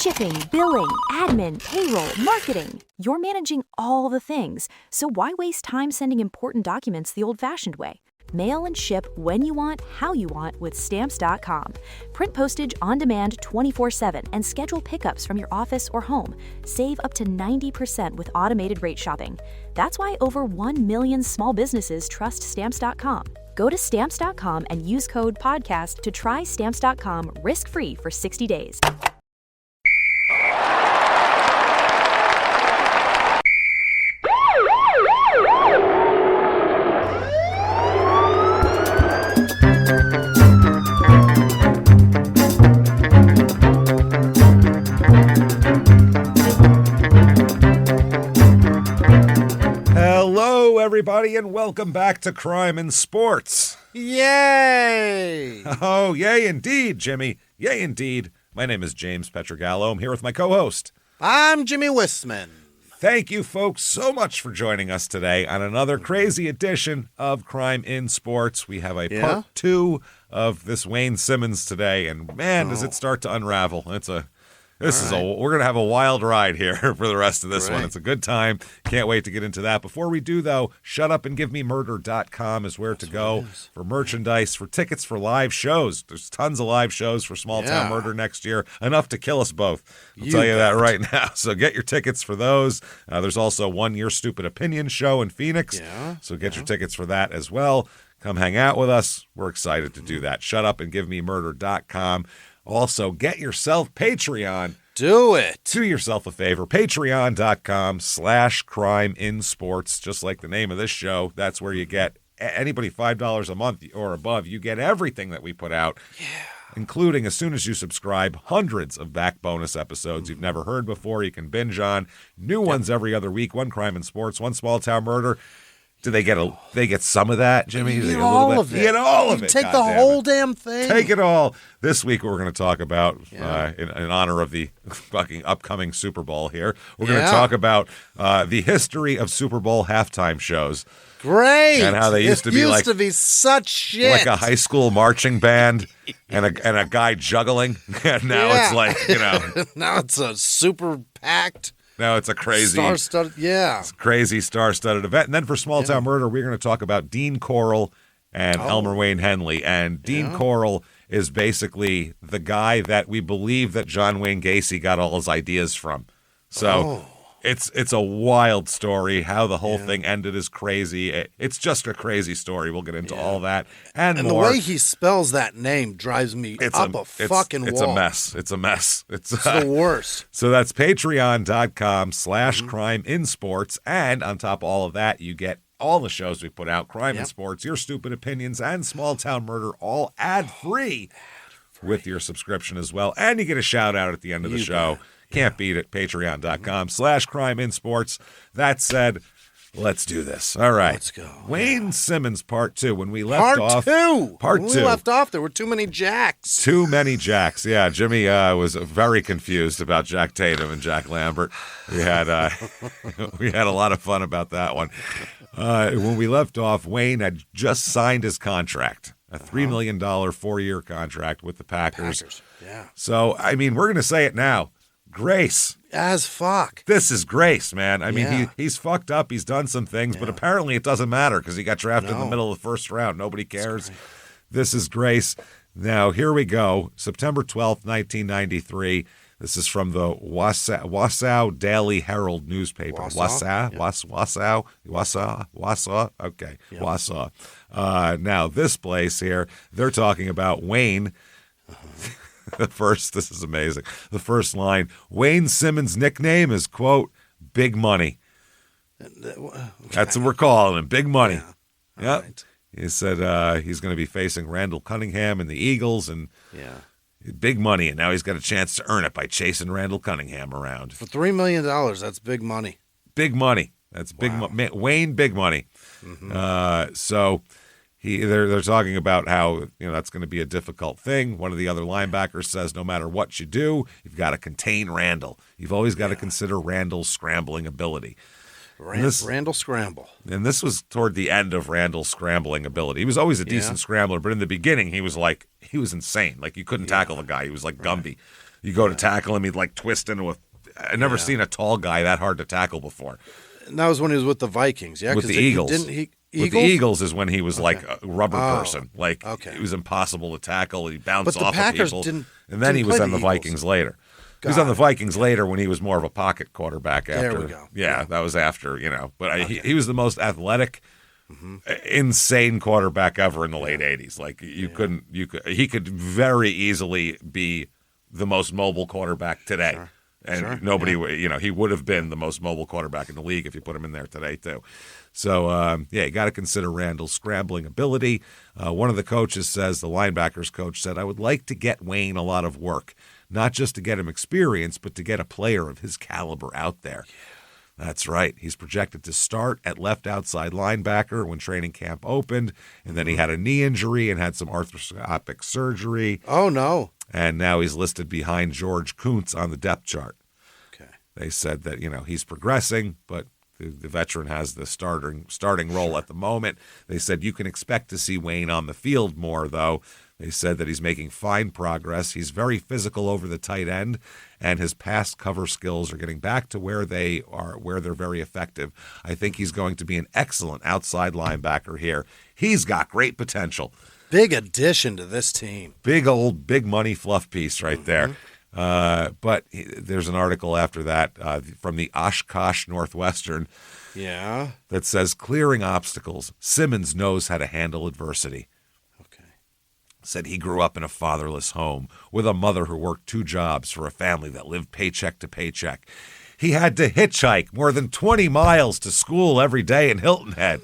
Shipping, billing, admin, payroll, marketing. You're managing all the things, so why waste time sending important documents the old-fashioned way? Mail and ship when you want, how you want with Stamps.com. Print postage on demand 24/7 and schedule pickups from your office or home. Save up to 90% with automated rate shopping. That's why over 1 million small businesses trust Stamps.com. Go to Stamps.com and use code PODCAST to try Stamps.com risk-free for 60 days. Hello, everybody, and welcome back to Crime in Sports. Yay! Oh, yay indeed, Jimmy. Yay indeed. My name is James Petrogallo. I'm here with my co-host. I'm Jimmy Wissman. Thank you, folks, so much for joining us today on another crazy edition of Crime in Sports. We have a part 2 of this Wayne Simmons today, and man, does it start to unravel. We're going to have a wild ride here for the rest of this one. It's a good time. Can't wait to get into that. Before we do, though, shutupandgivememurder.com is where to go for merchandise, for tickets for live shows. There's tons of live shows for Small Town Murder next year. Enough to kill us both. I'll tell you that right now. So get your tickets for those. There's also One Your Stupid Opinion show in Phoenix. So get your tickets for that as well. Come hang out with us. We're excited to do that. Shutupandgivememurder.com. Also, get yourself Patreon. Do it. Do yourself a favor. Patreon.com/CrimeInSports. Just like the name of this show, that's where you get anybody $5 a month or above. You get everything that we put out, including, as soon as you subscribe, hundreds of back bonus episodes you've never heard before. You can binge on new ones every other week. One Crime in Sports, one Small Town Murder. Do they get they get some of that, Jimmy? You get all of it. You get all of it. Take the whole damn thing. Take it all. This week we're going to talk about, in honor of the fucking upcoming Super Bowl here, we're going to talk about the history of Super Bowl halftime shows. Great. And how they used to be such shit. Like a high school marching band and a guy juggling. And now it's like, now it's a super packed. Now it's a crazy star-studded, crazy star-studded event. And then for Small Town Murder, we're going to talk about Dean Corll and Elmer Wayne Henley. And Dean Corll is basically the guy that we believe that John Wayne Gacy got all his ideas from. So it's a wild story. How the whole thing ended is crazy. It's just a crazy story. We'll get into all that and more. And the way he spells that name drives me up a fucking wall. It's a mess. It's a mess. It's the worst. So that's patreon.com/CrimeInSports. And on top of all of that, you get all the shows we put out, Crime in Sports, Your Stupid Opinions, and Small Town Murder, all ad-free with your subscription as well. And you get a shout-out at the end of the show. Can't beat it. Patreon.com/CrimeInSports. That said, let's do this. All right. Let's go. Wayne Simmons, part 2. When we left off. When we left off, there were too many Jacks. Too many Jacks. Yeah, Jimmy was very confused about Jack Tatum and Jack Lambert. We had a lot of fun about that one. When we left off, Wayne had just signed his contract. A $3 million 4-year contract with the Packers. Yeah. So, I mean, we're going to say it now. Grace. As fuck. This is grace, man. I mean, he's fucked up. He's done some things, but apparently it doesn't matter because he got drafted in the middle of the first round. Nobody cares. This is grace. Now, here we go. September 12th, 1993. This is from the Wausau Daily Herald newspaper. Wausau? Okay, Wausau. Now, this place here, they're talking about Wayne. This is amazing. The first line, Wayne Simmons' nickname is, quote, Big Money. That's what we're calling him, Big Money. Yeah. Right. He said he's going to be facing Randall Cunningham and the Eagles, and big money, and now he's got a chance to earn it by chasing Randall Cunningham around. For $3 million, that's big money. Big money. That's big money. Wayne, big money. Mm-hmm. So they're talking about how that's going to be a difficult thing. One of the other linebackers says, no matter what you do, you've got to contain Randall. You've always got to consider Randall's scrambling ability. Randall Scramble. And this was toward the end of Randall's scrambling ability. He was always a decent scrambler, but in the beginning he was insane. Like you couldn't tackle the guy. He was like Gumby. You go to tackle him, he'd like twist into a. I've never seen a tall guy that hard to tackle before. And that was when he was with the Vikings, yeah? With the Eagles. Didn't he? With the Eagles is when he was like a rubber person. Like, okay. it was impossible to tackle. He bounced But the off Packers of people. didn't- And then he didn't was play on the the Eagles. Vikings later. He was on the Vikings later when he was more of a pocket quarterback after. There we go. Yeah, that was after, But he was the most athletic, insane quarterback ever in the late 80s. Like, he could very easily be the most mobile quarterback today. Sure. And nobody, he would have been the most mobile quarterback in the league if you put him in there today, too. So, you got to consider Randall's scrambling ability. One of the coaches says, the linebackers coach said, I would like to get Wayne a lot of work, not just to get him experience, but to get a player of his caliber out there. Yeah. That's right. He's projected to start at left outside linebacker when training camp opened, and then he had a knee injury and had some arthroscopic surgery. Oh, no. And now he's listed behind George Kuntz on the depth chart. Okay. They said that, he's progressing, but the veteran has the starting role at the moment. They said you can expect to see Wayne on the field more, though. They said that he's making fine progress. He's very physical over the tight end, and his pass cover skills are getting back to where they're very effective. I think he's going to be an excellent outside linebacker here. He's got great potential. Big addition to this team. Big money fluff piece right there. But there's an article after that from the Oshkosh Northwestern that says, clearing obstacles. Simmons knows how to handle adversity. Okay. Said he grew up in a fatherless home with a mother who worked 2 jobs for a family that lived paycheck to paycheck. He had to hitchhike more than 20 miles to school every day in Hilton Head.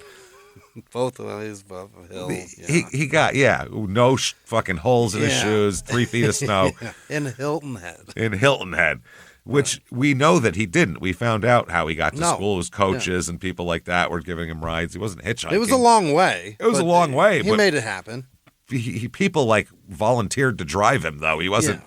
Both ways above a hill. He got, no fucking holes in his shoes, 3 feet of snow. In Hilton Head. In Hilton Head, which we know that he didn't. We found out how he got to school. His coaches and people like that were giving him rides. He wasn't hitchhiking. It was a long way. It was a long way. He made it happen. People like volunteered to drive him, though. He wasn't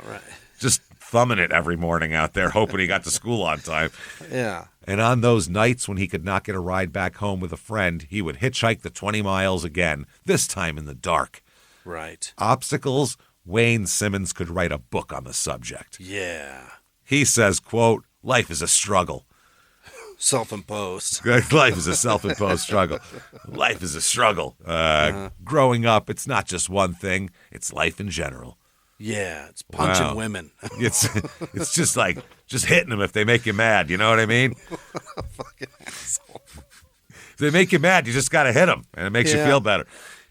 just thumbing it every morning out there, hoping he got to school on time. Yeah. And on those nights when he could not get a ride back home with a friend, he would hitchhike the 20 miles again, this time in the dark. Right. Obstacles, Wayne Simmons could write a book on the subject. Yeah. He says, quote, life is a struggle. Self-imposed. Life is a self-imposed struggle. Life is a struggle. Growing up, it's not just one thing. It's life in general. Yeah, it's punching women. It's just like, just hitting them if they make you mad. You know what I mean? Fucking asshole. If they make you mad, you just got to hit them, and it makes you feel better.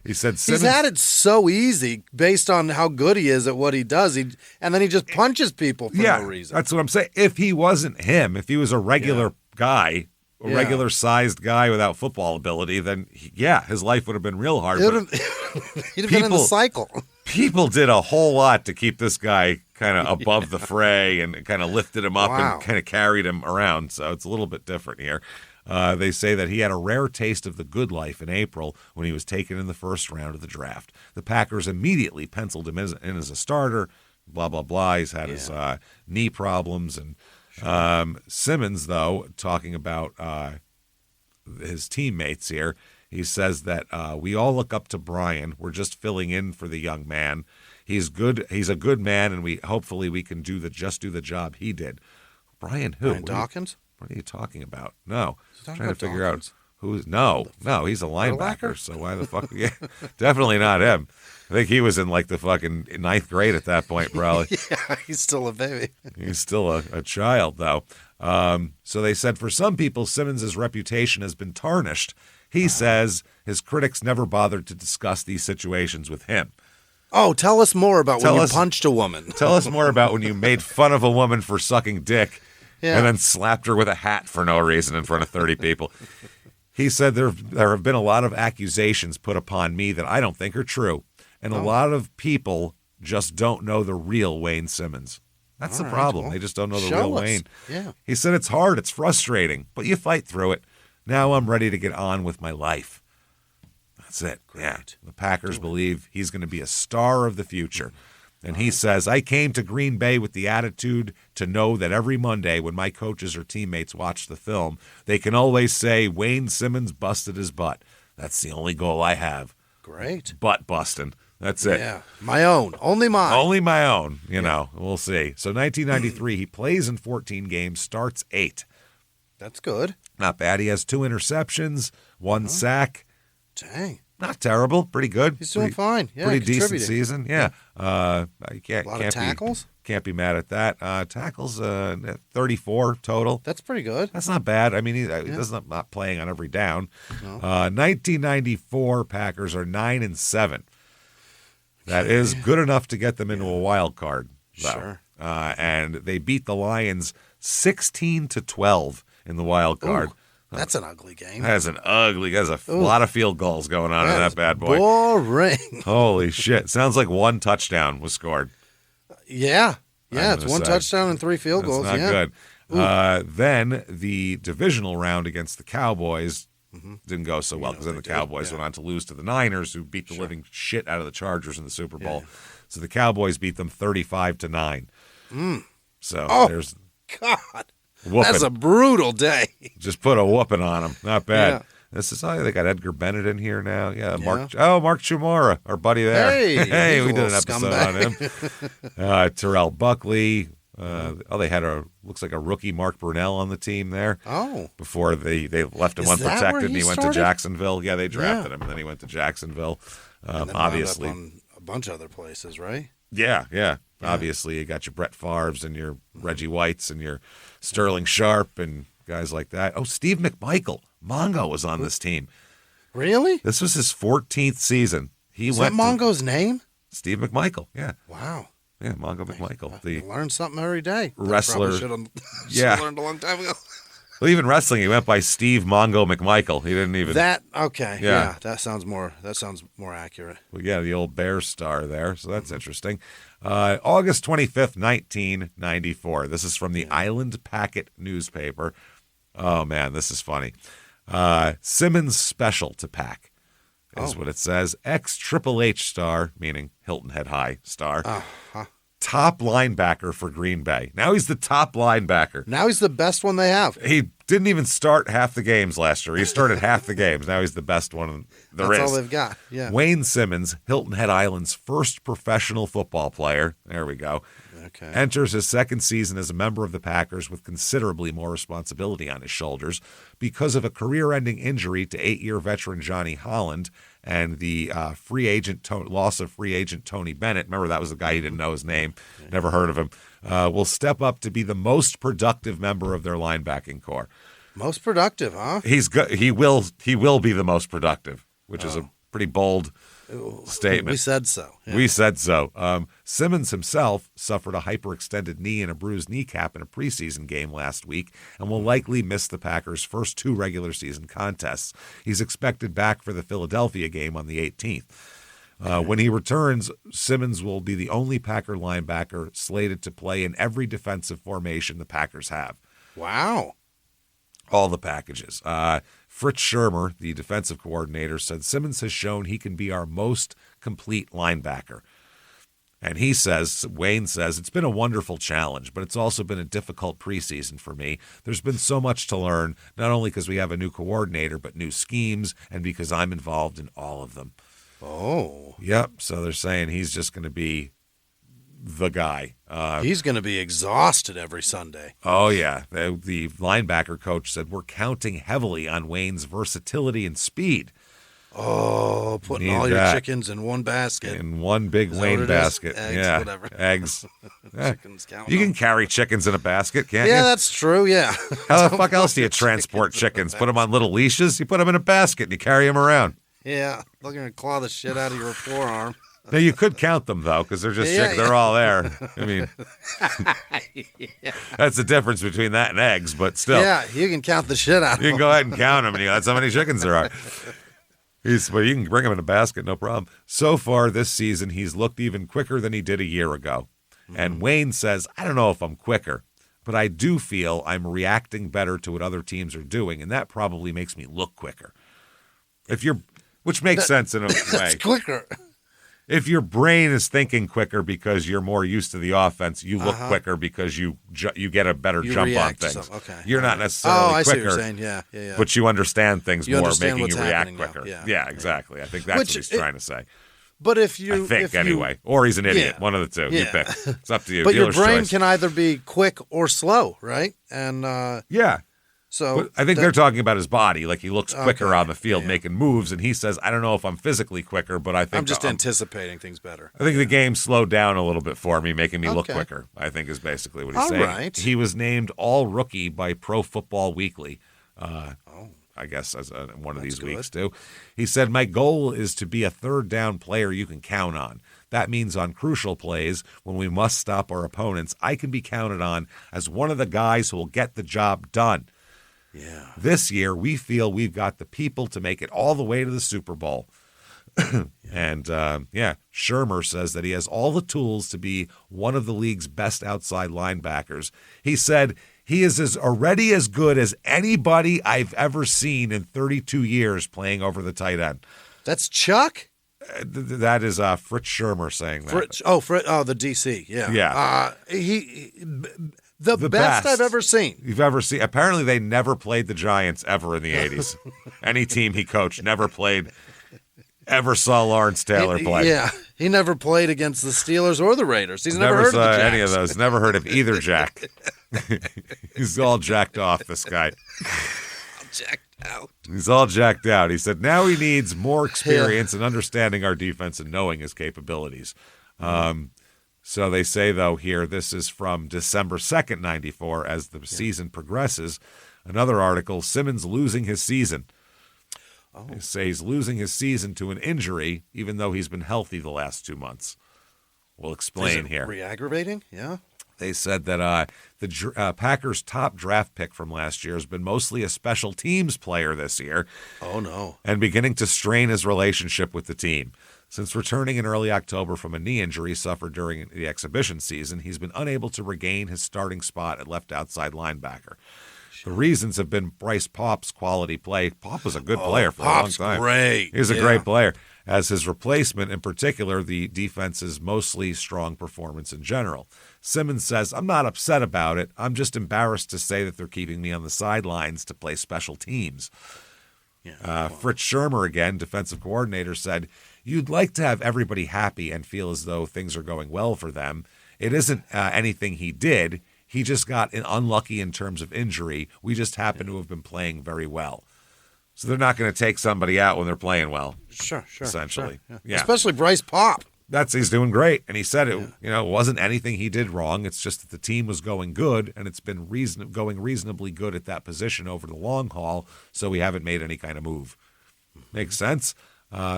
He said Simmons, he's had it so easy based on how good he is at what he does. And then he just punches people for no reason. That's what I'm saying. If he wasn't him, if he was a regular guy, a regular-sized guy without football ability, then, his life would have been real hard. He'd have been in the cycle. People did a whole lot to keep this guy kind of above the fray and kind of lifted him up and kind of carried him around. So it's a little bit different here. They say that he had a rare taste of the good life in April when he was taken in the first round of the draft. The Packers immediately penciled him in as a starter, blah, blah, blah. He's had his knee problems. And Simmons, though, talking about his teammates here, he says that we all look up to Brian. We're just filling in for the young man. He's good. He's a good man, and hopefully we can do the job he did. Brian who? Brian Dawkins? What are you talking about? No. I'm trying to figure out who's. No, he's a linebacker. So why the fuck? Yeah, definitely not him. I think he was in like the fucking 9th grade at that point, probably. Yeah, he's still a baby. He's still a child, though. So they said for some people, Simmons' reputation has been tarnished. He says his critics never bothered to discuss these situations with him. Oh, tell us more about when you punched a woman. Tell us more about when you made fun of a woman for sucking dick and then slapped her with a hat for no reason in front of 30 people. He said there have been a lot of accusations put upon me that I don't think are true. And a lot of people just don't know the real Wayne Simmons. That's the problem. Well, they just don't know the real Wayne. Yeah. He said it's hard, it's frustrating, but you fight through it. Now I'm ready to get on with my life. That's it. Great. Yeah. The Packers believe he's going to be a star of the future. And he says, I came to Green Bay with the attitude to know that every Monday when my coaches or teammates watch the film, they can always say Wayne Simmons busted his butt. That's the only goal I have. Great. Butt busting. That's it. Yeah, my own. Only mine. Only my own, you know. We'll see. So 1993, he plays in 14 games, starts 8. That's good. Not bad. He has 2 interceptions, 1 sack. Dang. Not terrible. Pretty good. He's doing fine. Yeah, pretty decent season. Yeah. You can't, a lot of tackles? Can't be mad at that. Tackles, 34 total. That's pretty good. That's not bad. I mean, he doesn't not playing on every down. No. 1994 Packers are 9-7. That is good enough to get them into a wild card, though. Sure. And they beat the Lions 16-12 in the wild card. Ooh, that's an ugly game. There's a lot of field goals going on in that bad boy. Boring. Holy shit. Sounds like 1 touchdown was scored. Yeah. Yeah, it's 1 touchdown and 3 field goals. That's not good. Then the divisional round against the Cowboys didn't go so well because then the Cowboys went on to lose to the Niners, who beat the living shit out of the Chargers in the Super Bowl. Yeah. So the Cowboys beat them 35-9. So there's God. Whooping. That's a brutal day. Just put a whooping on them. Not bad. Yeah. This is they got Edgar Bennett in here now. Yeah, Mark Chumora, our buddy there. Hey, we did an episode on him. Terrell Buckley. They had looks like a rookie Mark Brunell on the team there. Oh. Before they left him unprotected and he went to Jacksonville. Yeah, they drafted him and then he went to Jacksonville. And then obviously on a bunch of other places, right? Yeah. Obviously, you got your Brett Favres and your Reggie Whites and your Sterling Sharp and guys like that. Oh, Steve McMichael. Mongo was on this team. Really? This was his 14th season. Is that Mongo's name? Steve McMichael, yeah. Wow. Yeah, Mongo McMichael. You learn something every day. Wrestler. Should have learned a long time ago. Well, even wrestling, he went by Steve Mongo McMichael. He didn't even... Okay. Yeah, that sounds more accurate. Well, yeah, the old Bears star there, so that's interesting. August 25th, 1994. This is from the Island Packet newspaper. Oh, man, this is funny. Simmons special to pack is what it says. Ex-Triple H star, meaning Hilton Head High star. Top linebacker for Green Bay. Now he's the top linebacker. Now he's the best one they have. He didn't even start half the games last year. He started half the games. Now he's the best one there is. That's all they've got. Yeah. Wayne Simmons, Hilton Head Island's first professional football player. There we go. Okay. Enters his second season as a member of the Packers with considerably more responsibility on his shoulders because of a career-ending injury to 8-year veteran Johnny Holland and the loss of free agent Tony Bennett. Remember, that was the guy he didn't know his name, never heard of him. Will step up to be the most productive member of their linebacking corps. Most productive, huh? He will be the most productive, which is a pretty bold statement. We said so. Yeah. We said so. Simmons himself suffered a hyperextended knee and a bruised kneecap in a preseason game last week and will likely miss the Packers' first 2 regular season contests. He's expected back for the Philadelphia game on the 18th. When he returns, Simmons will be the only Packer linebacker slated to play in every defensive formation the Packers have. Wow. All the packages. Fritz Shermer, the defensive coordinator, said Simmons has shown he can be our most complete linebacker. And Wayne says, it's been a wonderful challenge, but it's also been a difficult preseason for me. There's been so much to learn, not only because we have a new coordinator, but new schemes, and because I'm involved in all of them. Oh. Yep. So they're saying he's just going to be the guy. He's going to be exhausted every Sunday. Oh, yeah. The linebacker coach said, we're counting heavily on Wayne's versatility and speed. Oh, putting all your chickens in one basket. In one big Wayne basket. Eggs, whatever. Eggs. Chickens count. You can carry chickens in a basket, can't you? Yeah, that's true, yeah. How the fuck else do you transport chickens? Put them on little leashes? You put them in a basket and you carry them around. Yeah, they're going to claw the shit out of your forearm. Now, you could count them, though, because they're just chickens. They're all there. I mean, that's the difference between that and eggs, but still. Yeah, you can count the shit out of them. You can go ahead and count them, and that's how many chickens there are. But you can bring them in a basket, no problem. So far this season, he's looked even quicker than he did a year ago. Mm-hmm. And Wayne says, I don't know if I'm quicker, but I do feel I'm reacting better to what other teams are doing, and that probably makes me look quicker. Which makes sense in a way. That's quicker. If your brain is thinking quicker because you're more used to the offense, you look quicker because you get a better jump on things. Okay. You're not necessarily quicker. I see what you're saying. Yeah. But you understand things more, making you react quicker. Yeah, exactly. I think that's what he's trying to say. But if you, I think anyway, or he's an idiot, one of the two. Yeah. You pick. It's up to you. But your Dealer's brain choice. can either be quick or slow, right? And yeah. so But I think they're talking about his body. Like he looks quicker on the field making moves, and he says, I don't know if I'm physically quicker, but I think I'm just anticipating things better. I think the game slowed down a little bit for me, making me look quicker, I think is basically what he's saying. Right. He was named All-Rookie by Pro Football Weekly, I guess as one of these weeks too. He said, my goal is to be a third down player you can count on. That means on crucial plays, when we must stop our opponents, I can be counted on as one of the guys who will get the job done. Yeah. This year, we feel we've got the people to make it all the way to the Super Bowl. And, Shermer says that he has all the tools to be one of the league's best outside linebackers. He said he is already as good as anybody I've ever seen in 32 years playing over the tight end. That's Chuck? That is Fritz Shermer saying that. The DC, yeah. Yeah. The best I've ever seen. You've ever seen. Apparently, they never played the Giants ever in the 80s. Any team he coached ever saw Lawrence Taylor play. Yeah. He never played against the Steelers or the Raiders. He's never heard of the Jacks. Any of those. Never heard of either Jack. He's all jacked off, this guy. Jacked out. He's all jacked out. He said now he needs more experience in understanding our defense and knowing his capabilities. So they say, though, here, this is from December 2nd, 94, as the season progresses. Another article, Simmons losing his season. They say he's losing his season to an injury, even though he's been healthy the last 2 months. We'll explain here. Re-aggravating? Yeah. They said that the Packers' top draft pick from last year has been mostly a special teams player this year. Oh, no. And beginning to strain his relationship with the team. Since returning in early October from a knee injury suffered during the exhibition season, he's been unable to regain his starting spot at left outside linebacker. The reasons have been Bryce Pop's quality play. Pop was a good player for a long time. Great. He was a great player. As his replacement, in particular, the defense's mostly strong performance in general. Simmons says, I'm not upset about it. I'm just embarrassed to say that they're keeping me on the sidelines to play special teams. Fritz Shermer, again, defensive coordinator, said, you'd like to have everybody happy and feel as though things are going well for them. It isn't anything he did. He just got unlucky in terms of injury. We just happen to have been playing very well. So they're not going to take somebody out when they're playing well. Sure. Essentially. Sure, Yeah. Especially Bryce Pop. He's doing great. And he said it wasn't anything he did wrong. It's just that the team was going good, and it's been going reasonably good at that position over the long haul, so we haven't made any kind of move. Makes sense?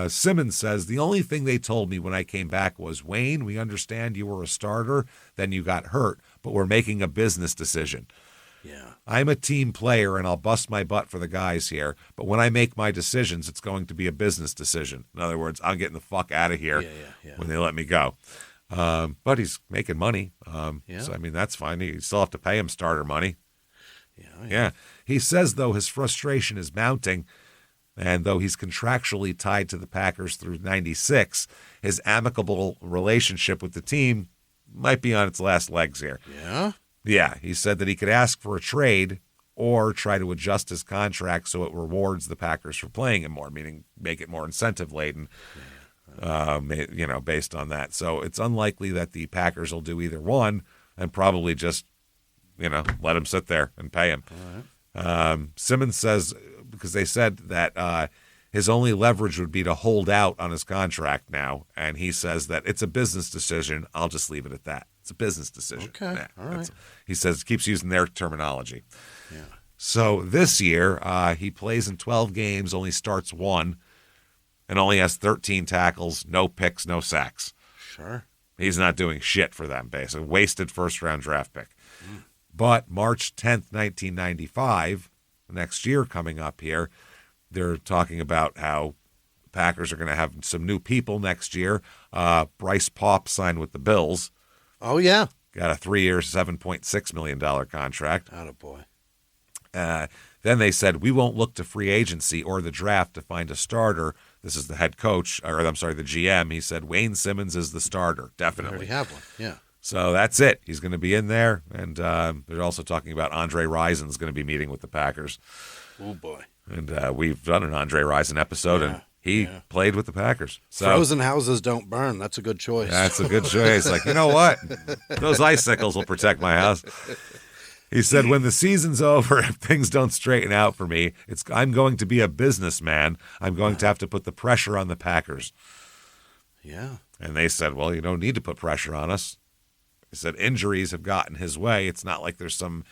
Simmons says, the only thing they told me when I came back was, Wayne, we understand you were a starter, then you got hurt, but we're making a business decision. Yeah. I'm a team player, and I'll bust my butt for the guys here, but when I make my decisions, it's going to be a business decision. In other words, I'm getting the fuck out of here when they let me go. But he's making money, so, I mean, that's fine. You still have to pay him starter money. Yeah. He says, though, his frustration is mounting. And though he's contractually tied to the Packers through 96, his amicable relationship with the team might be on its last legs here. Yeah? Yeah, he said that he could ask for a trade or try to adjust his contract so it rewards the Packers for playing him more, meaning make it more incentive-laden, based on that. So it's unlikely that the Packers will do either one and probably just, let him sit there and pay him. All right. Simmons says, because they said that his only leverage would be to hold out on his contract now, and he says that it's a business decision. I'll just leave it at that. It's a business decision. Okay, Yeah, all right. He says, keeps using their terminology. Yeah. So this year, he plays in 12 games, only starts 1, and only has 13 tackles, no picks, no sacks. Sure. He's not doing shit for them, basically. Wasted first-round draft pick. But March 10th, 1995, next year coming up here, they're talking about how the Packers are going to have some new people next year. Bryce Pop signed with the Bills. Oh, yeah. Got a 3-year, $7.6 million contract. Attaboy. Then they said, we won't look to free agency or the draft to find a starter. This is the head coach, the GM. He said, Wayne Simmons is the starter, definitely. We already have one, yeah. So that's it. He's going to be in there. And they're also talking about Andre Rison's going to be meeting with the Packers. Oh, boy. And we've done an Andre Rison episode, and He played with the Packers. So, frozen houses don't burn. That's a good choice. That's a good choice. Like, you know what? Those icicles will protect my house. He said, when the season's over, if things don't straighten out for me, I'm going to be a businessman. I'm going to have to put the pressure on the Packers. Yeah. And they said, well, you don't need to put pressure on us. He said injuries have gotten his way. It's not like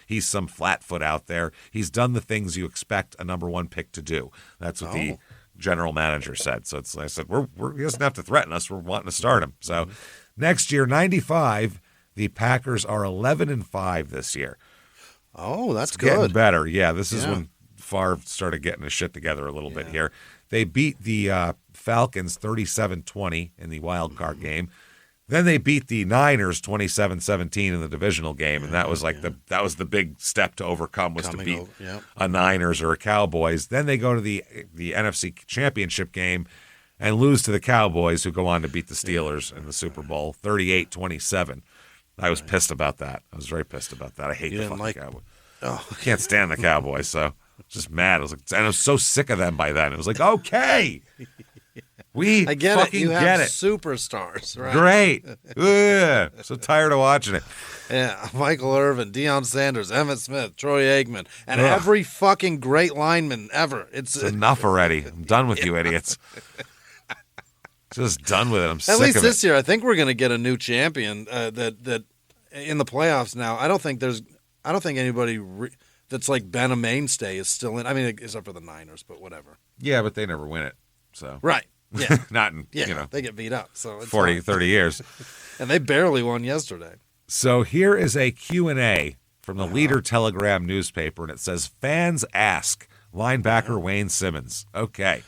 he's some flatfoot out there. He's done the things you expect a number one pick to do. That's what the general manager said. So I said, he doesn't have to threaten us. We're wanting to start him. So next year, 95, the Packers are 11-5 this year. Oh, that's it's good. Getting better. Yeah, this is when Favre started getting his shit together a little bit here. They beat the Falcons 37-20 in the wild card game. Then they beat the Niners 27-17 in the divisional game, and that was that was the big step to overcome was to beat a Niners or a Cowboys. Then they go to the NFC Championship game and lose to the Cowboys, who go on to beat the Steelers in the Super Bowl 38-27. I was pissed about that. I was very pissed about that. I hate the fucking Cowboys. I can't stand the Cowboys, so I was just mad. And I was so sick of them by then. It was like, okay, I get fucking it. You get have it. Superstars, right? Great. Ugh. So tired of watching it. Yeah, Michael Irvin, Deion Sanders, Emmitt Smith, Troy Aikman, and every fucking great lineman ever. It's enough already. I'm done with you idiots. Just done with it. I'm sick of it. At least this year, I think we're going to get a new champion that in the playoffs now. I don't think anybody that's like been a mainstay is still in. I mean, except for the Niners, but whatever. Yeah, but they never win it. So right. Yeah. Not in, they get beat up. So it's 30 years. And they barely won yesterday. So here is a Q&A from the Leader Telegram newspaper, and it says, fans ask linebacker Wayne Simmons. Okay.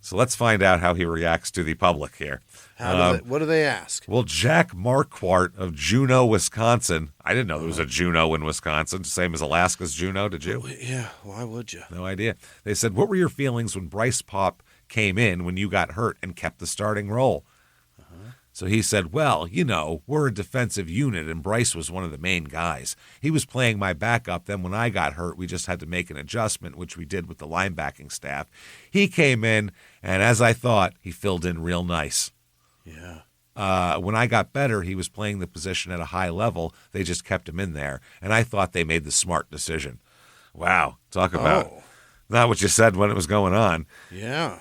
So let's find out how he reacts to the public here. What do they ask? Well, Jack Marquardt of Juneau, Wisconsin. I didn't know there was a Juneau in Wisconsin, same as Alaska's Juneau. Did you? Yeah, why would you? No idea. They said, what were your feelings when Bryce Paup came in when you got hurt and kept the starting role? So he said, well, we're a defensive unit, and Bryce was one of the main guys. He was playing my backup. Then when I got hurt, we just had to make an adjustment, which we did with the linebacking staff. He came in, and as I thought, he filled in real nice. Yeah. When I got better, he was playing the position at a high level. They just kept him in there, and I thought they made the smart decision. Wow. Talk about not what you said when it was going on. Yeah.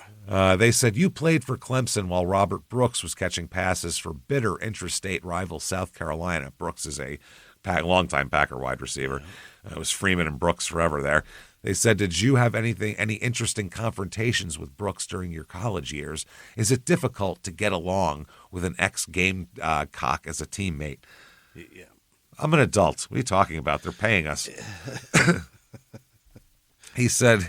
They said, you played for Clemson while Robert Brooks was catching passes for bitter intrastate rival South Carolina. Brooks is a longtime Packer wide receiver. It was Freeman and Brooks forever there. They said, did you have any interesting confrontations with Brooks during your college years? Is it difficult to get along with an ex-game cock as a teammate? Yeah. I'm an adult. What are you talking about? They're paying us. He said,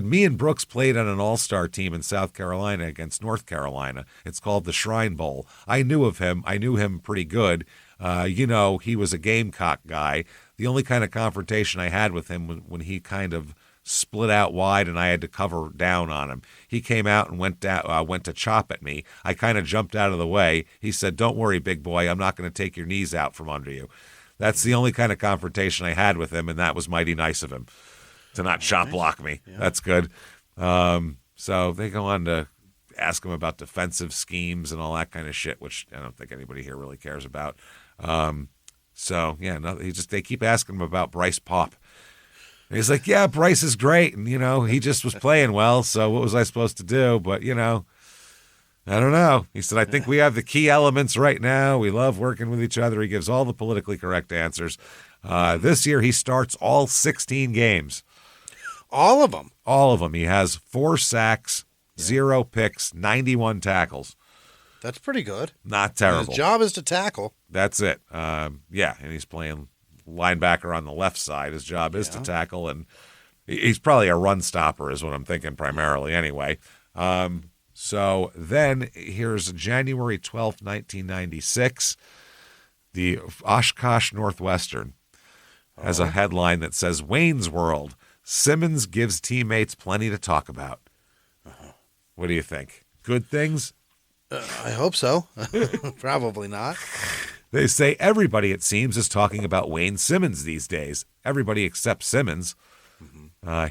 me and Brooks played on an all-star team in South Carolina against North Carolina. It's called the Shrine Bowl. I knew of him. I knew him pretty good. He was a Gamecock guy. The only kind of confrontation I had with him when he kind of split out wide and I had to cover down on him. He came out and went to chop at me. I kind of jumped out of the way. He said, don't worry, big boy. I'm not going to take your knees out from under you. That's the only kind of confrontation I had with him, and that was mighty nice of him. To not chop block me. Yeah. That's good. So they go on to ask him about defensive schemes and all that kind of shit, which I don't think anybody here really cares about. They keep asking him about Bryce Paup. And he's like, yeah, Bryce is great. And, he just was playing well. So what was I supposed to do? But, I don't know. He said, I think we have the key elements right now. We love working with each other. He gives all the politically correct answers. This year he starts all 16 games. All of them? All of them. He has 4 sacks, 0 picks, 91 tackles. That's pretty good. Not terrible. And his job is to tackle. That's it. And he's playing linebacker on the left side. His job is to tackle, and he's probably a run stopper is what I'm thinking primarily anyway. So then here's January 12th, 1996. The Oshkosh Northwestern has a headline that says, Wayne's World. Simmons gives teammates plenty to talk about. What do you think? Good things? I hope so. Probably not. They say everybody, it seems, is talking about Wayne Simmons these days. Everybody except Simmons.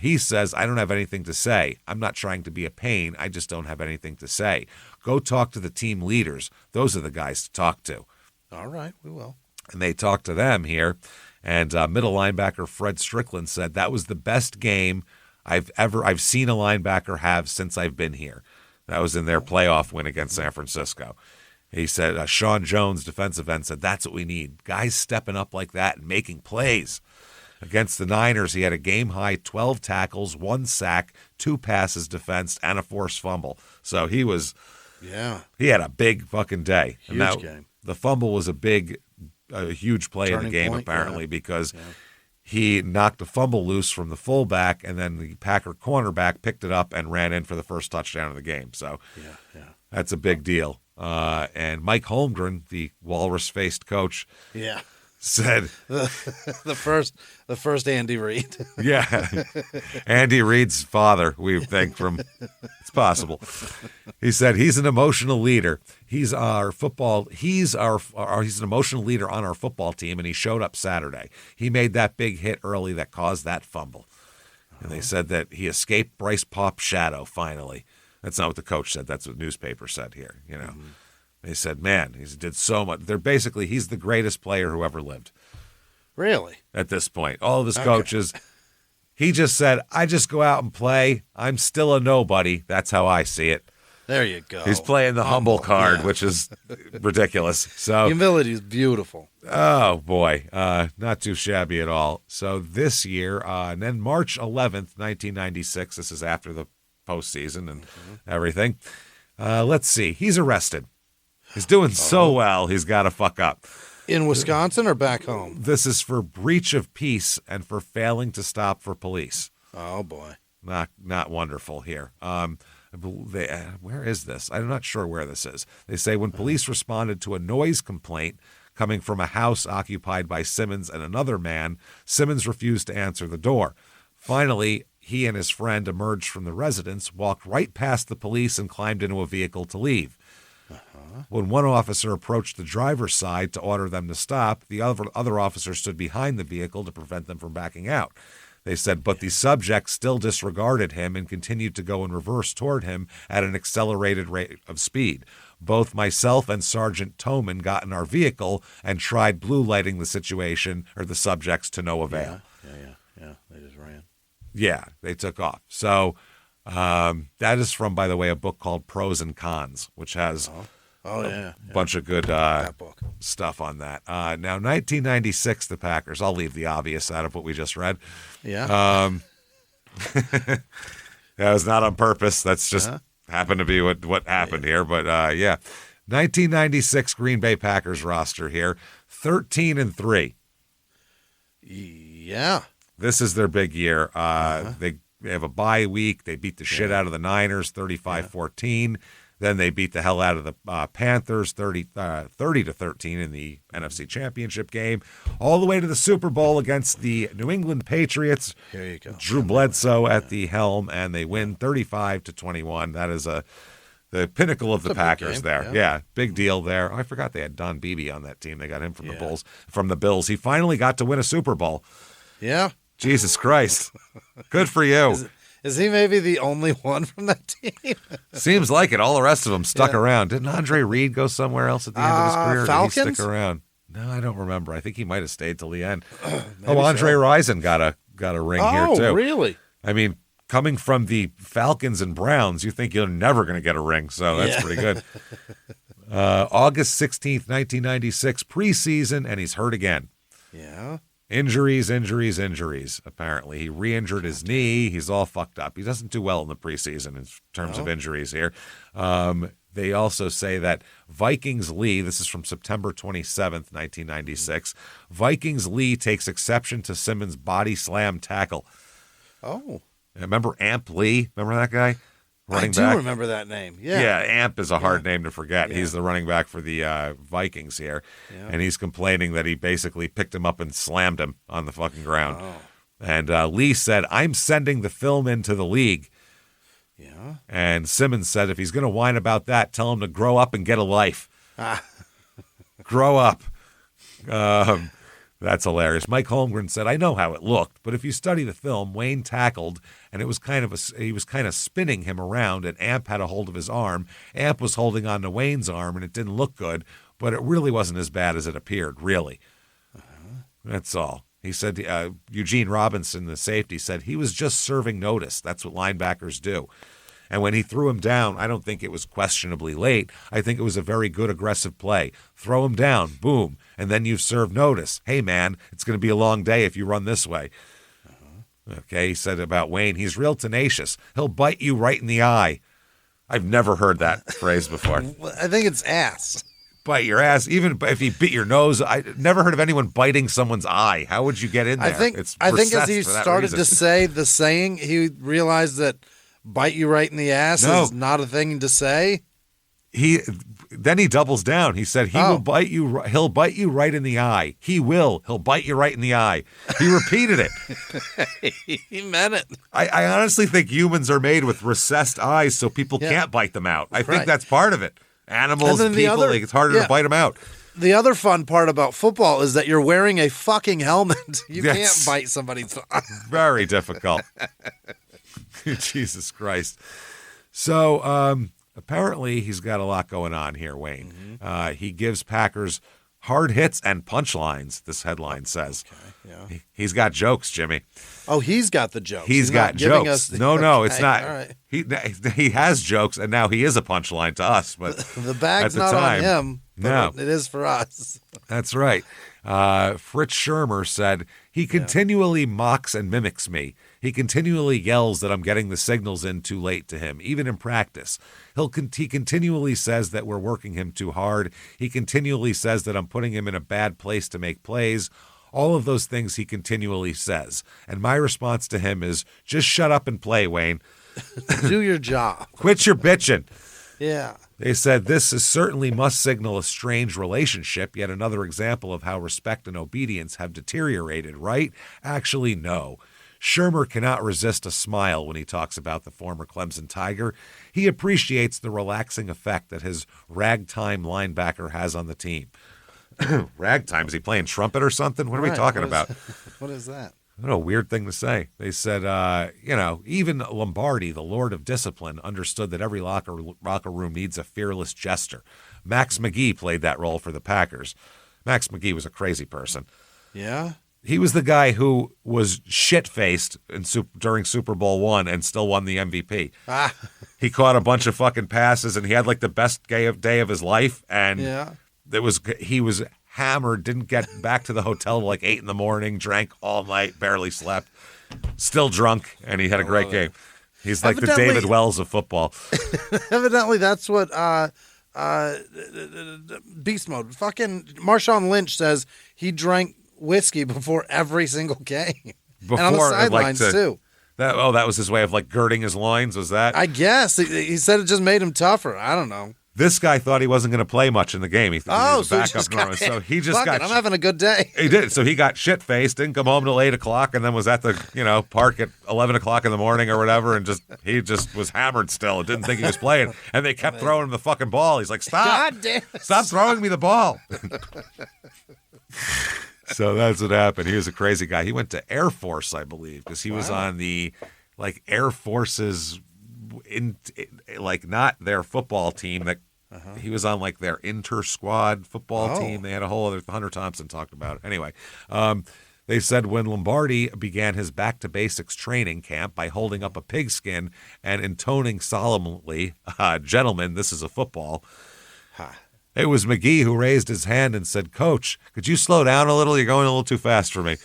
He says, I don't have anything to say. I'm not trying to be a pain. I just don't have anything to say. Go talk to the team leaders. Those are the guys to talk to. All right, we will. And they talked to them here. And middle linebacker Fred Strickland said, that was the best game I've seen a linebacker have since I've been here. That was in their playoff win against San Francisco. He said, Sean Jones, defensive end, said, that's what we need. Guys stepping up like that and making plays. Against the Niners, he had a game-high 12 tackles, 1 sack, 2 passes defensed, and a forced fumble. So he had a big fucking day. Huge game. The fumble was a huge play in the game, apparently, because he knocked a fumble loose from the fullback, and then the Packer cornerback picked it up and ran in for the first touchdown of the game. So that's a big deal. And Mike Holmgren, the walrus-faced coach, said the first Andy Reid. Andy Reid's father, we think it's possible. He said he's an emotional leader. He's an emotional leader on our football team, and he showed up Saturday. He made that big hit early that caused that fumble. And they said that he escaped Bryce Pop's shadow finally. That's not what the coach said. That's what newspaper said here, They said, man, he did so much. He's the greatest player who ever lived. Really? At this point. All of his coaches, he just said, I just go out and play. I'm still a nobody. That's how I see it. There you go. He's playing the humble card, which is ridiculous. So humility is beautiful. Oh, boy. Not too shabby at all. So this year, and then March 11th, 1996, this is after the postseason and everything. Let's see. He's arrested. He's doing so well, he's got to fuck up. In Wisconsin or back home? This is for breach of peace and for failing to stop for police. Oh, boy. Not wonderful here. Where is this? I'm not sure where this is. They say when police responded to a noise complaint coming from a house occupied by Simmons and another man, Simmons refused to answer the door. Finally, he and his friend emerged from the residence, walked right past the police, and climbed into a vehicle to leave. When one officer approached the driver's side to order them to stop, the other officer stood behind the vehicle to prevent them from backing out. They said, but the subject still disregarded him and continued to go in reverse toward him at an accelerated rate of speed. Both myself and Sergeant Toman got in our vehicle and tried blue lighting the situation or the subjects to no avail. Yeah. They just ran. Yeah, they took off. So that is from, by the way, a book called Pros and Cons, which has a bunch of good stuff on that. Now, 1996, the Packers. I'll leave the obvious out of what we just read. Yeah. That was not on purpose. That's just happened to be what happened here. But, 1996 Green Bay Packers roster here, 13-3. Yeah. This is their big year. They have a bye week. They beat the shit out of the Niners, 35-14. Then they beat the hell out of the Panthers, 30-13 in the NFC Championship game, all the way to the Super Bowl against the New England Patriots. Here you go. Drew Bledsoe at the helm, and they win 35-21. That is the pinnacle of the Packers there. Yeah, big deal there. Oh, I forgot they had Don Beebe on that team. They got him from the Bills. He finally got to win a Super Bowl. Yeah. Jesus Christ. Good for you. Is he maybe the only one from that team? Seems like it. All the rest of them stuck around. Didn't Andre Reed go somewhere else at the end of his career? Falcons? Did he stick around? No, I don't remember. I think he might have stayed till the end. Andre Rison got a ring here too. Oh, really? I mean, coming from the Falcons and Browns, you think you're never going to get a ring, so that's pretty good. August 16th, 1996, preseason, and he's hurt again. Yeah. Injuries, apparently. He re-injured his knee. He's all fucked up. He doesn't do well in the preseason in terms of injuries here. They also say that Vikings Lee, this is from September 27th, 1996, Vikings Lee takes exception to Simmons' body slam tackle. Oh. Remember Amp Lee? Remember that guy? I do remember that name. Yeah. Yeah, Amp is a hard name to forget. Yeah. He's the running back for the Vikings here. Yeah. And he's complaining that he basically picked him up and slammed him on the fucking ground. Oh. And Lee said, I'm sending the film into the league. Yeah. And Simmons said, if he's going to whine about that, tell him to grow up and get a life. Grow up. That's hilarious. Mike Holmgren said, I know how it looked, but if you study the film, Wayne tackled, and it was he was kind of spinning him around, and Amp had a hold of his arm. Amp was holding on to Wayne's arm, and it didn't look good, but it really wasn't as bad as it appeared, really. That's all. He said, Eugene Robinson, the safety, said he was just serving notice. That's what linebackers do. And when he threw him down, I don't think it was questionably late. I think it was a very good aggressive play. Throw him down, boom, and then you've served notice. Hey, man, it's going to be a long day if you run this way. Okay, he said about Wayne, he's real tenacious. He'll bite you right in the eye. I've never heard that phrase before. I think it's ass. Bite your ass, even if he bit your nose. I never heard of anyone biting someone's eye. How would you get in there? I think as he started to say the saying, he realized that bite you right in the ass is not a thing to say. Then he doubles down. He said will bite you. He'll bite you right in the eye. He'll bite you right in the eye. He repeated it. He meant it. I honestly think humans are made with recessed eyes so people can't bite them out. I think that's part of it. Animals, people, it's harder to bite them out. The other fun part about football is that you're wearing a fucking helmet. You can't bite somebody's eye. Very difficult. Jesus Christ. So apparently he's got a lot going on here, Wayne. Mm-hmm. He gives Packers hard hits and punchlines, this headline says. Okay, He's got jokes, Jimmy. Oh, he's got the jokes. He's got jokes. No, it's not. All right. He has jokes, and now he is a punchline to us. But the bag's not on him. No. It is for us. That's right. Fritz Shermer said, he continually mocks and mimics me. He continually yells that I'm getting the signals in too late to him, even in practice. He continually says that we're working him too hard. He continually says that I'm putting him in a bad place to make plays. All of those things he continually says. And my response to him is, just shut up and play, Wayne. Do your job. Quit your bitching. Yeah. They said this certainly must signal a strange relationship, yet another example of how respect and obedience have deteriorated, right? Actually, no. Shermer cannot resist a smile when he talks about the former Clemson Tiger. He appreciates the relaxing effect that his ragtime linebacker has on the team. Ragtime? Is he playing trumpet or something? What are we talking about? What is that? What a weird thing to say. They said, even Lombardi, the Lord of Discipline, understood that every locker room needs a fearless jester. Max McGee played that role for the Packers. Max McGee was a crazy person. Yeah? He was the guy who was shit-faced during Super Bowl I and still won the MVP. He caught a bunch of fucking passes, and he had like the best day of his life, and he was hammered, didn't get back to the hotel till like 8 a.m, drank all night, barely slept, still drunk, and he had a great game. He's like the David Wells of football. Evidently, that's what Beast Mode. Fucking Marshawn Lynch says he drank whiskey before every single game. And on the sidelines, too. That was his way of like girding his loins, was that? I guess. He said it just made him tougher. I don't know. This guy thought he wasn't going to play much in the game. He thought he was back up normal. So he just got. I'm having a good day. He did. So he got shit faced, didn't come home till 8 o'clock, and then was at the park at 11 o'clock in the morning or whatever, and he just was hammered still and didn't think he was playing. And they kept throwing him the fucking ball. He's like, stop! God damn it. Stop throwing me the ball. So that's what happened. He was a crazy guy. He went to Air Force, I believe, because he was on the Air Force's not their football team that. He was on their inter-squad football team. They had a whole other. Hunter Thompson talked about it. Anyway, they said when Lombardi began his back-to-basics training camp by holding up a pigskin and intoning solemnly, "Gentlemen, this is a football." It was McGee who raised his hand and said, "Coach, could you slow down a little? You're going a little too fast for me."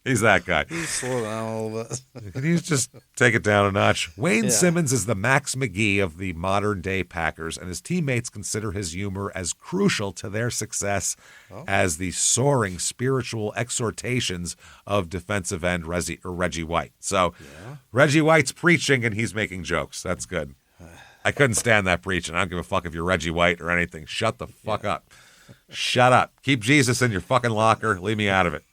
He's that guy. He's slow down a little bit. Can you just take it down a notch? Wayne Simmons is the Max McGee of the modern-day Packers, and his teammates consider his humor as crucial to their success as the soaring spiritual exhortations of defensive end Reggie White. So Reggie White's preaching, and he's making jokes. That's good. I couldn't stand that preaching. I don't give a fuck if you're Reggie White or anything. Shut the fuck up. Shut up. Keep Jesus in your fucking locker. Leave me out of it.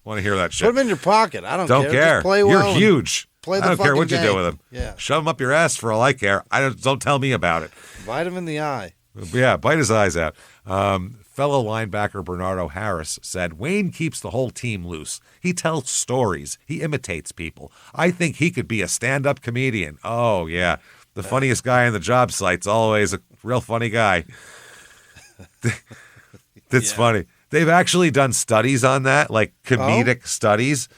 Want to hear that shit. Put him in your pocket. I don't care. Just play well. You're huge. Play the I don't care what game. you do with him. Yeah. Shove him up your ass for all I care. Don't tell me about it. Bite him in the eye. Yeah, bite his eyes out. fellow linebacker Bernardo Harris said, Wayne keeps the whole team loose. He tells stories. He imitates people. I think he could be a stand-up comedian. Oh, yeah. The funniest guy on the job site's always a real funny guy. That's funny. They've actually done studies on that, like comedic studies.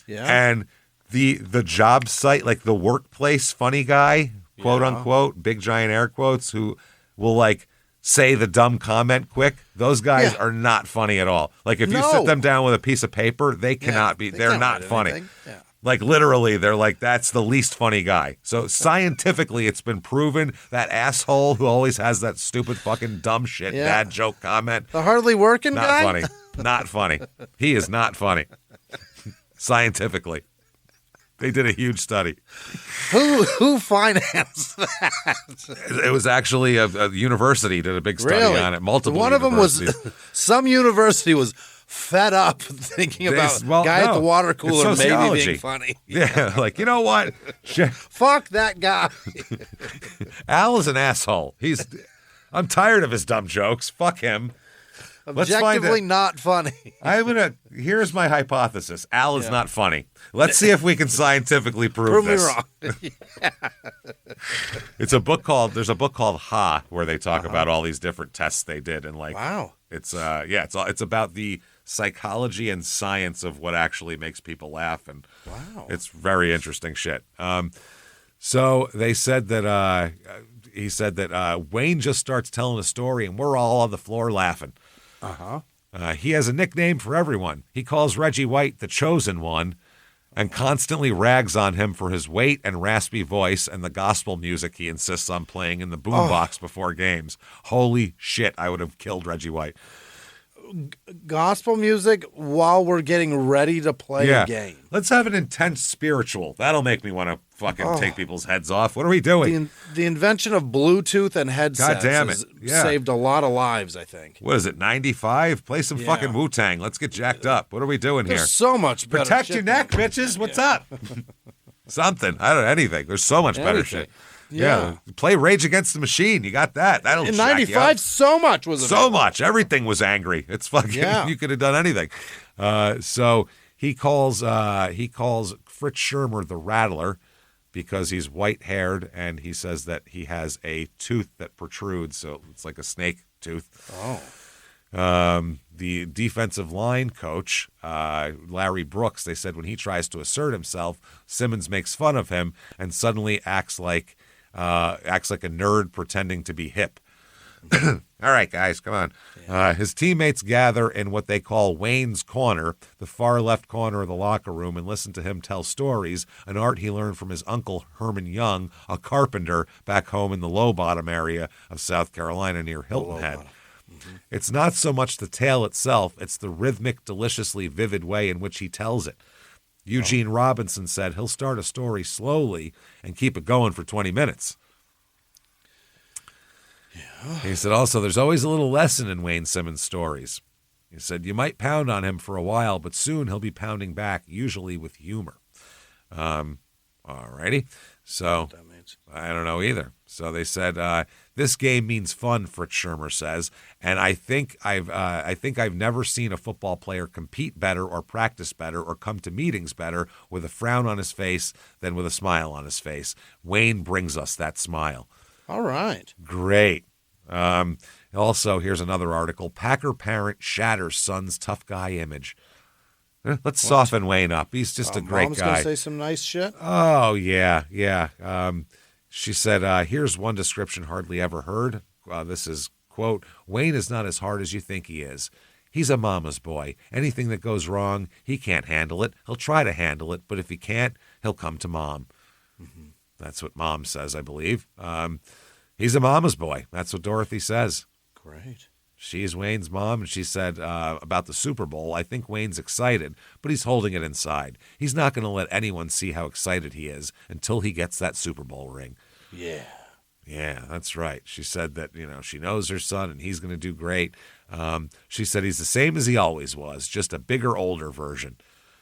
Yeah. And the job site, like the workplace funny guy, quote unquote, big giant air quotes, who will like say the dumb comment quick. Those guys are not funny at all. Like if you sit them down with a piece of paper, they cannot be. They're not funny. Yeah. Like literally, they're like, that's the least funny guy. So scientifically, it's been proven that asshole who always has that stupid fucking dumb shit dad joke comment. The hardly working Not guy? funny. Not funny. He is not funny. Scientifically. They did a huge study. Who financed that? It was actually a university did a big study on it. Multiple One of them was some university was fed up thinking about at the water cooler maybe being funny. Yeah, like, you know what? Fuck that guy. Al is an asshole. I'm tired of his dumb jokes. Fuck him. Objectively not funny. Here's my hypothesis. Al is not funny. Let's see if we can scientifically prove this. Prove me wrong. There's a book called Ha, where they talk about all these different tests they did, and like, wow, it's about the psychology and science of what actually makes people laugh, and it's very interesting shit. So they said that he said that Wayne just starts telling a story, and we're all on the floor laughing. He has a nickname for everyone. He calls Reggie White the chosen one, and constantly rags on him for his weight and raspy voice and the gospel music he insists on playing in the boombox before games. Holy shit, I would have killed Reggie White. Gospel music while we're getting ready to play a game. Let's have an intense spiritual. That'll make me want to fucking take people's heads off. What are we doing? The invention of Bluetooth and headsets has saved a lot of lives, I think. What is it, 95? Play some fucking Wu-Tang. Let's get jacked up. What are we doing here? There's so much better Protect shit your neck, bitches. What's up? Something. I don't know, anything. There's so much better shit. Yeah. Play Rage Against the Machine. You got that. That'll in 95, so much was available. So much. Everything was angry. It's fucking, you could have done anything. So he calls Fritz Shermer the Rattler because he's white-haired, and he says that he has a tooth that protrudes, so it's like a snake tooth. The defensive line coach, Larry Brooks, they said when he tries to assert himself, Simmons makes fun of him and suddenly acts like a nerd pretending to be hip. All right, guys, come on. His teammates gather in what they call Wayne's Corner, the far left corner of the locker room, and listen to him tell stories, an art he learned from his uncle Herman Young, a carpenter back home in the Low Bottom area of South Carolina near Hilton Head. It's not so much the tale itself, it's the rhythmic, deliciously vivid way in which he tells it. Eugene Robinson said he'll start a story slowly and keep it going for 20 minutes. Yeah. He said also there's always a little lesson in Wayne Simmons' stories. He said you might pound on him for a while, but soon he'll be pounding back, usually with humor. All righty. So I don't know either. So they said this game means fun, Fritz Shermer says, and I think I've never seen a football player compete better or practice better or come to meetings better with a frown on his face than with a smile on his face. Wayne brings us that smile. All right. Great. Also, here's another article. Packer parent shatters son's tough guy image. Let's soften Wayne up. He's just a great Mom's guy. Mom's going to say some nice shit? Oh, yeah. She said, here's one description hardly ever heard. This is, quote, Wayne is not as hard as you think he is. He's a mama's boy. Anything that goes wrong, he can't handle it. He'll try to handle it, but if he can't, he'll come to mom. Mm-hmm. That's what mom says, I believe. He's a mama's boy. That's what Dorothy says. Great. She's Wayne's mom, and she said about the Super Bowl, I think Wayne's excited, but he's holding it inside. He's not going to let anyone see how excited he is until he gets that Super Bowl ring. Yeah. Yeah, that's right. She said that, she knows her son, and he's going to do great. She said he's the same as he always was, just a bigger, older version.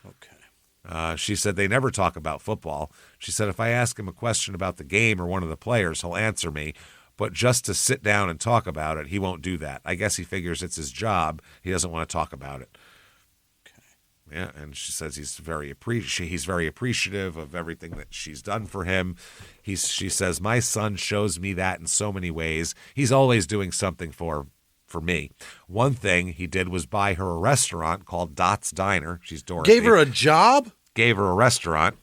Okay. She said they never talk about football. She said if I ask him a question about the game or one of the players, he'll answer me. but just to sit down and talk about it, he won't do that. I guess he figures it's his job. He doesn't want to talk about it. Yeah, and she says he's very appreciative of everything that she's done for him. She says, my son shows me that in so many ways. He's always doing something for me. One thing he did was buy her a restaurant called Dot's Diner. She's Dorothy. Gave her a job? Gave her a restaurant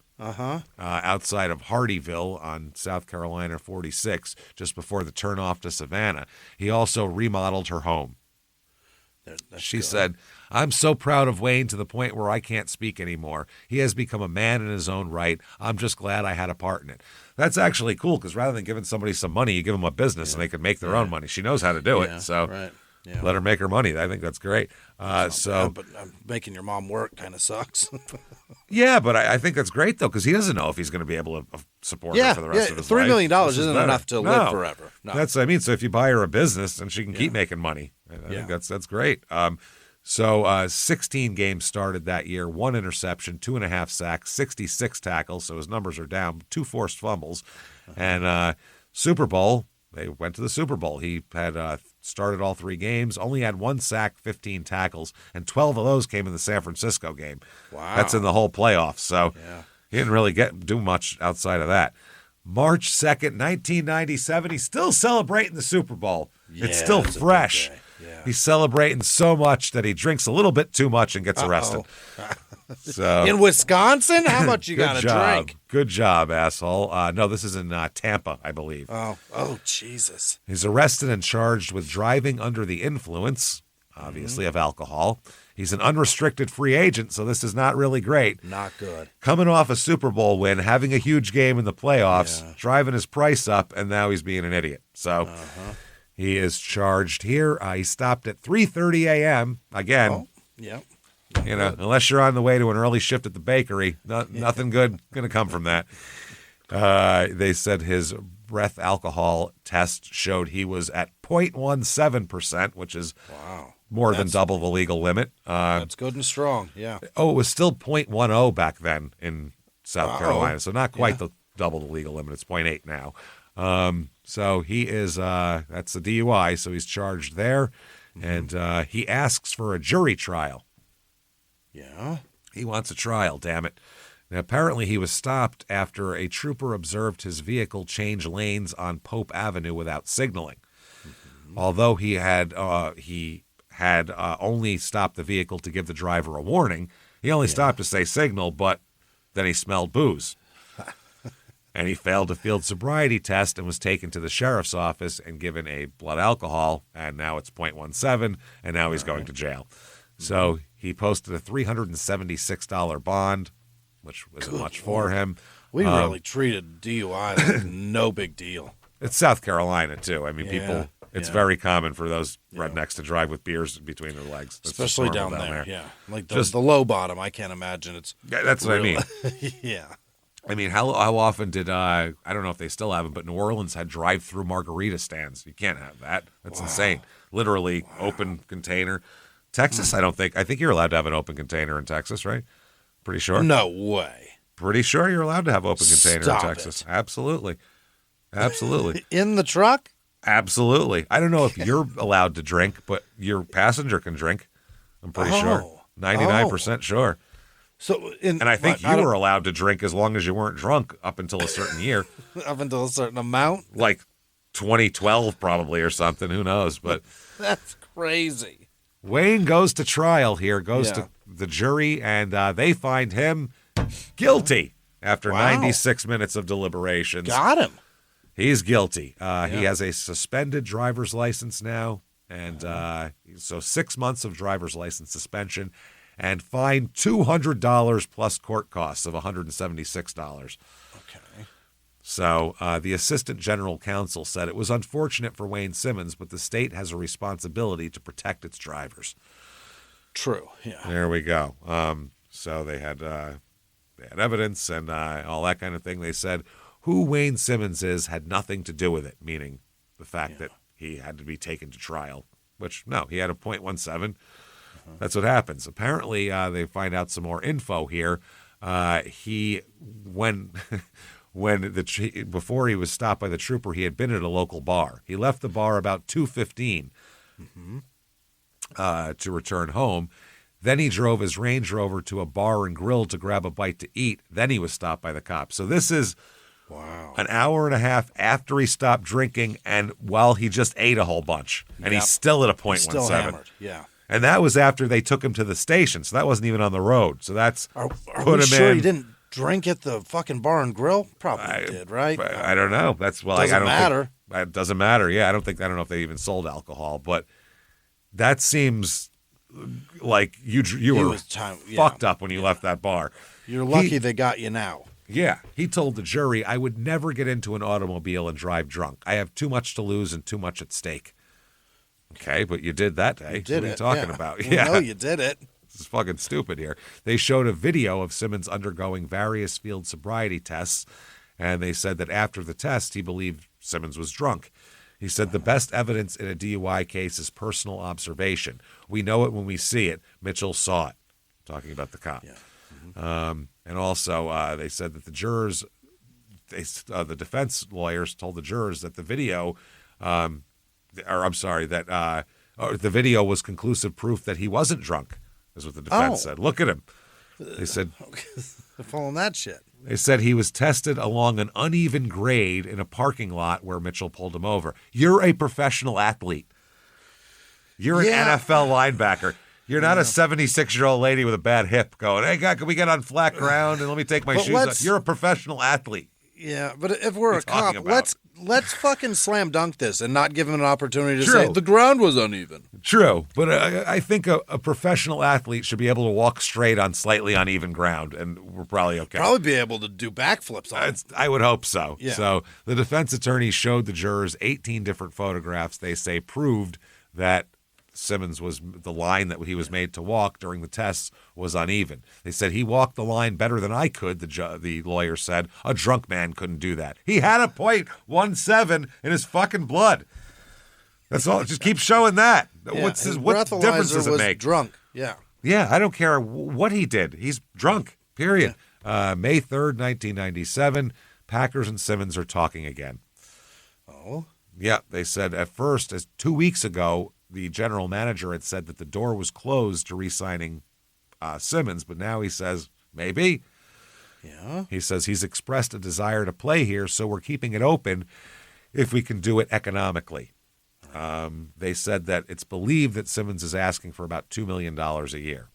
outside of Hardyville on South Carolina 46, just before the turnoff to Savannah. He also remodeled her home. She said, I'm so proud of Wayne to the point where I can't speak anymore. He has become a man in his own right. I'm just glad I had a part in it. That's actually cool because rather than giving somebody some money, you give them a business and they can make their own money. She knows how to do it. So let her make her money. I think that's great. But making your mom work kind of sucks. Yeah, but I think that's great, though, because he doesn't know if he's going to be able to support her for the rest of his life. $3 million isn't enough to live forever. No. That's what I mean. So if you buy her a business, then she can keep making money. I think that's great. So 16 games started that year, 1 interception, 2.5 sacks, 66 tackles. So his numbers are down, 2 forced fumbles. And Super Bowl, they went to the Super Bowl. He had started all 3 games, only had 1 sack, 15 tackles, and 12 of those came in the San Francisco game. Wow. That's in the whole playoffs. So he didn't really do much outside of that. March 2nd, 1997, he's still celebrating the Super Bowl. It's still fresh. He's celebrating so much that he drinks a little bit too much and gets arrested. So in Wisconsin? How much you got to drink? Good job, asshole. No, this is in Tampa, I believe. Oh, Jesus. He's arrested and charged with driving under the influence, obviously, of alcohol. He's an unrestricted free agent, so this is not really great. Not good. Coming off a Super Bowl win, having a huge game in the playoffs, driving his price up, and now he's being an idiot. So he is charged here. He stopped at 3:30 a.m. Again. You know, unless you're on the way to an early shift at the bakery, nothing good going to come from that. They said his breath alcohol test showed he was at 0.17%, which is more than double the legal limit. That's good and strong, Oh, it was still 0.10 back then in South Carolina, so not quite the double the legal limit. It's 0.8 now. So he is, that's the DUI, so he's charged there, and he asks for a jury trial. He wants a trial, damn it. Now, apparently he was stopped after a trooper observed his vehicle change lanes on Pope Avenue without signaling. Although he had only stopped the vehicle to give the driver a warning, he only stopped to say signal, but then he smelled booze. And he failed a field sobriety test and was taken to the sheriff's office and given a blood alcohol, and now it's 0.17, and now he's going to jail. So he posted a $376 bond, which wasn't much for him. We really treated DUI like no big deal. It's South Carolina, too. I mean, people, it's very common for those rednecks to drive with beers between their legs. That's especially down there. Like the low bottom, I can't imagine it's... That's what I mean. I mean, how often did, I don't know if they still have them, but New Orleans had drive-through margarita stands. You can't have that. That's insane. Literally open container. Texas, I think you're allowed to have an open container in Texas, right? Pretty sure. No way. Pretty sure you're allowed to have open container Stop in Texas. It. Absolutely. In the truck? Absolutely. I don't know if you're allowed to drink, but your passenger can drink. I'm pretty sure. 99% sure. So, and I think you were allowed to drink as long as you weren't drunk up until a certain year. Up until a certain amount? Like 2012 probably or something. Who knows? But that's crazy. Wayne goes to trial here, goes to the jury, and they find him guilty after 96 minutes of deliberations. Got him. He's guilty. He has a suspended driver's license now, and so 6 months of driver's license suspension, and fined $200 plus court costs of $176. Okay. So the assistant general counsel said it was unfortunate for Wayne Simmons, but the state has a responsibility to protect its drivers. True. Yeah. There we go. So they had evidence and all that kind of thing. They said who Wayne Simmons is had nothing to do with it, meaning the fact that he had to be taken to trial. Which no, he had a .17. That's what happens. Apparently, they find out some more info here. before he was stopped by the trooper, he had been at a local bar. He left the bar about 2:15 to return home. Then he drove his Range Rover to a bar and grill to grab a bite to eat. Then he was stopped by the cops. So this is an hour and a half after he stopped drinking and while he just ate a whole bunch. And he's still at a .17. Still hammered, yeah. And that was after they took him to the station. So that wasn't even on the road. So that's Are put we him sure in. he didn't drink at the fucking bar and grill? Probably did, right? I don't know. That's I Doesn't don't matter. It doesn't matter. Yeah, I don't know if they even sold alcohol, but that seems like you were fucked up when you left that bar. You're lucky they got you now. Yeah, he told the jury, "I would never get into an automobile and drive drunk. I have too much to lose and too much at stake." Okay, but you did that day. You did what are you it, talking yeah. about? We know you did it. This is fucking stupid here. They showed a video of Simmons undergoing various field sobriety tests, and they said that after the test, he believed Simmons was drunk. He said the best evidence in a DUI case is personal observation. We know it when we see it. Mitchell saw it. Talking about the cop. Yeah. And also, they said that the jurors, the defense lawyers told the jurors that the video, the video was conclusive proof that he wasn't drunk, is what the defense said. Look at him. They said, They're following that shit. They said he was tested along an uneven grade in a parking lot where Mitchell pulled him over. You're a professional athlete. You're an NFL linebacker. You're not a 76-year-old lady with a bad hip going, "Hey, God, can we get on flat ground and let me take my shoes off?" You're a professional athlete. Yeah, but if we're a cop, about? let's fucking slam dunk this and not give him an opportunity to True. say the ground was uneven. True, but I think a professional athlete should be able to walk straight on slightly uneven ground, and we're probably okay. Probably be able to do backflips on it. I would hope so. Yeah. So the defense attorney showed the jurors 18 different photographs they say proved that Simmons was the line that he was made to walk during the tests was uneven. They said he walked the line better than I could, the lawyer said. A drunk man couldn't do that. He had a .17 in his fucking blood. That's all. Just keep showing that. Yeah, What difference does it make? Drunk. Yeah. Yeah, I don't care what he did. He's drunk, period. May 3rd, 1997, Packers and Simmons are talking again. Oh? Yeah, they said at first, as 2 weeks ago, the general manager had said that the door was closed to re-signing Simmons, but now he says, maybe. Yeah. He says he's expressed a desire to play here, so we're keeping it open if we can do it economically. They said that it's believed that Simmons is asking for about $2 million a year.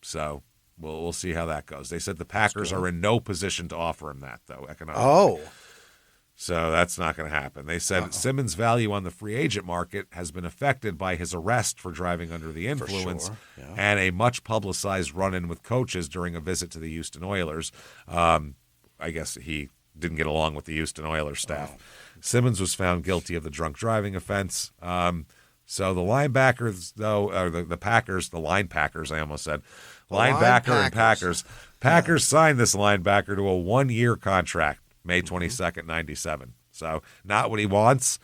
So we'll see how that goes. They said the Packers are in no position to offer him that, though, economically. Oh. So that's not going to happen. They said Simmons' value on the free agent market has been affected by his arrest for driving under the influence and a much-publicized run-in with coaches during a visit to the Houston Oilers. I guess he didn't get along with the Houston Oilers staff. Simmons was found guilty of the drunk driving offense. So the linebackers, though, or the Packers, the linebackers, I almost said, linebacker and Packers. Packers signed this linebacker to a 1-year contract. May 22nd, 97. So not what he wants.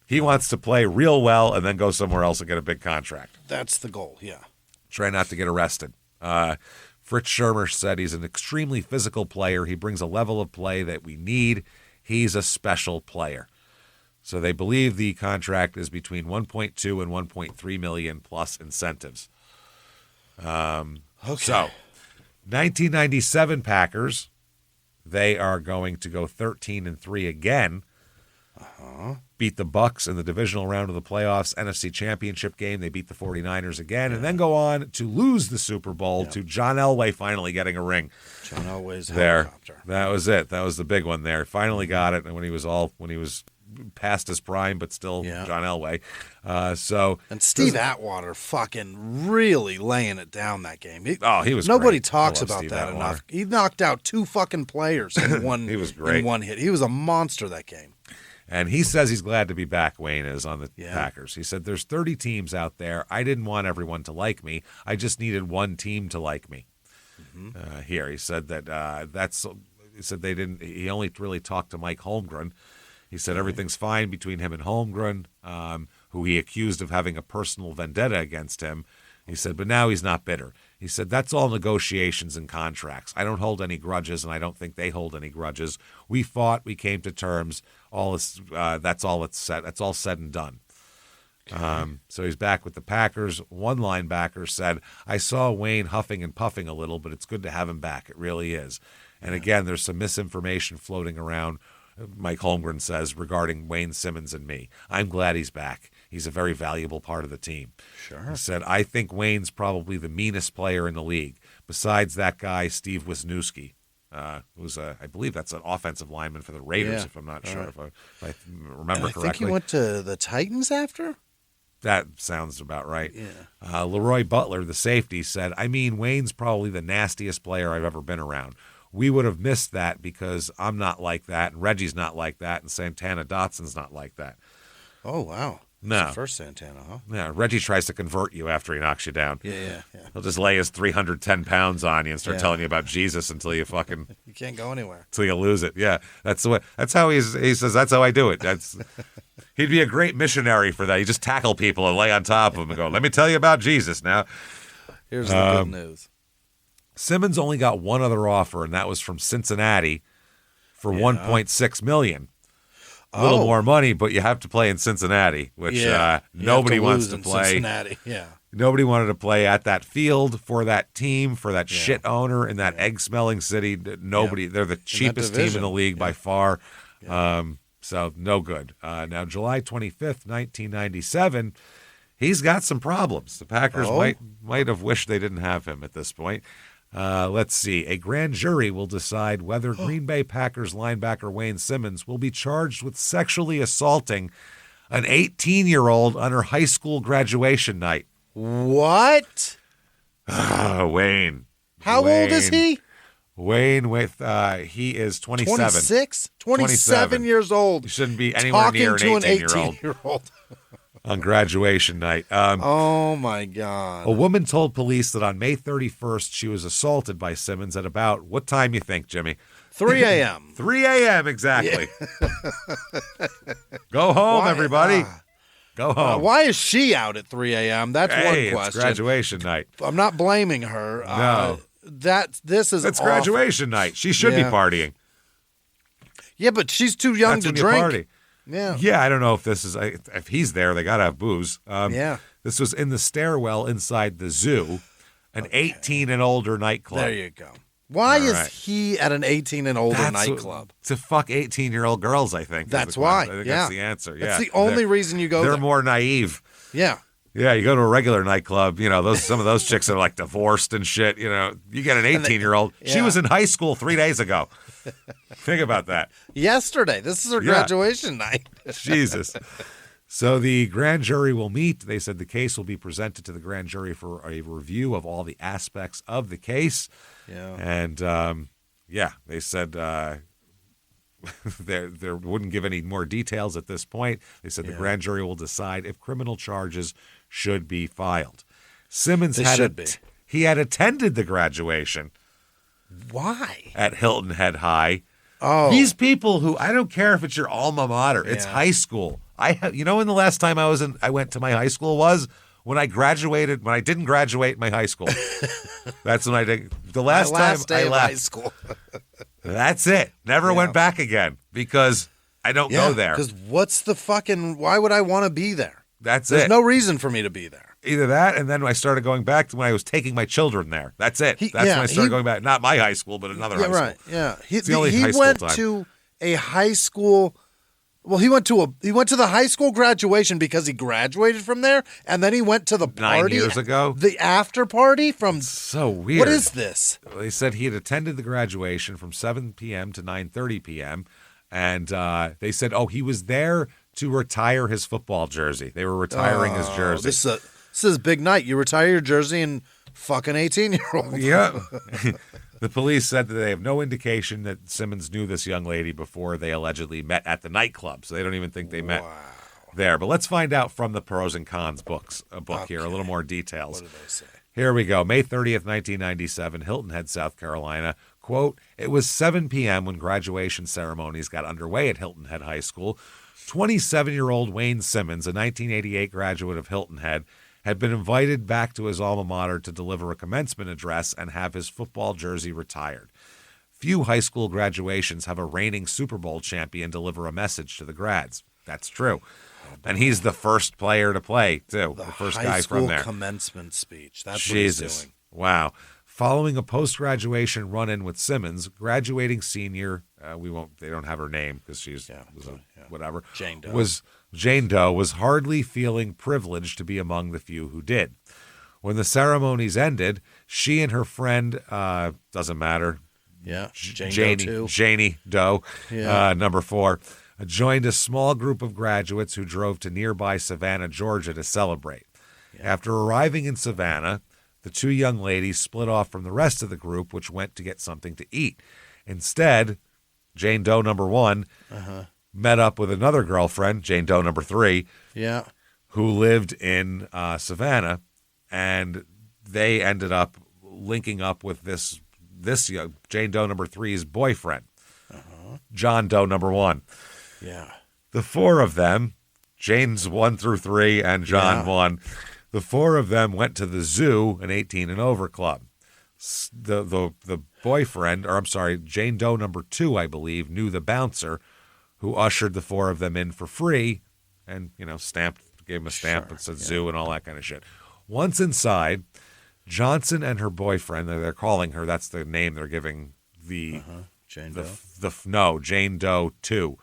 He wants to play real well and then go somewhere else and get a big contract. That's the goal, yeah. Try not to get arrested. Fritz Shermer said he's an extremely physical player. He brings a level of play that we need. He's a special player. So they believe the contract is between 1.2 and 1.3 million plus incentives. So 1997 Packers, they are going to go 13-3 again. Beat the Bucks in the divisional round of the playoffs, NFC Championship game. They beat the 49ers again, and then go on to lose the Super Bowl to John Elway finally getting a ring. John Elway's there. helicopter. That was it. That was the big one there. Finally got it, and when he was past his prime, but still John Elway. And Steve Atwater fucking really laying it down that game. He was nobody great. Talks about Steve that Atwater enough. He knocked out 2 fucking players in one. He was great. In one hit. He was a monster that game. And he says he's glad to be back, Wayne is, on the Packers. He said, there's 30 teams out there. I didn't want everyone to like me. I just needed one team to like me. Here, he said that he only really talked to Mike Holmgren. He said everything's fine between him and Holmgren, who he accused of having a personal vendetta against him. He said, but now he's not bitter. He said, that's all negotiations and contracts. I don't hold any grudges, and I don't think they hold any grudges. We fought. We came to terms. That's all it's said. That's all said and done. So he's back with the Packers. One linebacker said, I saw Wayne huffing and puffing a little, but it's good to have him back. It really is. And again, there's some misinformation floating around, Mike Holmgren says, regarding Wayne Simmons and me. I'm glad he's back. He's a very valuable part of the team. Sure. He said, I think Wayne's probably the meanest player in the league. Besides that guy, Steve Wisniewski, who's I believe that's an offensive lineman for the Raiders, if I'm not sure, if I remember correctly. I think he went to the Titans after? That sounds about right. Yeah. Leroy Butler, the safety, said, I mean, Wayne's probably the nastiest player I've ever been around. We would have missed that because I'm not like that, and Reggie's not like that, and Santana Dotson's not like that. Oh, wow. No. That's the first Santana, huh? Yeah, Reggie tries to convert you after he knocks you down. Yeah. He'll just lay his 310 pounds on you and start telling you about Jesus until you fucking... You can't go anywhere. Until you lose it. Yeah, that's the way. That's how he says, that's how I do it. He'd be a great missionary for that. You just tackle people and lay on top of them and go, let me tell you about Jesus now. Here's the good news. Simmons only got one other offer, and that was from Cincinnati for $1.6 million. A little more money, but you have to play in Cincinnati, which nobody wants to play. Cincinnati, yeah. Nobody wanted to play at that field for that team, for that shit owner in that egg-smelling city. Nobody. They're the cheapest team in the league by far. Yeah. So no good. Now, July 25th, 1997, he's got some problems. The Packers might have wished they didn't have him at this point. Let's see. A grand jury will decide whether Green Bay Packers linebacker Wayne Simmons will be charged with sexually assaulting an 18-year-old on her high school graduation night. What? Wayne. How old is he? Wayne, he is 27. 26? 27 years old. He shouldn't be anywhere near an 18-year-old. 18-year-old. On graduation night. Oh, my God. A woman told police that on May 31st, she was assaulted by Simmons at about, what time you think, Jimmy? 3 a.m. 3 a.m. exactly. Go home, everybody. Go home. Why is she out at 3 a.m.? That's one question. It's graduation night. I'm not blaming her. No. It's graduation night. She should be partying. Yeah, but she's too young to drink. Party. Yeah, I don't know if he's there. They gotta have booze. This was in the stairwell inside the zoo, an 18 and older nightclub. There you go. Why is he at an 18 and older nightclub? To fuck 18-year-old girls, I think. That's why. I think that's the answer. That's the only reason you go there. They're more naive. Yeah. Yeah, you go to a regular nightclub, some of those chicks are like divorced and shit, You get an 18-year-old. She was in high school 3 days ago. Think about that. Yesterday. This is her graduation night. Jesus. So the grand jury will meet. They said the case will be presented to the grand jury for a review of all the aspects of the case. Yeah. And, they said they wouldn't give any more details at this point. They said the grand jury will decide if criminal charges should be filed. Simmons he had attended the graduation. Why? At Hilton Head High. Oh. These people who, I don't care if it's your alma mater, it's high school. When the last time I went to my high school was when I didn't graduate my high school. That's when I did. The last time I left high school. That's it. Never went back again because I don't go there. Because why would I want to be there? There's it. There's no reason for me to be there. Either that, and then I started going back to when I was taking my children there. That's it. That's when I started going back. Not my high school, but another high school. Right. Yeah. It's the only high school went time. to a high school. Well, he went to the high school graduation because he graduated from there, and then he went to the party 9 years ago. The after party from. So weird. What is this? They said he had attended the graduation from 7 p.m. to 9:30 p.m. And they said, he was there to retire his football jersey. They were retiring his jersey. This is big night. You retire your jersey and fuck an 18-year-old. Yeah. The police said that they have no indication that Simmons knew this young lady before they allegedly met at the nightclub. So they don't even think they met there. But let's find out from the pros and cons book here, a little more details. What did they say? Here we go. May 30th, 1997, Hilton Head, South Carolina. Quote, it was 7 p.m. when graduation ceremonies got underway at Hilton Head High School. 27-year-old Wayne Simmons, a 1988 graduate of Hilton Head, had been invited back to his alma mater to deliver a commencement address and have his football jersey retired. Few high school graduations have a reigning Super Bowl champion deliver a message to the grads. That's true. And he's the first player to play, too. The first guy from there. High school commencement speech. That's Jesus. what he's doing. Wow. Following a post-graduation run-in with Simmons, graduating senior, they don't have her name because she's whatever. Jane Doe was hardly feeling privileged to be among the few who did. When the ceremonies ended, she and her friend, doesn't matter. Yeah, Janie Doe, number 4, joined a small group of graduates who drove to nearby Savannah, Georgia to celebrate. Yeah. After arriving in Savannah, the 2 young ladies split off from the rest of the group, which went to get something to eat. Instead, Jane Doe number 1 met up with another girlfriend, Jane Doe number 3, who lived in Savannah, and they ended up linking up with this young Jane Doe number 3's boyfriend, John Doe number 1. Yeah. The 4 of them, Jane's 1 through 3 and John 1, the 4 of them went to the zoo, an 18 and over club. The boyfriend, or I'm sorry, Jane Doe number 2, I believe, knew the bouncer who ushered the 4 of them in for free and, gave him a stamp that said zoo and all that kind of shit. Once inside, Johnson and her boyfriend, they're calling her, that's the name they're giving Jane Doe? Jane Doe 2,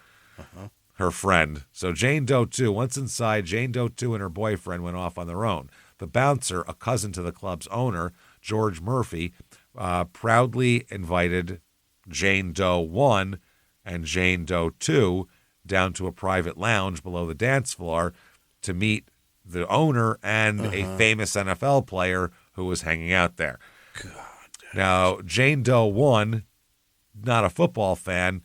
her friend. So Jane Doe 2, once inside, Jane Doe 2 and her boyfriend went off on their own. The bouncer, a cousin to the club's owner, George Murphy, proudly invited Jane Doe 1 and Jane Doe 2 down to a private lounge below the dance floor to meet the owner and a famous NFL player who was hanging out there. God. Now, Jane Doe 1, not a football fan,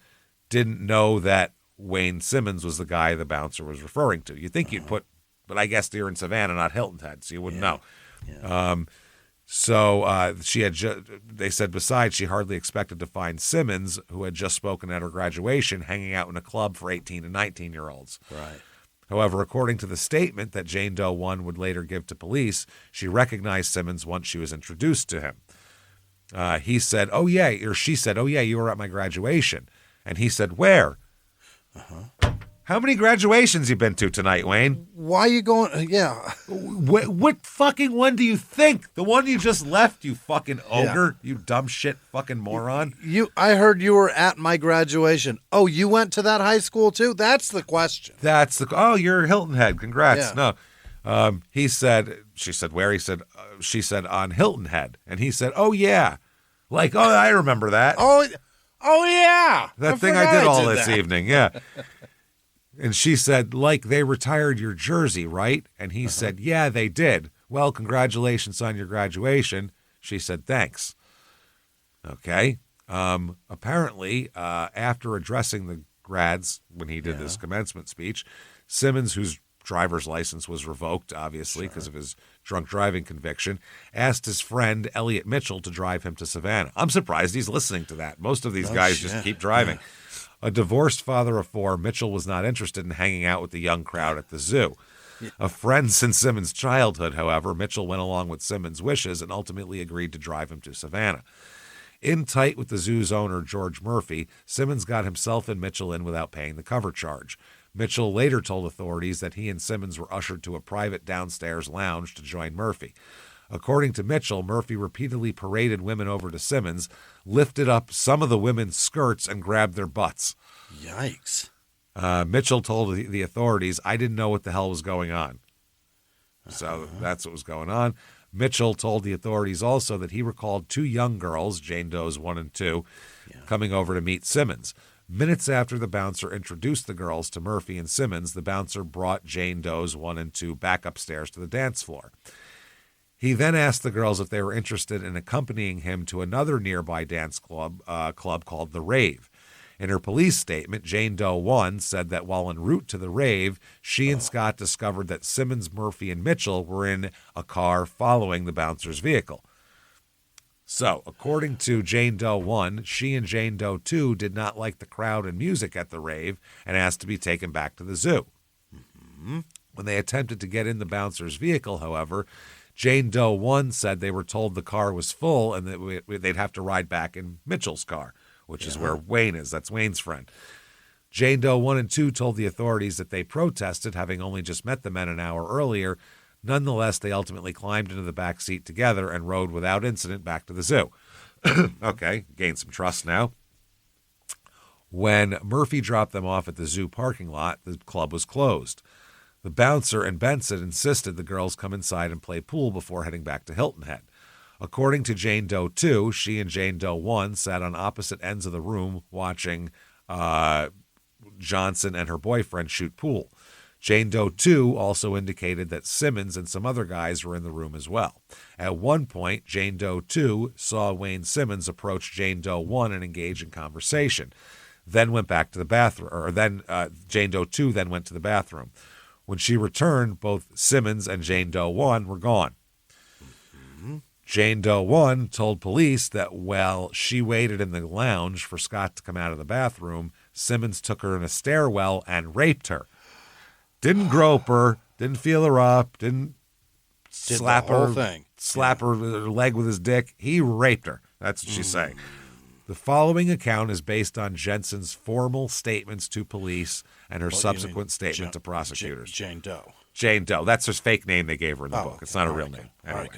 didn't know that Wayne Simmons was the guy the bouncer was referring to. You'd think you'd put, but I guess they're in Savannah, not Hilton Head, so you wouldn't know. Yeah. She had they said besides, she hardly expected to find Simmons, who had just spoken at her graduation, hanging out in a club for 18 and 19-year-olds. Right. However, according to the statement that Jane Doe 1 would later give to police, she recognized Simmons once she was introduced to him. He said, "Oh yeah," or she said, "Oh yeah, you were at my graduation." And he said, "Where?" How many graduations you been to tonight, Wayne? Why are you going? Yeah. What fucking one do you think? The one you just left, you fucking ogre, you dumb shit fucking moron. I heard you were at my graduation. Oh, you went to that high school too? That's the question. You're Hilton Head. Congrats. Yeah. No. She said, where? He said, she said on Hilton Head. And he said, oh yeah. Like, oh, I remember that. Oh yeah. That thing I did all this evening. Yeah. And she said, like, they retired your jersey, right? And he said, yeah, they did. Well, congratulations on your graduation. She said, thanks. Okay. Apparently, after addressing the grads when he did this commencement speech, Simmons, whose driver's license was revoked, obviously, because of his drunk driving conviction, asked his friend Elliot Mitchell to drive him to Savannah. I'm surprised he's listening to that. Most of these guys just keep driving. Yeah. A divorced father of 4, Mitchell was not interested in hanging out with the young crowd at the zoo. Yeah. A friend since Simmons' childhood, however, Mitchell went along with Simmons' wishes and ultimately agreed to drive him to Savannah. In tight with the zoo's owner, George Murphy, Simmons got himself and Mitchell in without paying the cover charge. Mitchell later told authorities that he and Simmons were ushered to a private downstairs lounge to join Murphy. According to Mitchell, Murphy repeatedly paraded women over to Simmons, lifted up some of the women's skirts, and grabbed their butts. Yikes. Mitchell told the authorities, I didn't know what the hell was going on. So that's what was going on. Mitchell told the authorities also that he recalled 2 young girls, Jane Doe's 1 and 2, coming over to meet Simmons. Minutes after the bouncer introduced the girls to Murphy and Simmons, the bouncer brought Jane Doe's 1 and 2 back upstairs to the dance floor. He then asked the girls if they were interested in accompanying him to another nearby dance club called The Rave. In her police statement, Jane Doe 1 said that while en route to the rave, she and Scott discovered that Simmons, Murphy, and Mitchell were in a car following the bouncer's vehicle. So, according to Jane Doe 1, she and Jane Doe 2 did not like the crowd and music at the rave and asked to be taken back to the zoo. When they attempted to get in the bouncer's vehicle, however, Jane Doe 1 said they were told the car was full and that they'd have to ride back in Mitchell's car, which is where Wayne is. That's Wayne's friend. Jane Doe 1 and 2 told the authorities that they protested, having only just met the men an hour earlier. Nonetheless, they ultimately climbed into the back seat together and rode without incident back to the zoo. Okay, gained some trust now. When Murphy dropped them off at the zoo parking lot, the club was closed. The bouncer and Benson insisted the girls come inside and play pool before heading back to Hilton Head. According to Jane Doe 2, she and Jane Doe 1 sat on opposite ends of the room watching Johnson and her boyfriend shoot pool. Jane Doe 2 also indicated that Simmons and some other guys were in the room as well. At one point, Jane Doe 2 saw Wayne Simmons approach Jane Doe 1 and engage in conversation. Then went back to the bathroom, Jane Doe 2 then went to the bathroom. When she returned, both Simmons and Jane Doe 1 were gone. Mm-hmm. Jane Doe 1 told police that while she waited in the lounge for Scott to come out of the bathroom, Simmons took her in a stairwell and raped her. Didn't grope her, didn't feel her up, didn't slap her leg with his dick. He raped her. That's what she's saying. The following account is based on Jensen's formal statements to police and her subsequent statement to prosecutors. Jane Doe. Jane Doe. That's her fake name they gave her in the book. Okay. It's not a real name. Anyway.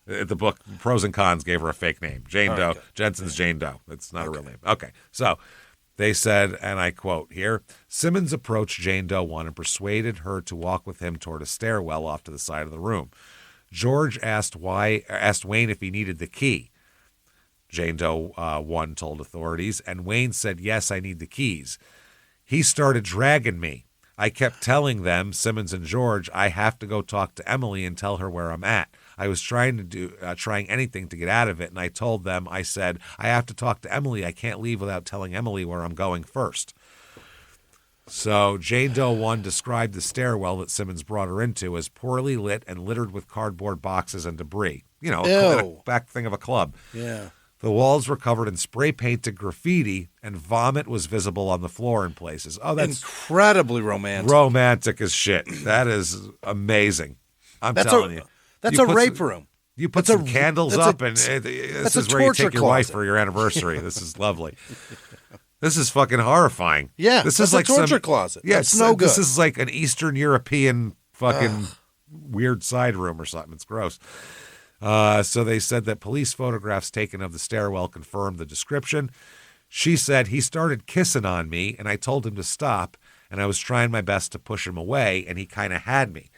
The book, Pros and Cons, gave her a fake name. Jane Doe. Good. Jensen's Jane Doe. It's not a real name. Okay. So they said, and I quote here, Simmons approached Jane Doe 1 and persuaded her to walk with him toward a stairwell off to the side of the room. George asked Wayne if he needed the key. Jane Doe 1 told authorities, and Wayne said, yes, I need the keys. He started dragging me. I kept telling them, Simmons and George, I have to go talk to Emily and tell her where I'm at. I was trying anything to get out of it, and I told them, I said, I have to talk to Emily. I can't leave without telling Emily where I'm going first. So Jane Doe 1 described the stairwell that Simmons brought her into as poorly lit and littered with cardboard boxes and debris. You know, a back thing of a club. Yeah. The walls were covered in spray-painted graffiti, and vomit was visible on the floor in places. Oh, that's incredibly romantic. Romantic as shit. That is amazing. I'm telling you. That's a rape room. You put some candles up, and this is where you take your wife for your anniversary. This is lovely. This is fucking horrifying. Yeah, this is is like a torture closet. Yeah, it's no good. This is like an Eastern European fucking weird side room or something. It's gross. So they said that police photographs taken of the stairwell confirmed the description. She said, he started kissing on me, and I told him to stop, and I was trying my best to push him away, and he kind of had me.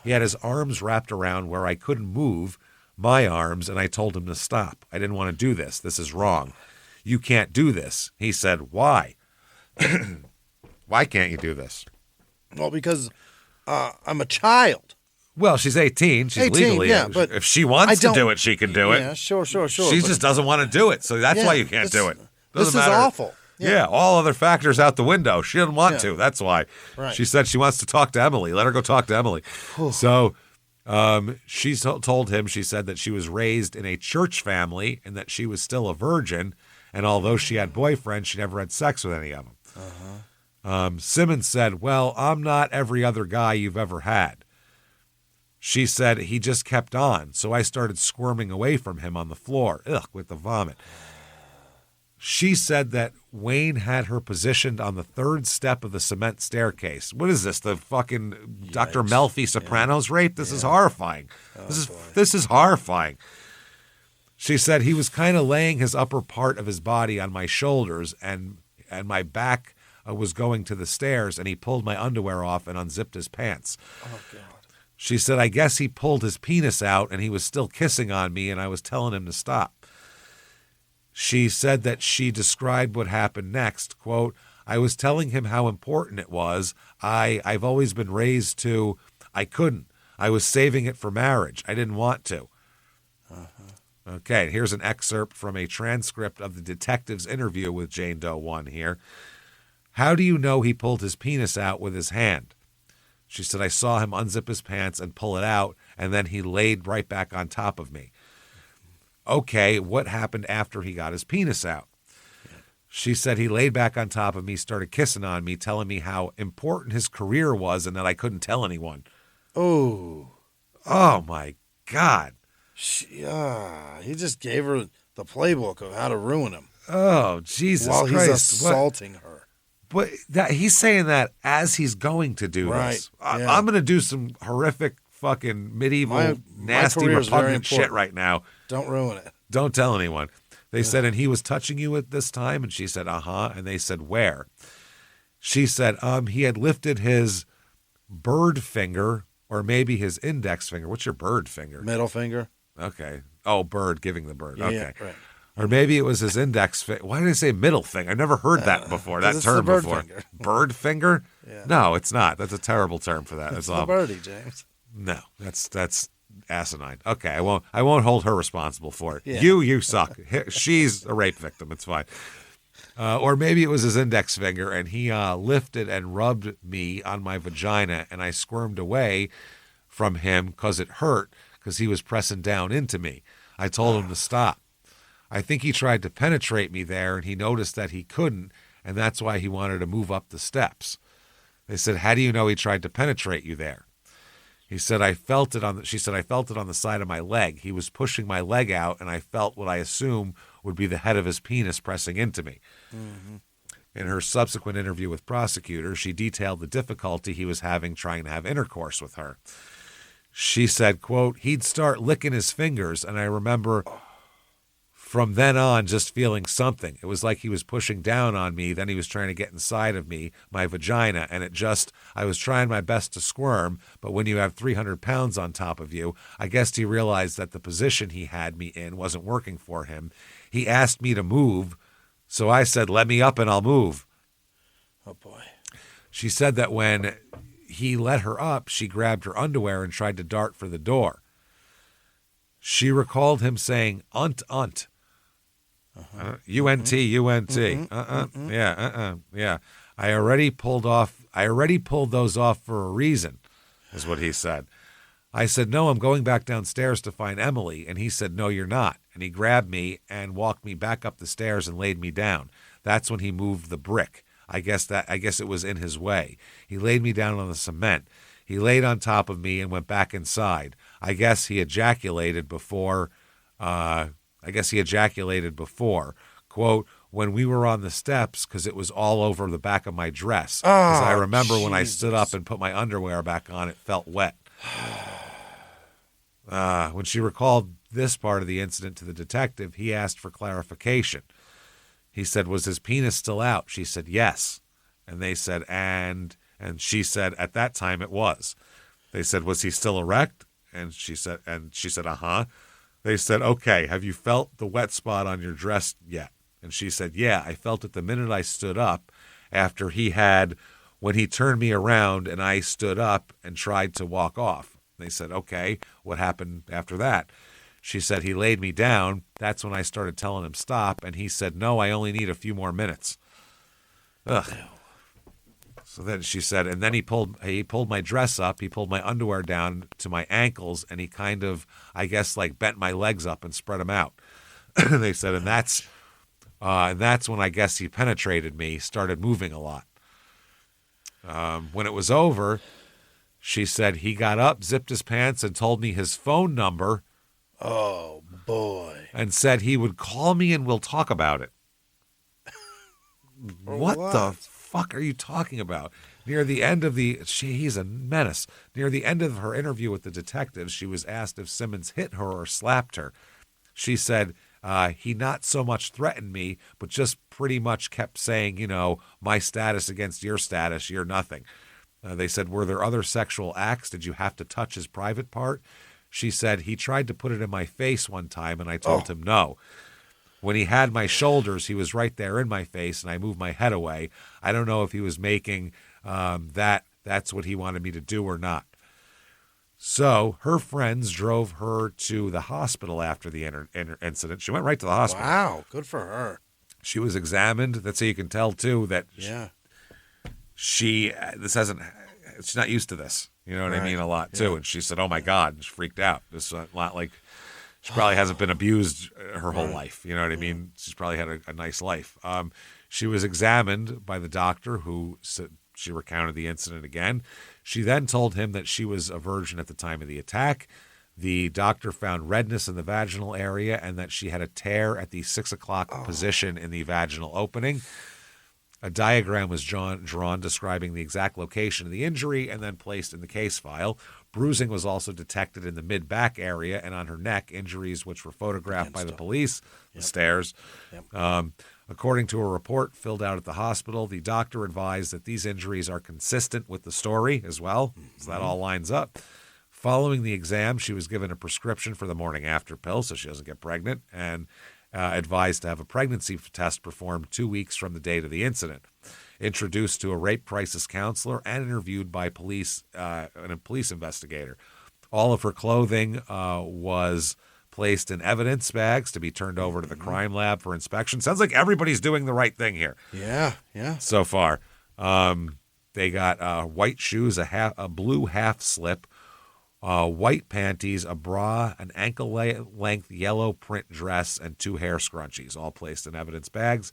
He had his arms wrapped around where I couldn't move my arms, and I told him to stop. I didn't want to do this. This is wrong. You can't do this. He said, why? Why can't you do this? Well, because I'm a child. Well, she's 18. She's 18, legally. yeah, but if she wants to do it, she can do it. Yeah, sure. She just doesn't want to do it, so that's why you can't do it. This is awful. Yeah, all other factors out the window. She doesn't want to. That's why. Right. She said she wants to talk to Emily. Let her go talk to Emily. So she told him, she said that she was raised in a church family and that she was still a virgin. And although she had boyfriends, she never had sex with any of them. Simmons said, well, I'm not every other guy you've ever had. She said, he just kept on. So I started squirming away from him on the floor, with the vomit. She said that Wayne had her positioned on the third step of the cement staircase. What is this? The fucking Yikes. Dr. Melfi Sopranos rape? This is horrifying. This is horrifying. She said he was kind of laying his upper part of his body on my shoulders, and my back was going to the stairs, and he pulled my underwear off and unzipped his pants. Oh, God. She said, I guess he pulled his penis out, and he was still kissing on me, and I was telling him to stop. She said that she described what happened next. Quote, I was telling him how important it was. I've always been raised to, I couldn't. I was saving it for marriage. I didn't want to. Okay, here's an excerpt from a transcript of the detective's interview with Jane Doe 1 here. How do you know he pulled his penis out with his hand? She said, I saw him unzip his pants and pull it out, and then he laid right back on top of me. Okay, what happened after he got his penis out? She said he laid back on top of me, started kissing on me, telling me how important his career was and that I couldn't tell anyone. Oh. Oh, my God. He just gave her the playbook of how to ruin him. Oh, Jesus while Christ. He's assaulting her. But he's saying that as he's going to do this. Yeah. I'm going to do some horrific fucking medieval, nasty, career is very repugnant shit important. right now. Don't ruin it. Don't tell anyone. They said, and he was touching you at this time? And she said, uh-huh. And they said, where? She said, he had lifted his bird finger or maybe his index finger. What's your bird finger? Middle finger. Okay. Oh, bird, giving the bird. Okay. Yeah, right. Or maybe it was his index finger. Why did I say middle finger? I never heard that before, that it's term the bird before. finger. Bird finger? Yeah. No, it's not. That's a terrible term for that. It's the birdie, James. No, that's asinine. Okay, I won't hold her responsible for it. Yeah. You suck. She's a rape victim. It's fine. Or maybe it was his index finger, and he lifted and rubbed me on my vagina, and I squirmed away from him because it hurt, because he was pressing down into me. I told him to stop. I think he tried to penetrate me there, and he noticed that he couldn't, and that's why he wanted to move up the steps. They said, how do you know he tried to penetrate you there? He said, she said, I felt it on the side of my leg. He was pushing my leg out, and I felt what I assume would be the head of his penis pressing into me. Mm-hmm. In her subsequent interview with prosecutors, she detailed the difficulty he was having trying to have intercourse with her. She said, quote, he'd start licking his fingers, and I remember from then on just feeling something. It was like he was pushing down on me, then he was trying to get inside of me, my vagina, and I was trying my best to squirm, but when you have 300 pounds on top of you, I guess he realized that the position he had me in wasn't working for him. He asked me to move, so I said, let me up and I'll move. Oh, boy. She said that when he let her up, she grabbed her underwear and tried to dart for the door. She recalled him saying, unt. U-N-T. Yeah. I already pulled those off for a reason, is what he said. I said, no, I'm going back downstairs to find Emily. And he said, no, you're not. And he grabbed me and walked me back up the stairs and laid me down. That's when he moved the brick. I guess it was in his way. He laid me down on the cement. He laid on top of me and went back inside. I guess he ejaculated before. Quote, when we were on the steps, because it was all over the back of my dress. Because I remember when I stood up and put my underwear back on, it felt wet. When she recalled this part of the incident to the detective, he asked for clarification. He said, was his penis still out? She said, yes. And they said, and she said, at that time it was. They said, was he still erect? And she said, uh-huh. They said, okay, have you felt the wet spot on your dress yet? And she said, yeah, I felt it the minute I stood up when he turned me around and I stood up and tried to walk off. They said, okay, what happened after that? She said, he laid me down. That's when I started telling him stop. And he said, no, I only need a few more minutes. Ugh. So then she said, and then he pulled my dress up. He pulled my underwear down to my ankles. And he kind of, I guess, like bent my legs up and spread them out. They said, and that's when I guess he penetrated me, started moving a lot. When it was over, she said he got up, zipped his pants, and told me his phone number. Oh, boy. And said he would call me and we'll talk about it. What the fuck are you talking about? Near the end of he's a menace. Near the end of her interview with the detectives, she was asked if Simmons hit her or slapped her. She said, he not so much threatened me, but just pretty much kept saying, my status against your status, you're nothing. They said, were there other sexual acts? Did you have to touch his private part? She said, he tried to put it in my face one time, and I told him no. When he had my shoulders, he was right there in my face, and I moved my head away. I don't know if he was making that's what he wanted me to do or not. So her friends drove her to the hospital after the incident. She went right to the hospital. Wow, good for her. She was examined. That's how you can tell, too, that she's not used to this. You know what I mean? A lot, too. Yeah. And she said, oh, my God. And she freaked out. This is a lot like She probably hasn't been abused her whole life. You know what I mean? She's probably had a nice life. She was examined by the doctor who said she recounted the incident again. She then told him that she was a virgin at the time of the attack. The doctor found redness in the vaginal area and that she had a tear at the 6 o'clock position in the vaginal opening. A diagram was drawn describing the exact location of the injury and then placed in the case file. Bruising was also detected in the mid-back area and on her neck, injuries which were photographed by the police, the stairs. According to a report filled out at the hospital, the doctor advised that these injuries are consistent with the story as well, so that all lines up. Following the exam, she was given a prescription for the morning after pill so she doesn't get pregnant and advised to have a pregnancy test performed 2 weeks from the date of the incident. Introduced to a rape crisis counselor and interviewed by police and a police investigator. All of her clothing was placed in evidence bags to be turned over to the crime lab for inspection. Sounds like everybody's doing the right thing here. Yeah. So far. They got white shoes, a blue half slip, white panties, a bra, an ankle-length yellow print dress, and 2 hair scrunchies, all placed in evidence bags.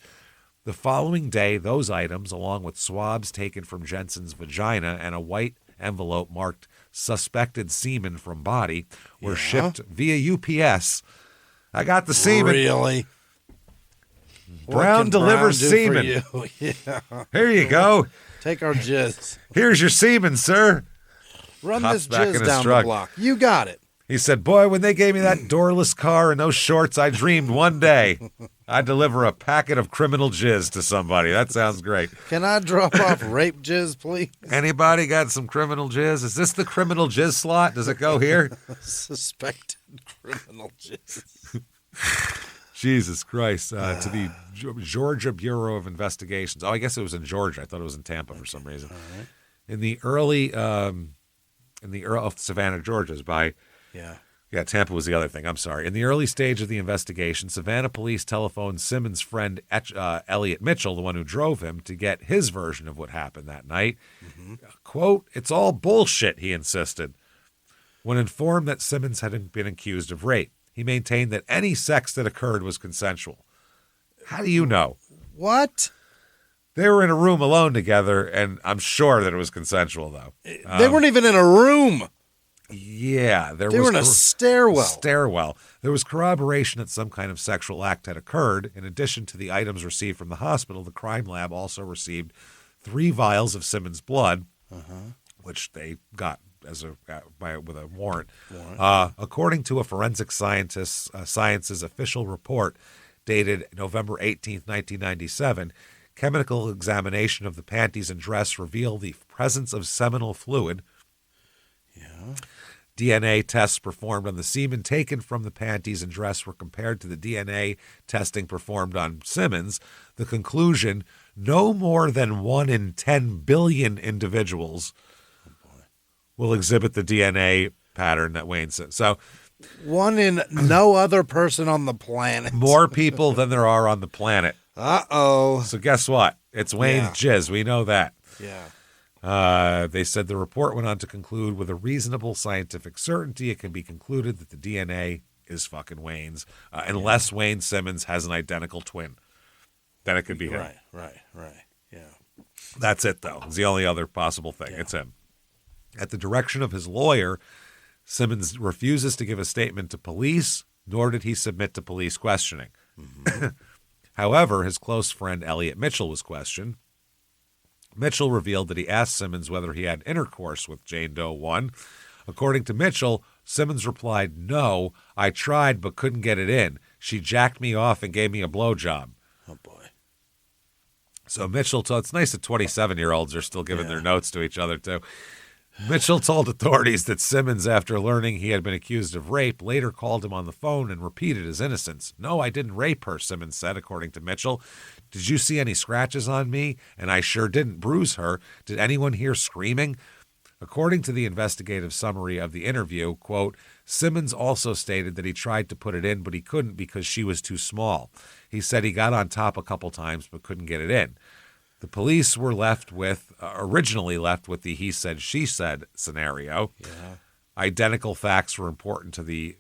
The following day, those items, along with swabs taken from Jensen's vagina and a white envelope marked suspected semen from body, were shipped via UPS. I got the semen. Really? Brown delivers semen. Yeah. Here you go. Take our jizz. Here's your semen, sir. Run Hops this back in jizz his down truck. the block. You got it. He said, boy, when they gave me that doorless car and those shorts, I dreamed one day I'd deliver a packet of criminal jizz to somebody. That sounds great. Can I drop off rape jizz, please? Anybody got some criminal jizz? Is this the criminal jizz slot? Does it go here? Suspected criminal jizz. Jesus Christ. To the Georgia Bureau of Investigations. Oh, I guess it was in Georgia. I thought it was in Tampa for some reason. All right. In the early of Savannah, Georgia is by... Yeah, Tampa was the other thing. I'm sorry. In the early stage of the investigation, Savannah police telephoned Simmons' friend Elliot Mitchell, the one who drove him, to get his version of what happened that night. Quote, it's all bullshit, he insisted. When informed that Simmons had been accused of rape, he maintained that any sex that occurred was consensual. How do you know? What? They were in a room alone together, and I'm sure that it was consensual, though. They weren't even in a room. Yeah, they were in a stairwell. There was corroboration that some kind of sexual act had occurred. In addition to the items received from the hospital, the crime lab also received 3 vials of Simmons' blood, which they got with a warrant. According to a forensic science's official report dated November 18th, 1997, chemical examination of the panties and dress revealed the presence of seminal fluid. DNA tests performed on the semen taken from the panties and dress were compared to the DNA testing performed on Simmons. The conclusion, no more than 1 in 10 billion individuals will exhibit the DNA pattern that Wayne said. So 1 in no other person on the planet. More people than there are on the planet. Uh-oh. So guess what? It's Wayne's jizz. We know that. Yeah. They said the report went on to conclude with a reasonable scientific certainty it can be concluded that the DNA is fucking Wayne's, unless Wayne Simmons has an identical twin. Then it could be him. Right. Yeah. That's it, though. It's the only other possible thing. Yeah. It's him. At the direction of his lawyer, Simmons refuses to give a statement to police, nor did he submit to police questioning. However, his close friend Elliot Mitchell was questioned. Mitchell revealed that he asked Simmons whether he had intercourse with Jane Doe 1. According to Mitchell, Simmons replied, no, I tried but couldn't get it in. She jacked me off and gave me a blowjob. Oh, boy. So Mitchell told, it's nice that 27-year-olds are still giving their notes to each other, too. Mitchell told authorities that Simmons, after learning he had been accused of rape, later called him on the phone and repeated his innocence. No, I didn't rape her, Simmons said, according to Mitchell. Did you see any scratches on me? And I sure didn't bruise her. Did anyone hear screaming? According to the investigative summary of the interview, quote, Simmons also stated that he tried to put it in, but he couldn't because she was too small. He said he got on top a couple times but couldn't get it in. The police were originally left with the he said, she said scenario. Yeah. Identical facts were important to the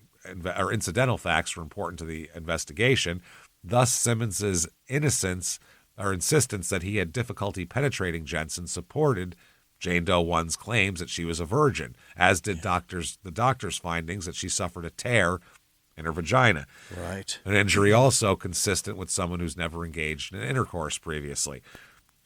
or incidental facts were important to the investigation. Thus, Simmons's innocence or insistence that he had difficulty penetrating Jensen supported Jane Doe 1's claims that she was a virgin, as did the doctor's findings that she suffered a tear in her vagina. Right. An injury also consistent with someone who's never engaged in intercourse previously.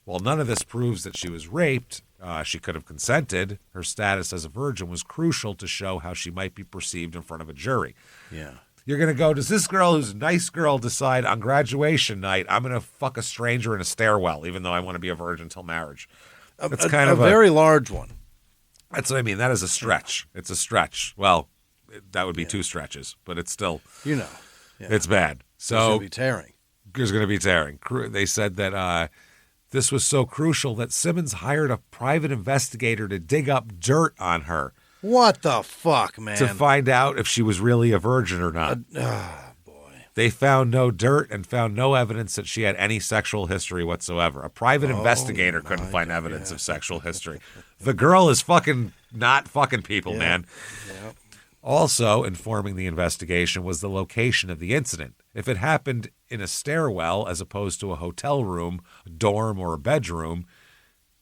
While none of this proves that she was raped, she could have consented. Her status as a virgin was crucial to show how she might be perceived in front of a jury. Yeah. You're going to go, does this girl who's a nice girl decide on graduation night, I'm going to fuck a stranger in a stairwell, even though I want to be a virgin until marriage? That's kind of a very large one. That's what I mean. That is a stretch. It's a stretch. Well, that would be two stretches, but it's still, it's bad. So There's going to be tearing. There's going to be tearing. They said that this was so crucial that Simmons hired a private investigator to dig up dirt on her. What the fuck, man? To find out if she was really a virgin or not. Boy. They found no dirt and found no evidence that she had any sexual history whatsoever. A private investigator couldn't find evidence of sexual history. The girl is fucking not fucking people, man. Yep. Also informing the investigation was the location of the incident. If it happened in a stairwell as opposed to a hotel room, a dorm, or a bedroom,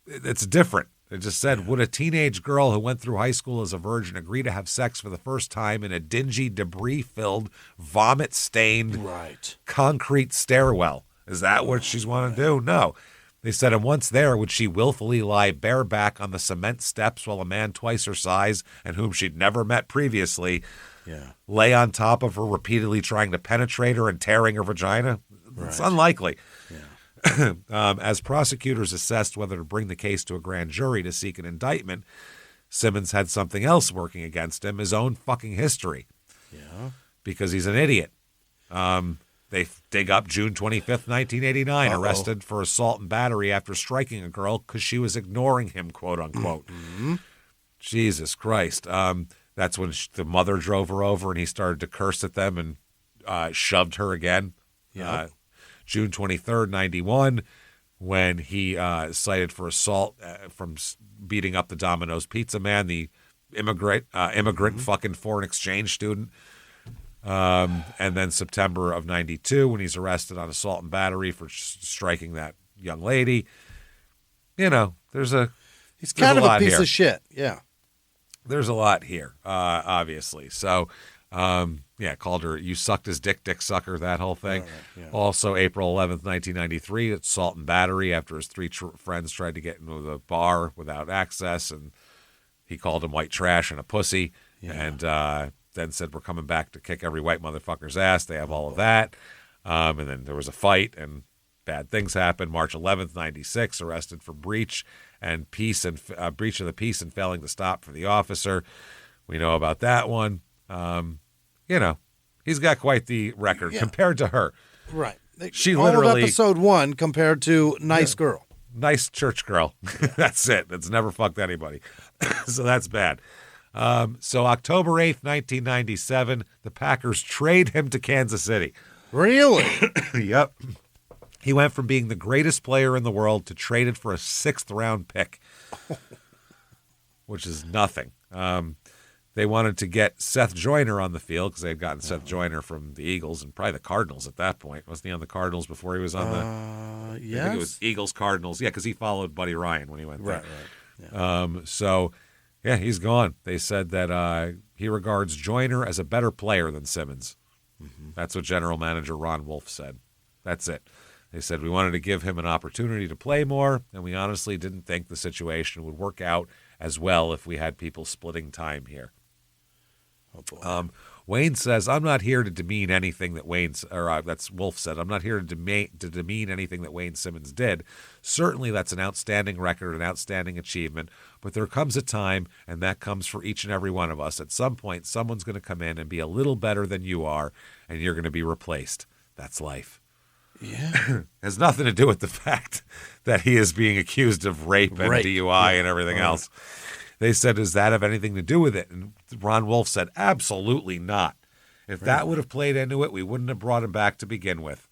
it's different. It just said, would a teenage girl who went through high school as a virgin agree to have sex for the first time in a dingy, debris-filled, vomit-stained, concrete stairwell? Is that what she's want to do? No. They said, and once there, would she willfully lie bareback on the cement steps while a man twice her size and whom she'd never met previously lay on top of her, repeatedly trying to penetrate her and tearing her vagina? It's unlikely. As prosecutors assessed whether to bring the case to a grand jury to seek an indictment, Simmons had something else working against him, his own fucking history. Yeah. Because he's an idiot. They dig up June 25th, 1989, arrested for assault and battery after striking a girl because she was ignoring him, quote unquote. Mm-hmm. Jesus Christ. That's when the mother drove her over and he started to curse at them and shoved her again. June 23rd, 91, when he cited for assault from beating up the Domino's pizza man, the immigrant fucking foreign exchange student. And then September of 92, when he's arrested on assault and battery for striking that young lady. You know, he's kind of a piece of shit. Yeah. There's a lot here, obviously. So, called her, you sucked his dick sucker, that whole thing. Also, April 11th, 1993, assault and battery after his three friends tried to get into the bar without access, and he called him white trash and a pussy, and then said, we're coming back to kick every white motherfucker's ass. They have all of that. And then there was a fight, and bad things happened. March 11th, 96, arrested for breach of the peace and failing to stop for the officer. We know about that one. He's got quite the record compared to her. Right. She all literally, of episode 1 compared to nice girl. Nice church girl. That's it. It's never fucked anybody. So that's bad. So October 8th, 1997, the Packers trade him to Kansas City. Really? Yep. He went from being the greatest player in the world to traded for a 6th-round pick, which is nothing. They wanted to get Seth Joyner on the field because they had gotten Seth Joyner from the Eagles and probably the Cardinals at that point. Wasn't he on the Cardinals before he was on the yes. I think it was Eagles, Cardinals. Yeah, because he followed Buddy Ryan when he went there. Right. Yeah. He's gone. They said that he regards Joyner as a better player than Simmons. Mm-hmm. That's what general manager Ron Wolf said. That's it. They said we wanted to give him an opportunity to play more, and we honestly didn't think the situation would work out as well if we had people splitting time here. Oh, boy. Wayne says, I'm not here to demean anything that that's Wolf said, I'm not here to demean anything that Wayne Simmons did. Certainly that's an outstanding record, an outstanding achievement, but there comes a time, and that comes for each and every one of us. At some point, someone's going to come in and be a little better than you are, and you're going to be replaced. That's life. Yeah. Has nothing to do with the fact that he is being accused of rape and DUI and everything else. They said, does that have anything to do with it? And Ron Wolf said, absolutely not. If that would have played into it, we wouldn't have brought him back to begin with.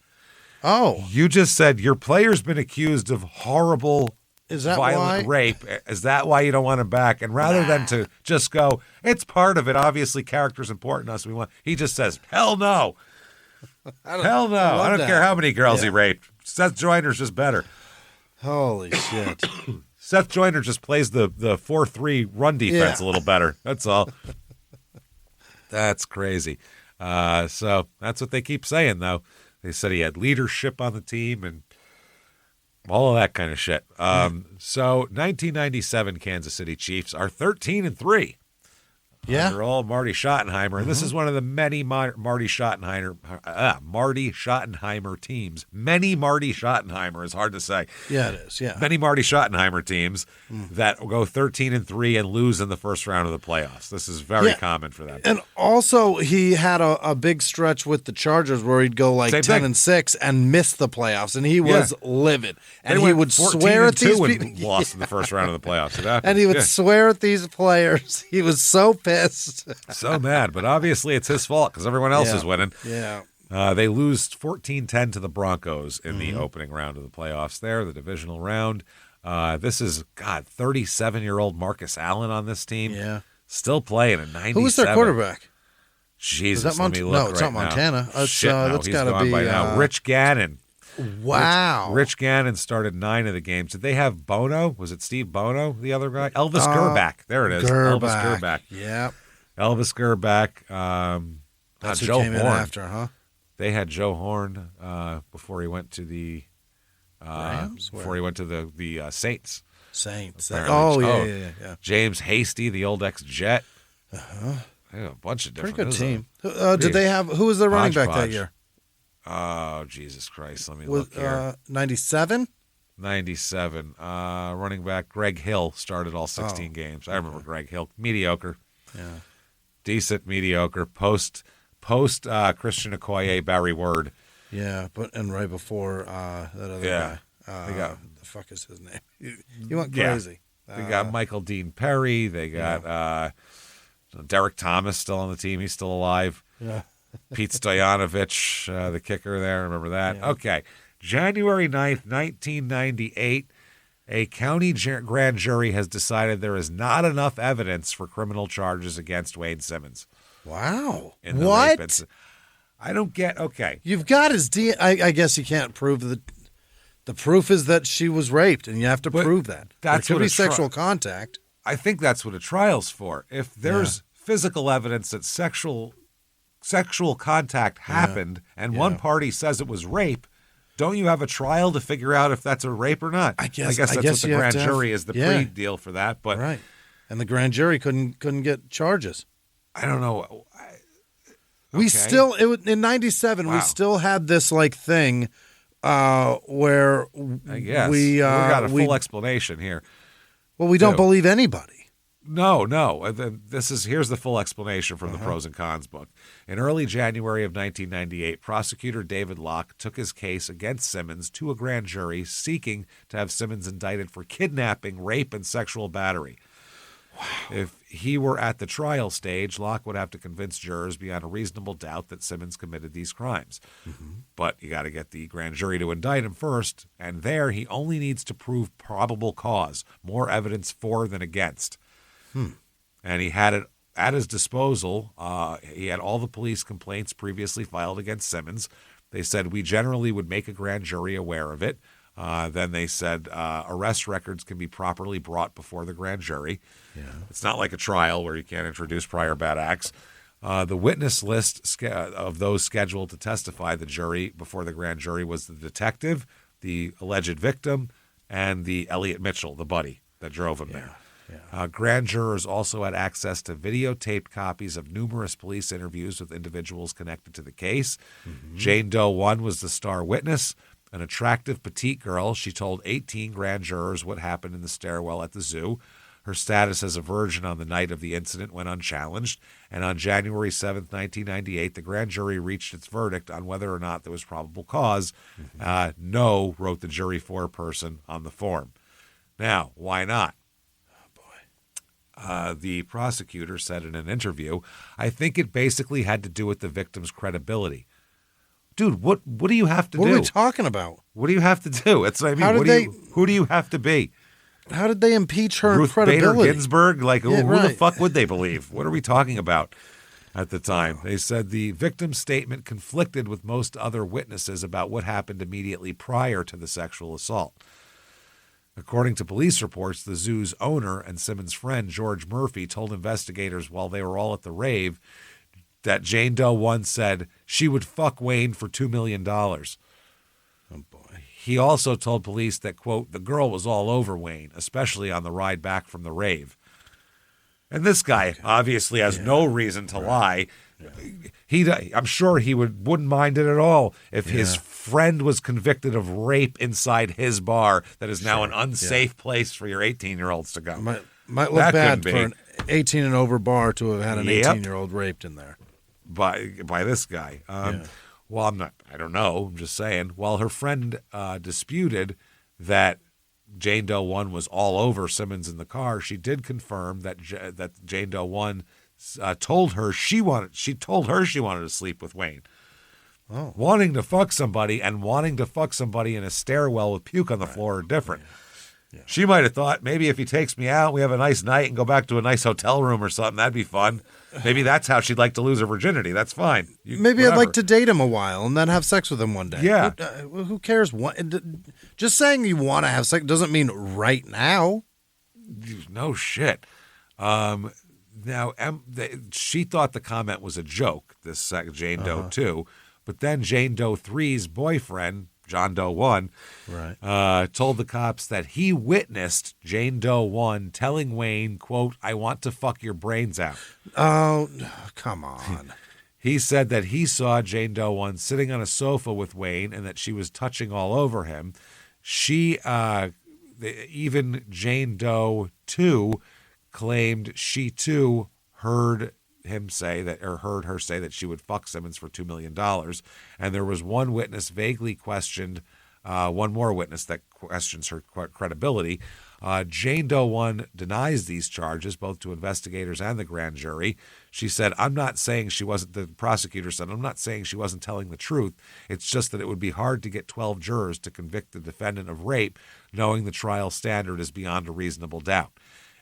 Oh. You just said your player's been accused of horrible Is that violent why? rape. Is that why you don't want him back? And rather than to just go, it's part of it. Obviously, character's important to us. He just says, hell no. Hell no. I don't care how many girls he raped. Seth Joyner's just better. Holy shit. Seth Joyner just plays the 4-3 run defense a little better. That's all. That's crazy. So that's what they keep saying, though. They said he had leadership on the team and all of that kind of shit. So 1997 Kansas City Chiefs are 13-3. Yeah. They're all Marty Schottenheimer. And this is one of the many Marty Schottenheimer teams. Many Marty Schottenheimer is hard to say. Yeah, it is. Yeah. Many Marty Schottenheimer teams that go 13-3 and lose in the first round of the playoffs. This is very common for them. And also, he had a big stretch with the Chargers where he'd go like 10-6 and miss the playoffs, and he was livid. And he would swear at these people. And lost in the first round of the playoffs. And he would swear at these players. He was so pissed. So mad, but obviously it's his fault because everyone else is winning. Yeah. They lose 14-10 to the Broncos in the opening round of the playoffs there, the divisional round. This is, 37-year-old Marcus Allen on this team. Yeah. Still playing at 97. Who was their quarterback? Jesus, let me look No, it's right not Montana. now. It's, that's got to be by now. Rich Gannon. Wow. Rich Gannon started 9 of the games. Did they have Bono? Was it Steve Bono, the other guy? Elvis Gerback. There it is. Elvis Gerback. Yeah. Elvis Gerback. That's Joe who came in Horn. after, huh? They had Joe Horn before he went to the Rams? before he went to the Saints. Saints. Apparently. Yeah. James Hasty, the old ex-Jet. They have a bunch of different. Pretty good team. Did they have? Who was their running back that year? Oh, Jesus Christ! Let me look here. 97. 97. Running back Greg Hill started all 16 games. I remember Greg Hill. Mediocre. Yeah. Decent, mediocre. Post Christian Okoye, Barry Word. Yeah, and right before that other guy. The fuck is his name? He went crazy. They got Michael Dean Perry. They got Derek Thomas still on the team. He's still alive. Yeah. Pete Stoyanovich, the kicker there. Remember that? Yeah. Okay. January 9th, 1998, a county grand jury has decided there is not enough evidence for criminal charges against Wayne Simmons. Wow. In the What? rape I don't get. Okay. You've got his DNA. I guess you can't prove that. The proof is that she was raped, and you have to prove that. That's there could what be sexual contact. I think that's what a trial's for. If there's physical evidence that sexual contact happened and one party says it was rape, don't you have a trial to figure out if that's a rape or not? I guess that's what the grand jury is, the pre-deal for that. But right. And the grand jury couldn't get charges. I don't know. We still in 97 we still had this like thing where I guess we got a full explanation here. Well, we don't believe anybody. No. Here's the full explanation from the pros and cons book. In early January of 1998, prosecutor David Locke took his case against Simmons to a grand jury seeking to have Simmons indicted for kidnapping, rape, and sexual battery. Wow. If he were at the trial stage, Locke would have to convince jurors beyond a reasonable doubt that Simmons committed these crimes. Mm-hmm. But you got to get the grand jury to indict him first, and there he only needs to prove probable cause, more evidence for than against. And he had it at his disposal. He had all the police complaints previously filed against Simmons. They said, we generally would make a grand jury aware of it. Then they said arrest records can be properly brought before the grand jury. Yeah. It's not like a trial where you can't introduce prior bad acts. The witness list of those scheduled to testify before the grand jury was the detective, the alleged victim, and the Elliot Mitchell, the buddy that drove him there. Yeah. Grand jurors also had access to videotaped copies of numerous police interviews with individuals connected to the case. Mm-hmm. Jane Doe 1 was the star witness, an attractive petite girl. She told 18 grand jurors what happened in the stairwell at the zoo. Her status as a virgin on the night of the incident went unchallenged, and on January 7th, 1998, the grand jury reached its verdict on whether or not there was probable cause. Mm-hmm. No, wrote the jury foreperson on the form. Now, why not? The prosecutor said in an interview, I think it basically had to do with the victim's credibility. Dude, what do you have to do? What are we talking about? What do you have to do? Who do you have to be? How did they impeach her Ruth credibility? Bader Ginsburg? Like, Yeah, who the right. fuck would they believe? What are we talking about at the time? They said the victim's statement conflicted with most other witnesses about what happened immediately prior to the sexual assault. According to police reports, the zoo's owner and Simmons' friend, George Murphy, told investigators while they were all at the rave that Jane Doe 1 said she would fuck Wayne for $2 million. Oh, boy. He also told police that, quote, the girl was all over Wayne, especially on the ride back from the rave. And this guy obviously has no reason to lie. I'm sure he wouldn't mind it at all if his friend was convicted of rape inside his bar that is now an unsafe place for your 18-year-olds to go. Might look That bad couldn't for be. an 18 and over bar to have had an Yep. 18-year-old raped in there. By this guy. Well, I don't know. I'm just saying. While her friend disputed that Jane Doe 1 was all over Simmons in the car, she did confirm that that Jane Doe 1 told her she wanted to sleep with Wayne. Oh. Wanting to fuck somebody and wanting to fuck somebody in a stairwell with puke on the floor are different. Yeah. She might have thought, maybe if he takes me out, we have a nice night and go back to a nice hotel room or something. That'd be fun. Maybe that's how she'd like to lose her virginity. That's fine. Maybe Whatever. I'd like to date him a while and then have sex with him one day. Yeah. Who cares? Just saying you want to have sex doesn't mean right now. No shit. Now, she thought the comment was a joke, this Jane Doe 2, but then Jane Doe 3's boyfriend, John Doe 1, told the cops that he witnessed Jane Doe 1 telling Wayne, quote, I want to fuck your brains out. Oh, come on. He said that he saw Jane Doe 1 sitting on a sofa with Wayne and that she was touching all over him. Even Jane Doe 2 claimed she too heard her say that she would fuck Simmons for $2 million. And there was one more witness that questions her credibility. Jane Doe 1 denies these charges, both to investigators and the grand jury. She said, the prosecutor said, I'm not saying she wasn't telling the truth. It's just that it would be hard to get 12 jurors to convict the defendant of rape, knowing the trial standard is beyond a reasonable doubt.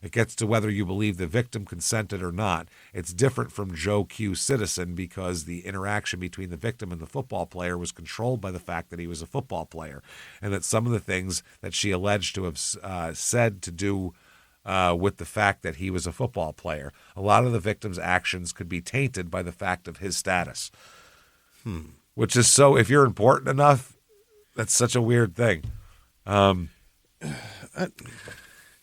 It gets to whether you believe the victim consented or not. It's different from Joe Q. Citizen because the interaction between the victim and the football player was controlled by the fact that he was a football player, and that some of the things that she alleged to have said to do with the fact that he was a football player. A lot of the victim's actions could be tainted by the fact of his status. Which is so, if you're important enough, that's such a weird thing.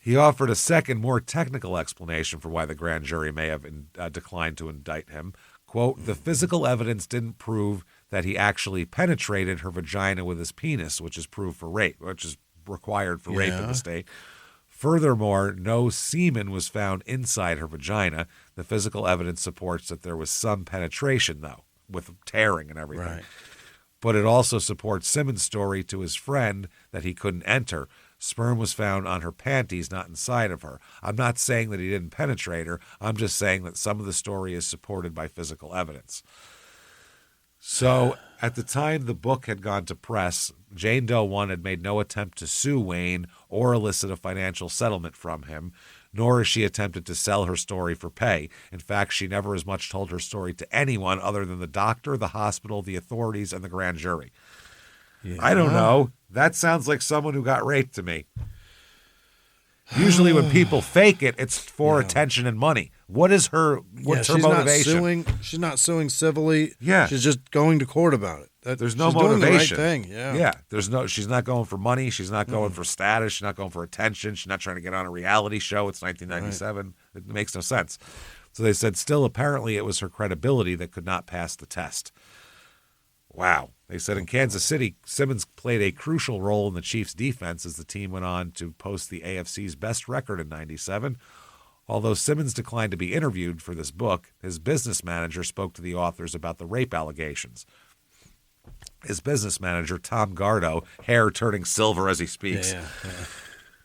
He offered a second, more technical explanation for why the grand jury may have declined to indict him. Quote, the physical evidence didn't prove that he actually penetrated her vagina with his penis, which is proof for rape, which is required for rape in the state. Furthermore, no semen was found inside her vagina. The physical evidence supports that there was some penetration, though, with tearing and everything. Right. But it also supports Simmons' story to his friend that he couldn't enter. Sperm was found on her panties, not inside of her. I'm not saying that he didn't penetrate her. I'm just saying that some of the story is supported by physical evidence. So at the time the book had gone to press, Jane Doe 1 had made no attempt to sue Wayne or elicit a financial settlement from him, nor has she attempted to sell her story for pay. In fact, she never as much told her story to anyone other than the doctor, the hospital, the authorities, and the grand jury. Yeah. I don't know. That sounds like someone who got raped to me. Usually when people fake it, it's for attention and money. What's her motivation? She's not suing civilly. Yeah. She's just going to court about it. There's no she's motivation. Doing the right thing. Yeah. She's not going for money. She's not going for status. She's not going for attention. She's not trying to get on a reality show. It's 1997. Right. It makes no sense. So they said still apparently it was her credibility that could not pass the test. Wow. They said in Kansas City, Simmons played a crucial role in the Chiefs' defense as the team went on to post the AFC's best record in '97. Although Simmons declined to be interviewed for this book, his business manager spoke to the authors about the rape allegations. His business manager, Tom Gardo, hair turning silver as he speaks,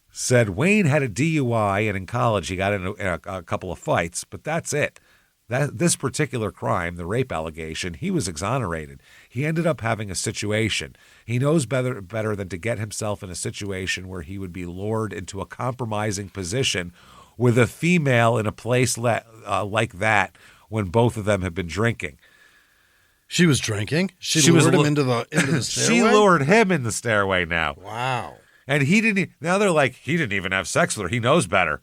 said Wayne had a DUI and in college he got in a couple of fights, but that's it. this particular crime, the rape allegation, he was exonerated. He ended up having a situation. He knows better than to get himself in a situation where he would be lured into a compromising position with a female in a place like that when both of them have been drinking. She was drinking? She lured him into the stairway? She lured him in the stairway now. Wow. And he didn't. Now they're like, he didn't even have sex with her. He knows better.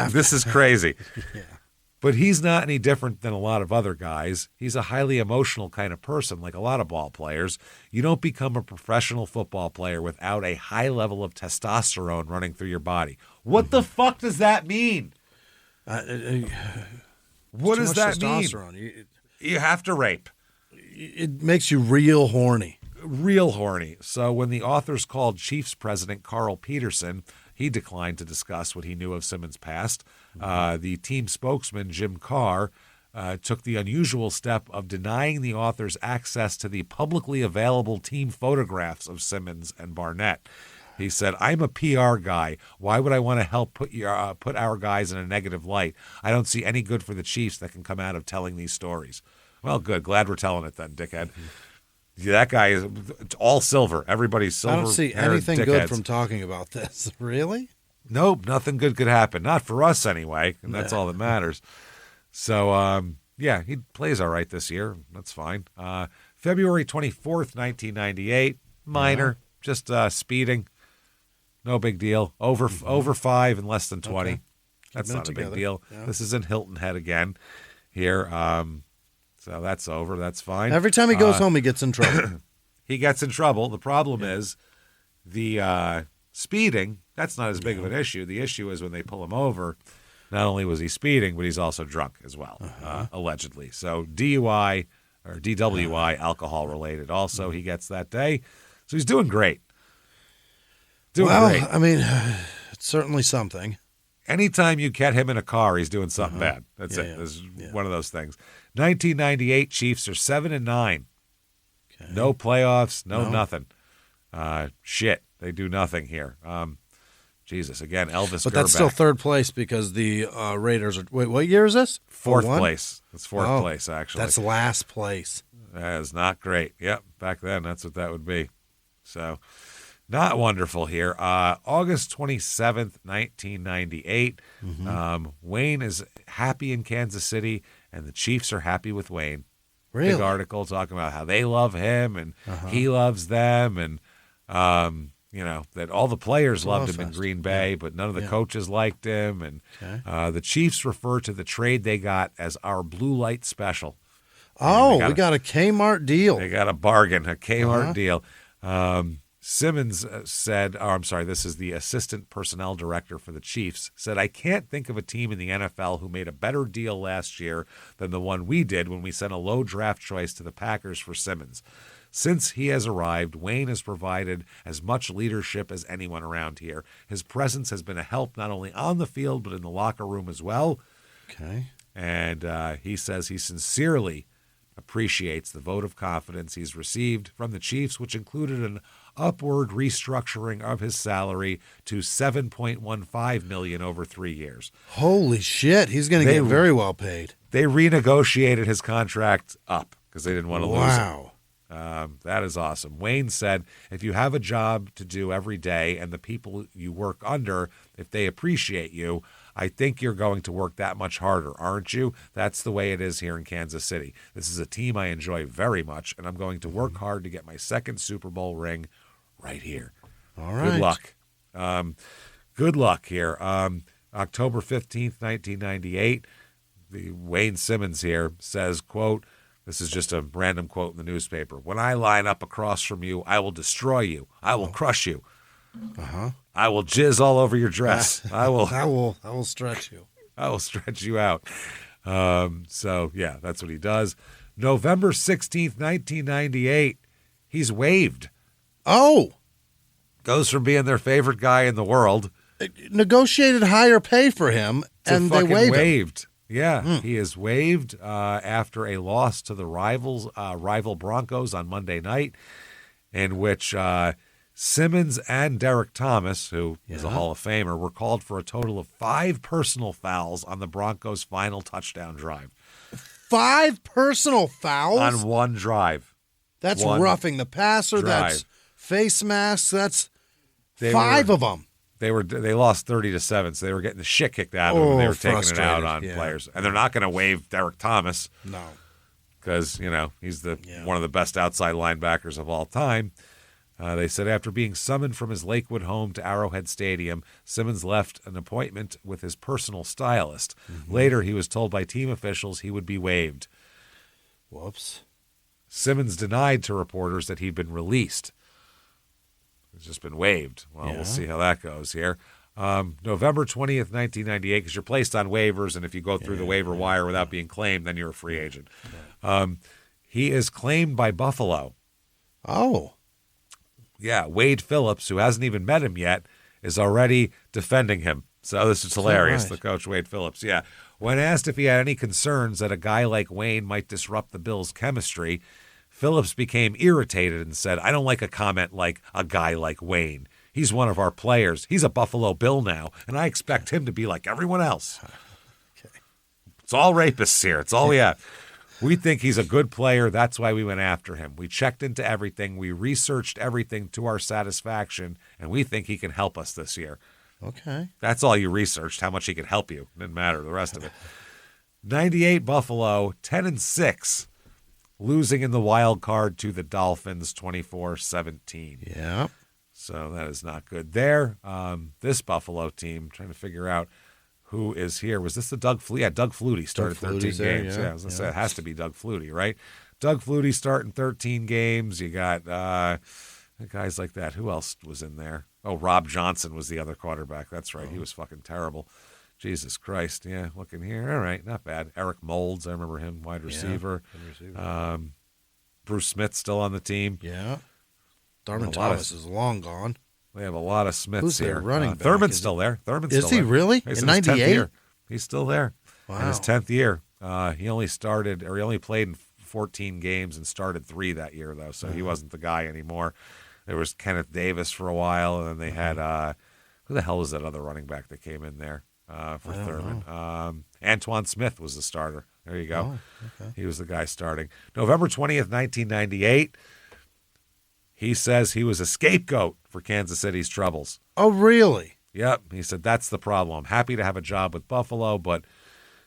This is crazy. Yeah. But he's not any different than a lot of other guys. He's a highly emotional kind of person, like a lot of ball players. You don't become a professional football player without a high level of testosterone running through your body. What the fuck does that mean? What does that mean? You have to rape. It makes you real horny. Real horny. So when the authors called Chiefs president Carl Peterson, he declined to discuss what he knew of Simmons' past. The team spokesman, Jim Carr, took the unusual step of denying the authors access to the publicly available team photographs of Simmons and Barnett. He said, "I'm a PR guy. Why would I want to help put our guys in a negative light? I don't see any good for the Chiefs that can come out of telling these stories." Well, good. Glad we're telling it then, dickhead. Yeah, that guy is all silver. Everybody's silver. I don't see anything good from talking about this. Really? Nope, nothing good could happen. Not for us anyway, and that's all that matters. So, yeah, he plays all right this year. That's fine. February 24th, 1998, minor, just speeding. No big deal. Over 5 and less than 20. Okay. That's not a big deal. Yeah. This is in Hilton Head again here. So that's over. That's fine. Every time he goes home, he gets in trouble. He gets in trouble. The problem is the speeding. That's not as big of an issue. The issue is when they pull him over, not only was he speeding, but he's also drunk as well, allegedly. So DUI or DWI, alcohol related. Also, he gets that day. So he's doing great. Great. I mean, it's certainly something. Anytime you get him in a car, he's doing something bad. That's it. This is one of those things. 1998 Chiefs are 7-9. Okay. No playoffs, no nothing. Shit, they do nothing here. Jesus, again, Elvis. But that's still third place because the Raiders are. Wait, what year is this? Fourth place. It's fourth place actually. That's last place. That is not great. Yep, back then that's what that would be. So. Not wonderful here. August 27th, 1998. Wayne is happy in Kansas City, and the Chiefs are happy with Wayne. Really? Big article talking about how they love him and he loves them, and that all the players loved him in Green Bay, but none of the coaches liked him. And the Chiefs refer to the trade they got as our blue light special. Oh, we got a Kmart deal. They got a bargain, a Kmart deal. Simmons said, this is the assistant personnel director for the Chiefs, said, "I can't think of a team in the NFL who made a better deal last year than the one we did when we sent a low draft choice to the Packers for Simmons. Since he has arrived, Wayne has provided as much leadership as anyone around here. His presence has been a help not only on the field but in the locker room as well." Okay. And he says he sincerely appreciates the vote of confidence he's received from the Chiefs, which included an upward restructuring of his salary to $7.15 million over 3 years. Holy shit! He's going to get very well paid. They renegotiated his contract up because they didn't want to lose him. Wow. That is awesome. Wayne said, "If you have a job to do every day and the people you work under, if they appreciate you, I think you're going to work that much harder, aren't you? That's the way it is here in Kansas City. This is a team I enjoy very much, and I'm going to work hard to get my second Super Bowl ring right here." All right. Good luck. Good luck here. October 15th, 1998, the Wayne Simmons here says, quote, this is just a random quote in the newspaper, "When I line up across from you, I will destroy you. I will crush you. I will jizz all over your dress. I will stretch you. I will stretch you out." So, yeah, that's what he does. November 16th, 1998, he's waived. Oh. Goes from being their favorite guy in the world. Negotiated higher pay for him, and they waived him. Yeah, he is waived after a loss to the rival Broncos on Monday night, in which Simmons and Derek Thomas, who is a Hall of Famer, were called for a total of 5 personal fouls on the Broncos' final touchdown drive. 5 personal fouls? On one drive. That's roughing the passer. Drive. That's face masks. That's 5 of them. They lost 30-7, so they were getting the shit kicked out of them. They were taking it out on players. And they're not going to waive Derek Thomas. No. Because, he's one of the best outside linebackers of all time. They said after being summoned from his Lakewood home to Arrowhead Stadium, Simmons left an appointment with his personal stylist. Mm-hmm. Later, he was told by team officials he would be waived. Whoops. Simmons denied to reporters that he'd been released. It's just been waived. Well, we'll see how that goes here. November 20th, 1998, because you're placed on waivers, and if you go through the waiver wire without being claimed, then you're a free agent. He is claimed by Buffalo. Oh. Yeah, Wade Phillips, who hasn't even met him yet, is already defending him. So this is hilarious, the coach, Wade Phillips. Yeah. When asked if he had any concerns that a guy like Wayne might disrupt the Bills' chemistry, Phillips became irritated and said, I don't like a comment like a guy like Wayne. He's one of our players. He's a Buffalo Bill now, and I expect him to be like everyone else. Okay. It's all rapists here. It's all we have. We think he's a good player. That's why we went after him. We checked into everything. We researched everything to our satisfaction, and we think he can help us this year. Okay. That's all you researched, how much he could help you. Didn't matter, the rest of it. 98 Buffalo, 10-6, losing in the wild card to the Dolphins 24-17. Yeah. So that is not good there. This Buffalo team, trying to figure out who is here. Was this the Doug Flutie? Yeah, Doug Flutie started 13 games. I was going to say, it has to be Doug Flutie, right? Doug Flutie starting 13 games. You got guys like that. Who else was in there? Oh, Rob Johnson was the other quarterback. That's right. He was fucking terrible. Jesus Christ. Yeah, looking here. All right, not bad. Eric Moulds, I remember him, wide receiver. Bruce Smith's still on the team. Yeah. Darwin Thomas is long gone. We have a lot of Smiths Who's here. their running back? Thurman's still there. Thurman's is still he there. really? He's in 98? He's still there. Wow. In his 10th year. He only played in 14 games and started 3 that year, though, so he wasn't the guy anymore. There was Kenneth Davis for a while, and then they had who the hell was that other running back that came in there for Thurman? Antoine Smith was the starter. There you go. Oh, okay. He was the guy starting. November 20th, 1998. He says he was a scapegoat for Kansas City's troubles. Oh, really? Yep. He said, that's the problem. I'm happy to have a job with Buffalo, but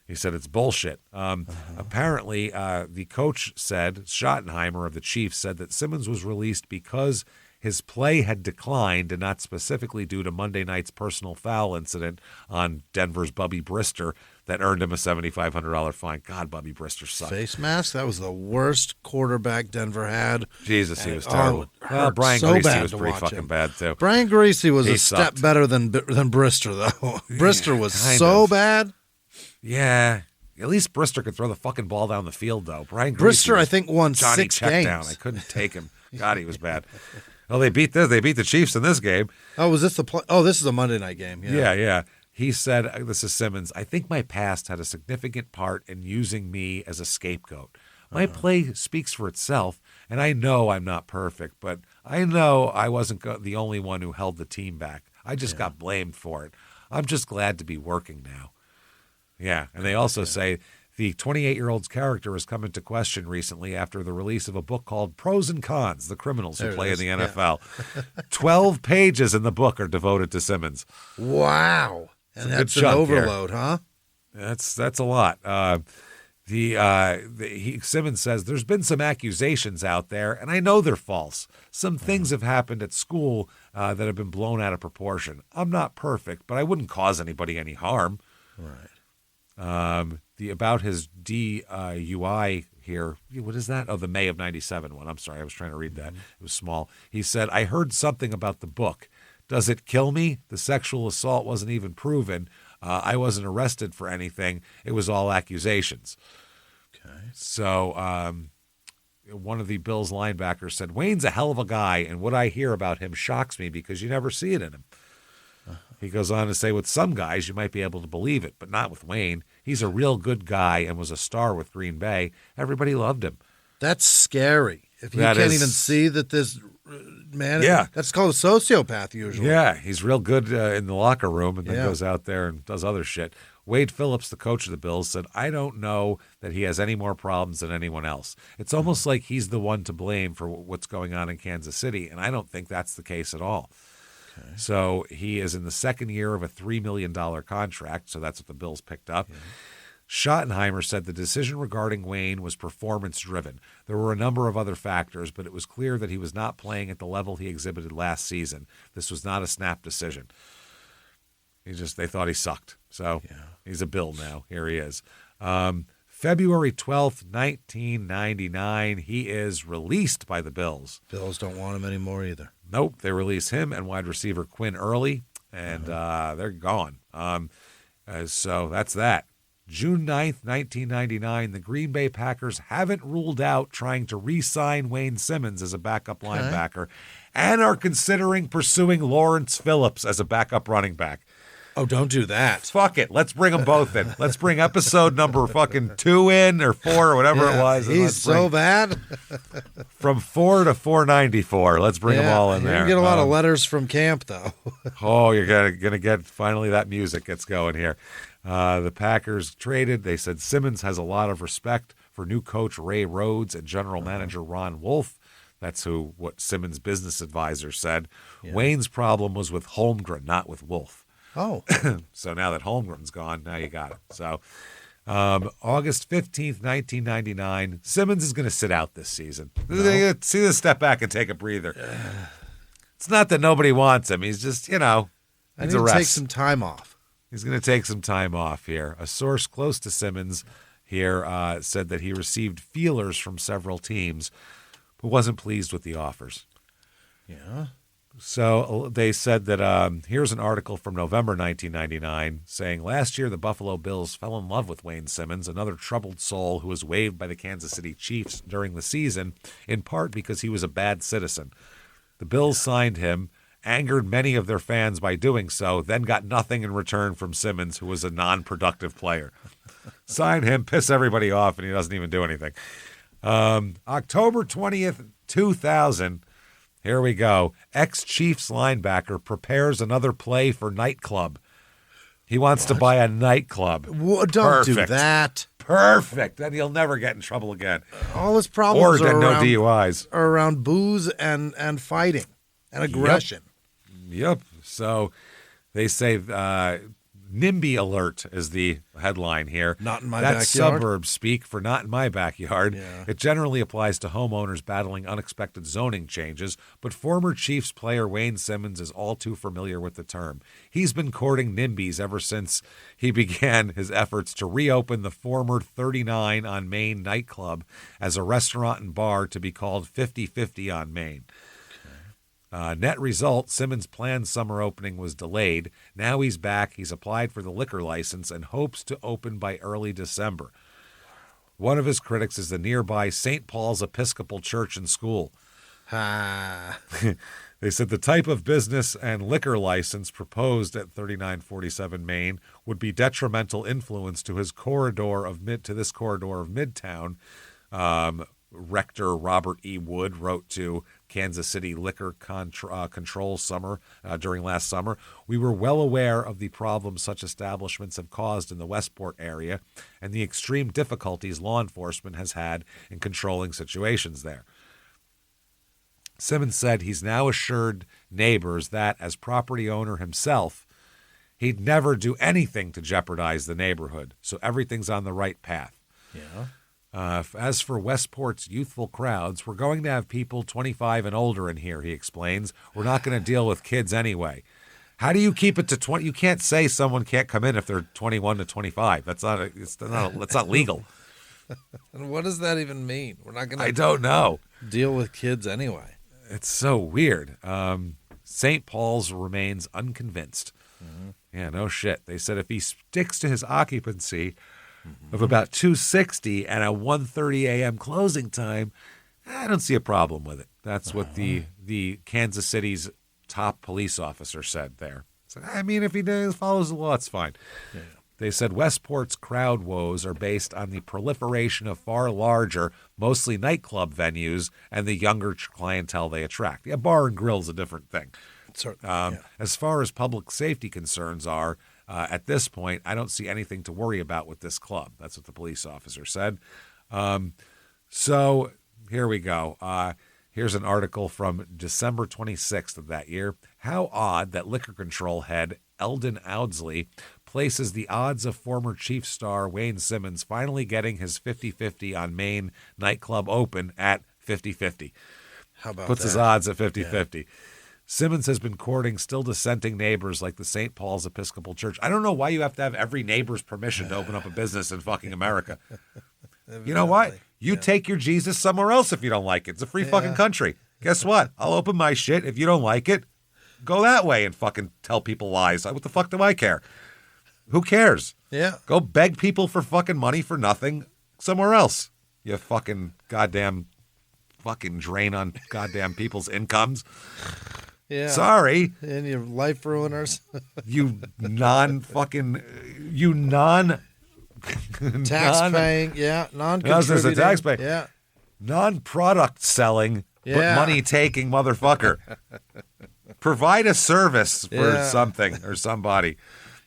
he said it's bullshit. Apparently, the coach said, Schottenheimer of the Chiefs, said that Simmons was released because his play had declined and not specifically due to Monday night's personal foul incident on Denver's Bubby Brister that earned him a $7,500 fine. God, Bubby Brister sucked. Face mask? That was the worst quarterback Denver had. Jesus, he was terrible. Well, Brian so Greasy bad was to pretty watch fucking him. bad, too. Brian Greasy was He a sucked. step better than Brister, though. Brister was kind so of. bad. Yeah. At least Brister could throw the fucking ball down the field, though. Brian Greasy Brister, I was think, won Johnny 6 Checkdown. games. I couldn't take him. God, he was bad. Well, they beat the Chiefs in this game. Oh, was this the play? Oh, this is a Monday night game. Yeah. He said, this is Simmons, I think my past had a significant part in using me as a scapegoat. My play speaks for itself, and I know I'm not perfect, but I know I wasn't the only one who held the team back. I just got blamed for it. I'm just glad to be working now. Yeah, and they also say the 28-year-old's character has come into question recently after the release of a book called Pros and Cons, The Criminals Who Play in the NFL. 12 pages in the book are devoted to Simmons. Wow. And It's a that's good an chunk here. overload, huh? That's a lot. Simmons says there's been some accusations out there, and I know they're false. Some things have happened at school that have been blown out of proportion. I'm not perfect, but I wouldn't cause anybody any harm. Right. About his DUI here. What is that? Oh, the May of 97 one. I'm sorry. I was trying to read that. It was small. He said, I heard something about the book. Does it kill me? The sexual assault wasn't even proven. I wasn't arrested for anything. It was all accusations. Okay. So one of the Bills linebackers said, Wayne's a hell of a guy, and what I hear about him shocks me because you never see it in him. He goes on to say, with some guys, you might be able to believe it, but not with Wayne. He's a real good guy and was a star with Green Bay. Everybody loved him. That's scary. If you That can't is- even see that this man. Yeah. That's called a sociopath usually. Yeah, he's real good in the locker room and then Yeah. goes out there and does other shit. Wade Phillips, the coach of the Bills, said, I don't know that he has any more problems than anyone else. It's almost like he's the one to blame for what's going on in Kansas City, and I don't think that's the case at all. Okay. So he is in the second year of a $3 million contract, so that's what the Bills picked up. Yeah. Schottenheimer said the decision regarding Wayne was performance-driven. There were a number of other factors, but it was clear that he was not playing at the level he exhibited last season. This was not a snap decision. They thought he sucked. So he's a Bill now. Here he is. February 12th, 1999, he is released by the Bills. Bills don't want him anymore either. Nope. They release him and wide receiver Quinn Early, and they're gone. So that's that. June 9th, 1999, the Green Bay Packers haven't ruled out trying to re-sign Wayne Simmons as a backup linebacker and are considering pursuing Lawrence Phillips as a backup running back. Oh, don't do that. Fuck it. Let's bring them both in. Let's bring episode number fucking 2 in or 4 or whatever it was. He's so bad. From 4 to 494. Let's bring them all in there. You get a lot of letters from camp, though. You're gonna get finally that music gets going here. The Packers traded. They said Simmons has a lot of respect for new coach Ray Rhodes and general manager Ron Wolf. That's what Simmons' business advisor said. Yeah. Wayne's problem was with Holmgren, not with Wolf. Oh. So now that Holmgren's gone, now you got it. So August 15th, 1999, Simmons is going to sit out this season. No. See this step back and take a breather. It's not that nobody wants him. He's just, I need to take some time off. He's going to take some time off here. A source close to Simmons here said that he received feelers from several teams, but wasn't pleased with the offers. Yeah. So they said that here's an article from November 1999 saying, last year the Buffalo Bills fell in love with Wayne Simmons, another troubled soul who was waived by the Kansas City Chiefs during the season, in part because he was a bad citizen. The Bills signed him, angered many of their fans by doing so, then got nothing in return from Simmons, who was a non-productive player. Sign him, piss everybody off, and he doesn't even do anything. October 20th, 2000... Here we go. Ex-Chiefs linebacker prepares another play for nightclub. He wants to buy a nightclub. Don't do that. Perfect. Then he'll never get in trouble again. All his problems no DUIs. Are around booze and fighting and aggression. Yep. So they say NIMBY alert is the headline here. Not in my That's backyard. suburb speak for not in my backyard. Yeah. It generally applies to homeowners battling unexpected zoning changes, but former Chiefs player Wayne Simmons is all too familiar with the term. He's been courting NIMBYs ever since he began his efforts to reopen the former 39 on Main nightclub as a restaurant and bar to be called 50/50 on Main. Net result, Simmons' planned summer opening was delayed. Now he's back. He's applied for the liquor license and hopes to open by early December. One of his critics is the nearby St. Paul's Episcopal Church and School. They said the type of business and liquor license proposed at 3947 Main would be detrimental influence to his corridor of Midtown. Rector Robert E. Wood wrote to Kansas City Liquor Control during last summer. We were well aware of the problems such establishments have caused in the Westport area and the extreme difficulties law enforcement has had in controlling situations there. Simmons said he's now assured neighbors that, as property owner himself, he'd never do anything to jeopardize the neighborhood, so everything's on the right path. Yeah. As for Westport's youthful crowds, we're going to have people 25 and older in here, he explains. We're not going to deal with kids anyway. How do you keep it to 20? You can't say someone can't come in if they're 21 to 25. That's not legal. And what does that even mean? We're not going to I don't know. Deal with kids anyway. It's so weird. St. Paul's remains unconvinced. Mm-hmm. Yeah, no shit. They said if he sticks to his occupancy of about 260 and a 1:30 a.m. closing time, I don't see a problem with it. That's what the Kansas City's top police officer said there. So, I mean, if he follows the law, it's fine. Yeah. They said Westport's crowd woes are based on the proliferation of far larger, mostly nightclub venues and the younger clientele they attract. Yeah, bar and grill's a different thing. As far as public safety concerns are, at this point, I don't see anything to worry about with this club. That's what the police officer said. So here we go. Here's an article from December 26th of that year. How odd that liquor control head Eldon Audsley places the odds of former Chiefs star Wayne Simmons finally getting his 50-50 on Maine nightclub open at 50-50. How about Puts that? his odds at 50-50. Yeah. Simmons has been courting still dissenting neighbors like the St. Paul's Episcopal Church. I don't know why you have to have every neighbor's permission to open up a business in fucking America. You know what? You take your Jesus somewhere else if you don't like it. It's a free fucking country. Guess what? I'll open my shit. If you don't like it, go that way and fucking tell people lies. What the fuck do I care? Who cares? Yeah. Go beg people for fucking money for nothing somewhere else. You fucking goddamn fucking drain on goddamn people's incomes. Yeah. Sorry. And your life ruiners. You non-fucking, tax-paying, non-contributing. Tax-paying. Yeah. Non-product selling, but money-taking motherfucker. Provide a service for something or somebody.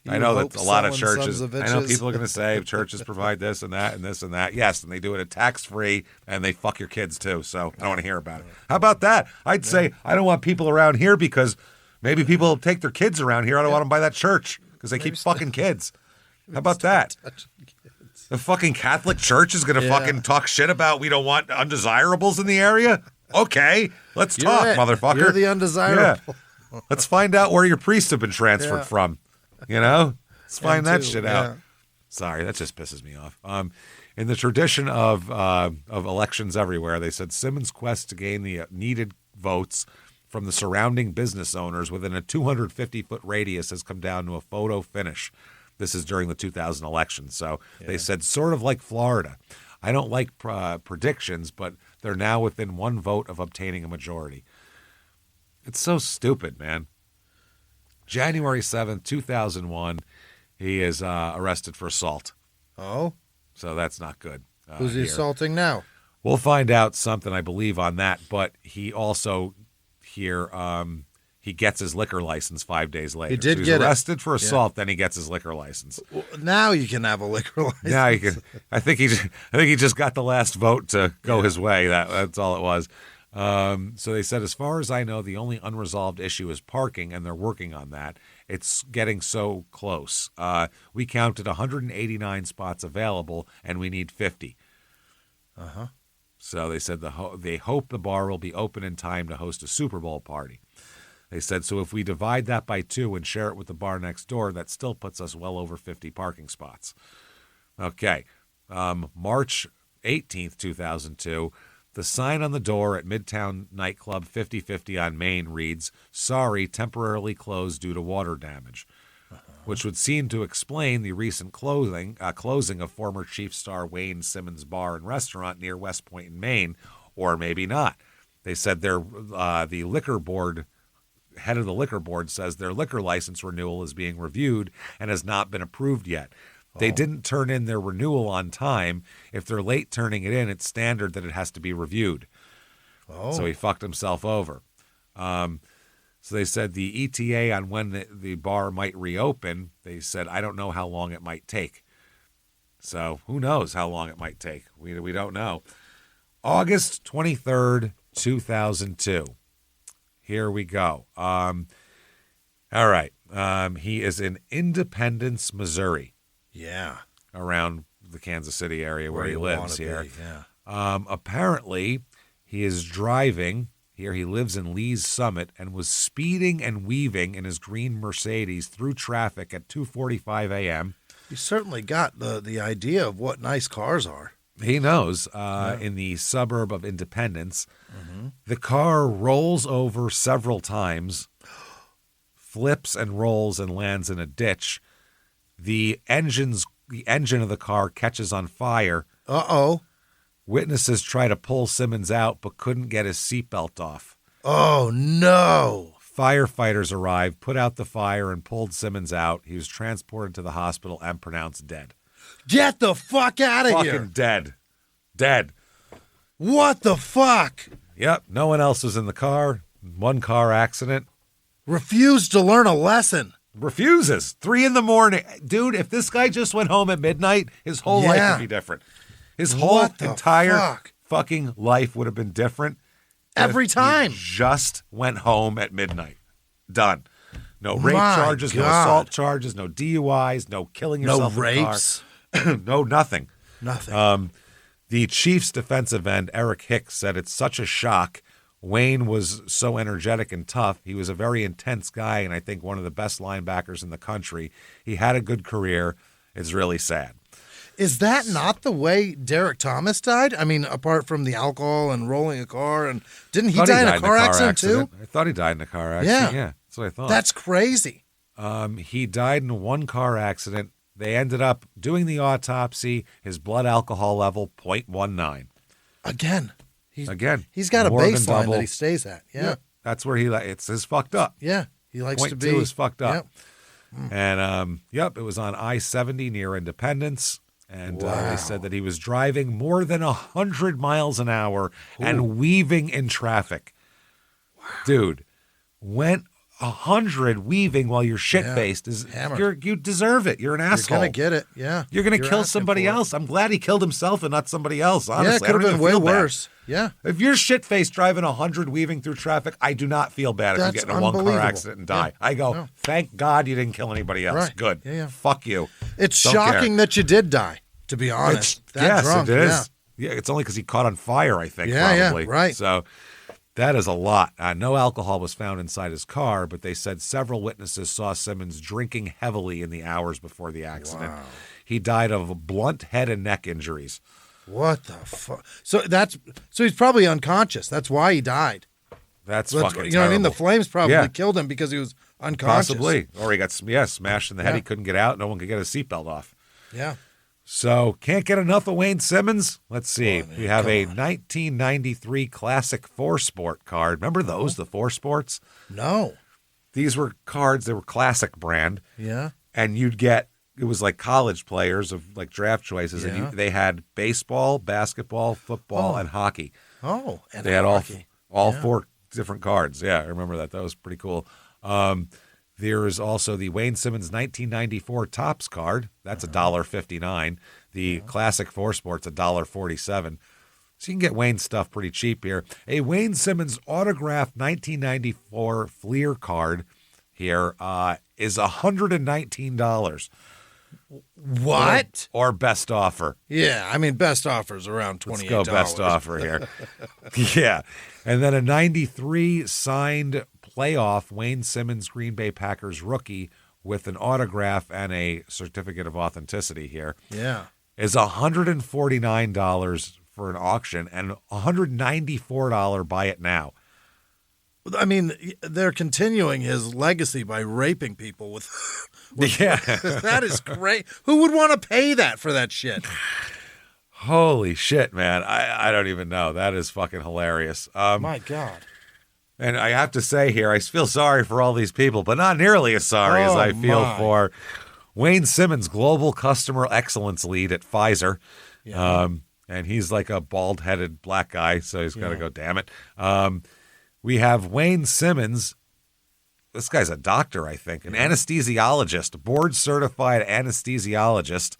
I know that a lot of churches, I know people are going to say churches provide this and that and this and that. Yes, and they do it at tax-free, and they fuck your kids too, so I don't want to hear about it. How about that? I'd say I don't want people around here because maybe people take their kids around here. I don't want them by that church because they keep fucking kids. How about that? The fucking Catholic Church is going to fucking talk shit about we don't want undesirables in the area? Okay, let's talk, motherfucker. You're the undesirable. Yeah. Let's find out where your priests have been transferred from. You know, let's find that shit out. Sorry, that just pisses me off. In the tradition of elections everywhere, they said Simmons' quest to gain the needed votes from the surrounding business owners within a 250-foot radius has come down to a photo finish. This is during the 2000 election. So they said sort of like Florida. I don't like predictions, but they're now within one vote of obtaining a majority. It's so stupid, man. January 7th, 2001, he is arrested for assault. Oh? So that's not good. Who's he assaulting now? We'll find out something, I believe, on that. But he also here, he gets his liquor license 5 days later. He did so he's get arrested for assault, then he gets his liquor license. Well, now you can have a liquor license. Now you can. I think he just got the last vote to go his way. That's all it was. So they said, as far as I know, the only unresolved issue is parking, and they're working on that. It's getting so close. We counted 189 spots available, and we need 50. Uh-huh. So they said they hope the bar will be open in time to host a Super Bowl party. They said, so if we divide that by 2 and share it with the bar next door, that still puts us well over 50 parking spots. Okay. March 18th, 2002, the sign on the door at Midtown nightclub 50-50 on Main reads, sorry, temporarily closed due to water damage, which would seem to explain the recent closing of former Chiefs star Wayne Simmons bar and restaurant near West Point in Maine, or maybe not. They said the liquor board, head of the liquor board says their liquor license renewal is being reviewed and has not been approved yet. They didn't turn in their renewal on time. If they're late turning it in, it's standard that it has to be reviewed. So he fucked himself over. So they said the ETA on when the bar might reopen, they said, I don't know how long it might take. So who knows how long it might take? We don't know. August 23rd, 2002. Here we go. All right. He is in Independence, Missouri. Yeah. Around the Kansas City area where he lives here. Yeah. Apparently, he is driving here. He lives in Lee's Summit and was speeding and weaving in his green Mercedes through traffic at 2:45 a.m. He certainly got the idea of what nice cars are. He knows. In the suburb of Independence, the car rolls over several times, flips and rolls and lands in a ditch. The engine of the car catches on fire. Uh-oh. Witnesses try to pull Simmons out, but couldn't get his seatbelt off. Oh, no. Firefighters arrived, put out the fire, and pulled Simmons out. He was transported to the hospital and pronounced dead. Get the fuck out of Fucking here. dead. Dead. What the fuck? Yep, no one else was in the car. One car accident. Refused to learn a lesson. Refuses. 3 a.m. Dude, if this guy just went home at midnight, his whole life would be different. His whole entire fucking life would have been different. Every time. He just went home at midnight. Done. No rape charges, no assault charges, no DUIs, no killing yourself no rapes. in the car. No, nothing. Nothing. The Chiefs' defensive end, Eric Hicks, said it's such a shock. Wayne was so energetic and tough. He was a very intense guy, and I think one of the best linebackers in the country. He had a good career. It's really sad. Is that not the way Derek Thomas died? I mean, apart from the alcohol and rolling a car, and didn't he die in a car accident too? I thought he died in a car accident. Yeah, that's what I thought. That's crazy. He died in one car accident. They ended up doing the autopsy. His blood alcohol level 0.19. Again. He's got a more than baseline double. that he stays at. Yeah. That's where it's his fucked up. Yeah. He likes to be. 0.2 is fucked up. Yep. And, it was on I-70 near Independence. And they said that he was driving more than 100 miles an hour and weaving in traffic. Wow. Dude, went 100 weaving while you're shit-faced. You deserve it. You're an asshole. You're going to get it, yeah. You're going to kill somebody else. I'm glad he killed himself and not somebody else, honestly. Yeah, it could have been way worse. Yeah. If you're shit-faced driving 100 weaving through traffic, I do not feel bad if you get in a one-car accident and die. I go, thank God you didn't kill anybody else. Right. Good. Yeah. Fuck you. It's shocking that you did die, to be honest. It is. Yeah, it's only because he caught on fire, I think, probably. Yeah, right. So that is a lot. No alcohol was found inside his car, but they said several witnesses saw Simmons drinking heavily in the hours before the accident. Wow. He died of blunt head and neck injuries. What the fuck? So he's probably unconscious. That's why he died. That's fucking terrible. You know what I mean? The flames probably killed him because he was unconscious. Possibly. Or he got smashed in the head. He couldn't get out. No one could get his seatbelt off. Yeah. So, can't get enough of Wayne Simmons? Let's see. We have a 1993 Classic 4-Sport card. Remember those, the 4-Sports? No. These were cards. They were Classic brand. Yeah. And you'd get, it was like college players of like draft choices. Yeah. And they had baseball, basketball, football, and hockey. Oh, and they had hockey. all 4 different cards. Yeah, I remember that. That was pretty cool. There is also the Wayne Simmons 1994 Topps card. That's $1.59. The Classic 4-Sports, $1.47. So you can get Wayne stuff pretty cheap here. A Wayne Simmons autographed 1994 Fleer card here is $119. What? Or best offer. Yeah, I mean, best offer is around $28. Let's go best offer here. Yeah. And then a 93 signed playoff Wayne Simmons Green Bay Packers rookie with an autograph and a certificate of authenticity here. Yeah. Is $149 for an auction and $194 buy it now. I mean, they're continuing his legacy by raping people with yeah. That is great. Who would want to pay that for that shit? Holy shit, man. I don't even know. That is fucking hilarious. My God. And I have to say here, I feel sorry for all these people, but not nearly as sorry as I feel for Wayne Simmons, Global Customer Excellence Lead at Pfizer. Yeah. And he's like a bald-headed black guy, so he's got to go, damn it. We have Wayne Simmons. This guy's a doctor, I think, an anesthesiologist, board-certified anesthesiologist.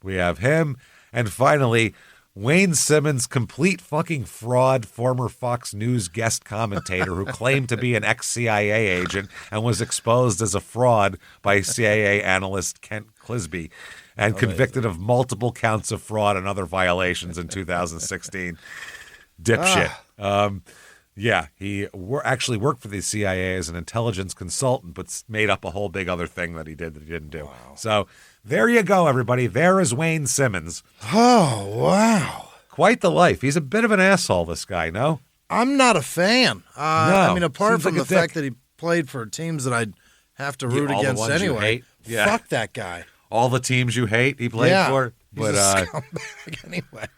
We have him. And finally, Wayne Simmons, complete fucking fraud, former Fox News guest commentator who claimed to be an ex-CIA agent and was exposed as a fraud by CIA analyst Kent Clisby and convicted of multiple counts of fraud and other violations in 2016. Dipshit. Yeah, he actually worked for the CIA as an intelligence consultant, but made up a whole big other thing that he did that he didn't do. Wow. So there you go, everybody. There is Wayne Simmons. Oh, wow. Quite the life. He's a bit of an asshole, this guy, no? I'm not a fan. No, I mean, apart from like the fact that he played for teams that I'd have to root against anyway. Fuck that guy. All the teams you hate, he played for. But, he's a scumbag anyway.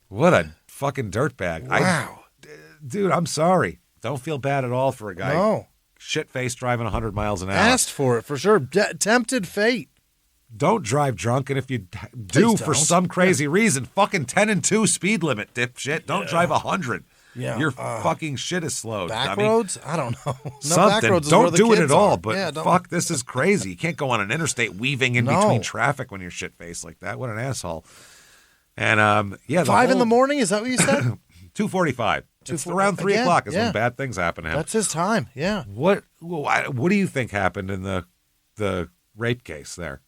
What a fucking dirtbag. Wow. Dude, I'm sorry. Don't feel bad at all for a guy shit-faced driving 100 miles an hour. Asked for it, for sure. Tempted fate. Don't drive drunk, and if you do for some crazy reason, fucking 10 and 2 speed limit, dipshit. Don't drive 100. Yeah. Your fucking shit is slowed. Back roads? I don't know. No, something. back roads is where Don't the do it kids at all. are. But fuck, this is crazy. You can't go on an interstate weaving in between traffic when you're shit-faced like that. What an asshole. And, yeah. 5 in the morning? Is that what you said? 2:45. It's around 3 o'clock is when bad things happen to him. That's his time, yeah. What do you think happened in the rape case there?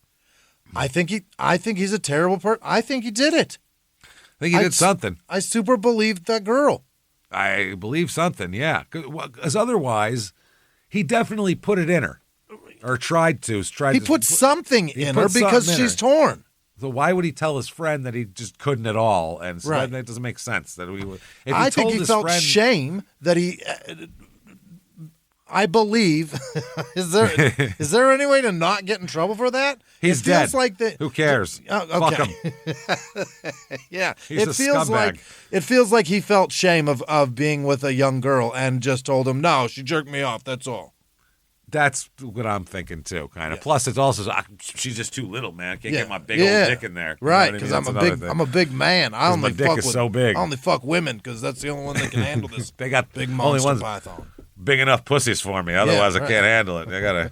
I think he's a terrible person. I think he did it. I think he did something. I super believed that girl. I believe something, yeah. Because otherwise, he definitely put it in her. Or tried to. He put something in her because she's torn. So why would he tell his friend that he just couldn't at all? And so that doesn't make sense. That we would. I think he felt shame that he. I believe. Is there any way to not get in trouble for that? He's dead. Like who cares? Okay. Fuck him. Yeah, He's a scumbag. It feels like he felt shame of being with a young girl and just told him, no, she jerked me off. That's all. That's what I'm thinking too, kind of. Yeah. Plus, it's also she's just too little, man. I can't get my big old dick in there, right? Because I'm a big man. My dick is so big. I only fuck women because that's the only one that can handle this. They got big monster python. Big enough pussies for me. Otherwise, I can't handle it. I gotta,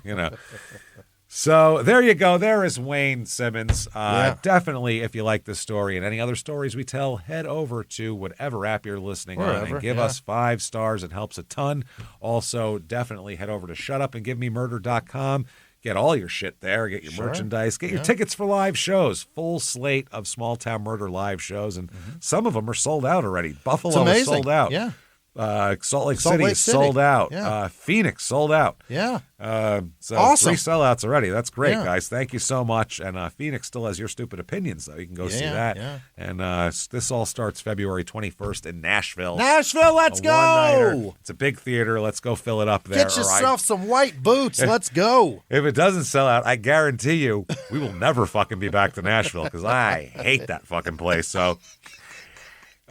So there you go. There is Wayne Simmons. Definitely, if you like this story and any other stories we tell, head over to whatever app you're listening on and give us 5 stars. It helps a ton. Also, definitely head over to shutupandgivememurder.com. Get all your shit there. Get your merchandise. Get your tickets for live shows. Full slate of Small Town Murder live shows. And some of them are sold out already. Buffalo is sold out. Yeah. Salt Lake City is sold out. Yeah. Phoenix sold out. Yeah. So awesome. 3 sellouts already. That's great, guys. Thank you so much. And Phoenix still has Your Stupid Opinions, though. You can go see that. Yeah. And this all starts February 21st in Nashville. Nashville, let's go. One-nighter. It's a big theater. Let's go fill it up there. Get yourself some white boots. Let's go. If it doesn't sell out, I guarantee you we will never fucking be back to Nashville because I hate that fucking place. So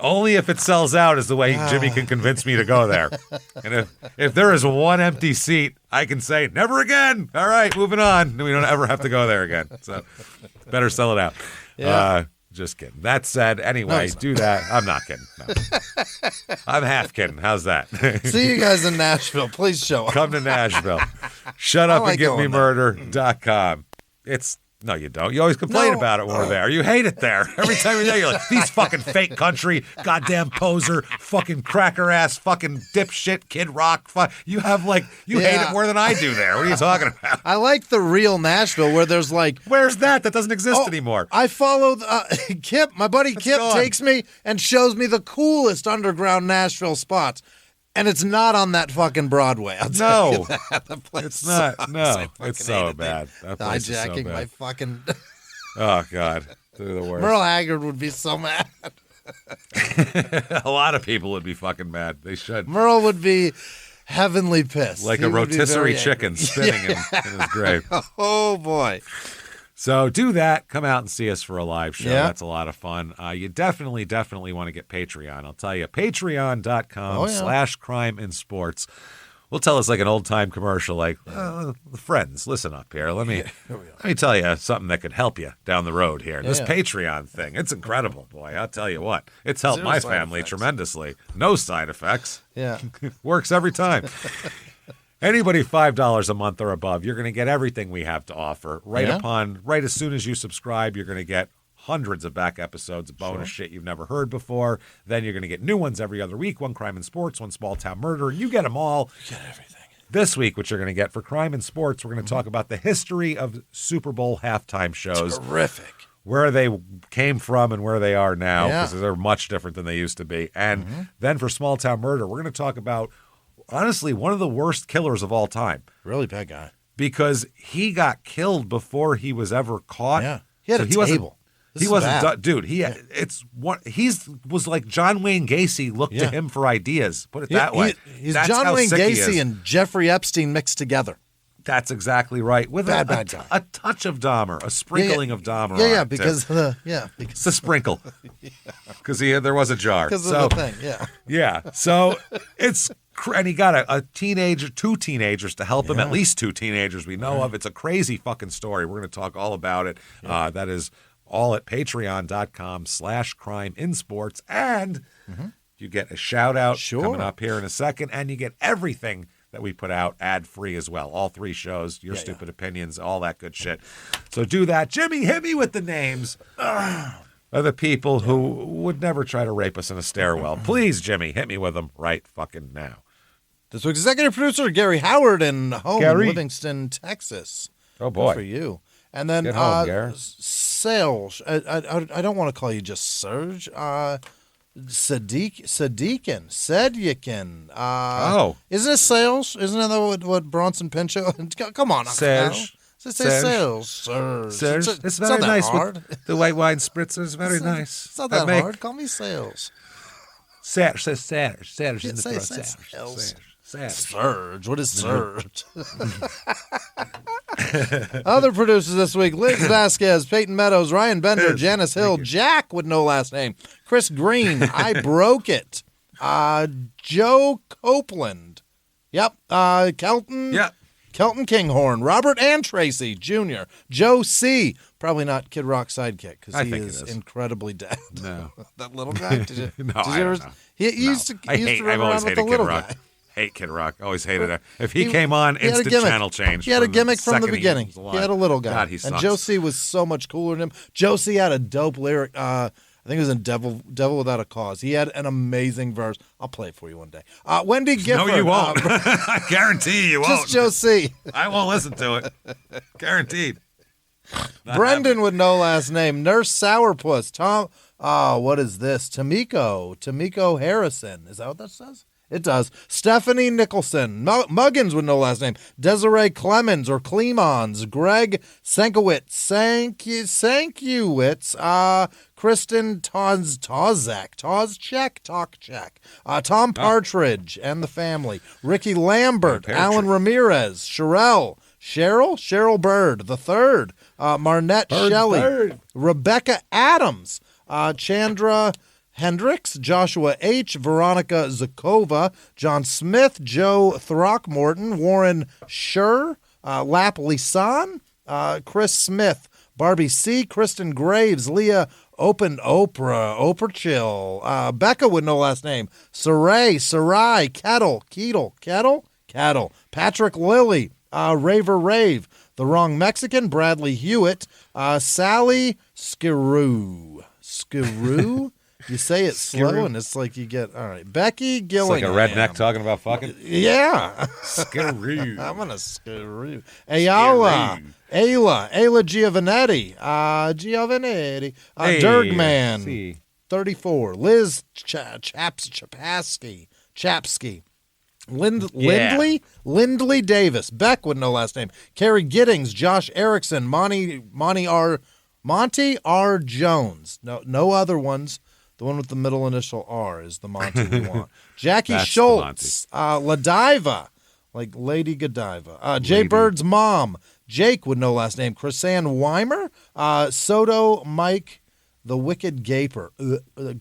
only if it sells out is the way Jimmy can convince me to go there. And if there is one empty seat, I can say, never again. All right, moving on. We don't ever have to go there again. So better sell it out. Yeah. Just kidding. That said, anyway, do that. I'm not kidding. No. I'm half kidding. How's that? See you guys in Nashville. Please show up. Come to Nashville. Shutupandgivememurder.com. No, you don't. You always complain about it when we're there. You hate it there. Every time you're there, you're like, these fucking fake country, goddamn poser, fucking cracker ass, fucking dipshit, Kid Rock. You have you hate it more than I do there. What are you talking about? I like the real Nashville where there's where's that? That doesn't exist anymore. I follow Kip. My buddy Kip takes me and shows me the coolest underground Nashville spots. And it's not on that fucking Broadway. No, it's not. No, it's so bad. That place hijacking is so bad. My fucking. Oh God, they're the worst. Merle Haggard would be so mad. A lot of people would be fucking mad. They should. Merle would be heavenly pissed. Like a rotisserie chicken spinning in his grave. Oh boy. So do that. Come out and see us for a live show. Yeah. That's a lot of fun. You definitely want to get Patreon. I'll tell you, patreon.com/crime in sports. We'll tell us like an old time commercial, friends, listen up here. Let me tell you something that could help you down the road here. This Patreon thing, it's incredible, boy. I'll tell you what. It's helped my family tremendously. No side effects. Yeah. Works every time. Anybody $5 a month or above, you're going to get everything we have to offer. Right as soon as you subscribe, you're going to get hundreds of back episodes of bonus shit you've never heard before. Then you're going to get new ones every other week, one Crime and Sports, one Small Town Murder, and you get them all. You get everything. This week, what you're going to get for Crime and Sports, we're going to talk about the history of Super Bowl halftime shows. Terrific. Where they came from and where they are now, because they're much different than they used to be. And then for Small Town Murder, we're going to talk about, honestly, one of the worst killers of all time. Really bad guy. Because he got killed before he was ever caught. Yeah. He had a table. He wasn't, dude. Was like John Wayne Gacy looked to him for ideas. Put it that way. He's John Wayne Gacy and Jeffrey Epstein mixed together. That's exactly right. With bad guy. A touch of Dahmer, a sprinkling of Dahmer. Because it's a sprinkle. Because there was a jar. Because of the thing. Yeah. So it's and he got a teenager, 2 teenagers to help him, at least 2 teenagers we know of. It's a crazy fucking story. We're going to talk all about it. That is all at patreon.com/crimeinsports. And you get a shout out coming up here in a second, and you get everything that we put out ad-free as well. All 3 shows, your stupid opinions, all that good shit. So do that. Jimmy, hit me with the names of the people who would never try to rape us in a stairwell. Please, Jimmy, hit me with them right fucking now. This week's executive producer, Gary Howard, in home in Livingston, Texas. Oh, boy. Good for you. And then Get home, Gary. Sales. I don't want to call you just Serge. Sadikin. Isn't it Sales? Isn't that what Bronson Pinchot? Come on, Serge. Say Sales. Serge. It's very not nice. that hard. With the white wine spritzer is very nice. It's not that hard. Call me Sales. Serge. Serge in the Say throat. Sales. Serge. Surge. What is Surge? Other producers this week: Liz Vasquez, Peyton Meadows, Ryan Bender, Janice Hill, Jack with no last name, Chris Green, I Broke It, Joe Copeland, Kelton, Kelton Kinghorn, Robert and Tracy Jr., Joe C., probably not Kid Rock's sidekick because he is incredibly dead. No. That little guy? Did you, no, did you I ever, don't know. He used to run around with the little guy. Hate Kid Rock. Always hated it. If he came on, instant channel change. He had a gimmick from the beginning. He had a little guy. God, he sucks. And Josie was so much cooler than him. Josie had a dope lyric. I think it was in Devil Without a Cause. He had an amazing verse. I'll play it for you one day. Wendy Gifford. No, you won't. I guarantee you won't. Just Josie. I won't listen to it. Guaranteed. Brendan with no last name. Nurse Sourpuss. Tom. What is this? Tamiko Harrison. Is that what that says? It does. Stephanie Nicholson. Muggins with no last name. Desiree Clemens or Clemons. Greg Sankiewicz. Kristen Tozczek. Tom Partridge and the family. Ricky Lambert. Alan Ramirez. Cheryl Bird the third. Marnette Shelley. Rebecca Adams. Chandra Hendricks, Joshua H., Veronica Zakova, John Smith, Joe Throckmorton, Warren Schur, Lap Lisan, Chris Smith, Barbie C., Kristen Graves, Leah Oprah Chill, Becca with no last name, Sarai, Kettle, Patrick Lilly, Raver Rave, The Wrong Mexican, Bradley Hewitt, Sally Skiroo. You say it slow, and it's like you get, all right. Becky Gillingham. It's like a redneck talking about fucking. Yeah. Skiroo. I'm going to skiroo. Ayla Giovanetti. Dirgman. 34. Liz Chapsky. Lindley Davis. Beck with no last name. Carrie Giddings. Josh Erickson. Monty R. Jones. No other ones. The one with the middle initial R is the Monty we want. Jackie Schultz, Ladiva, like Lady Godiva. Jay Bird's mom, Jake with no last name. Chrisanne Weimer, Soto Mike, the Wicked Gaper.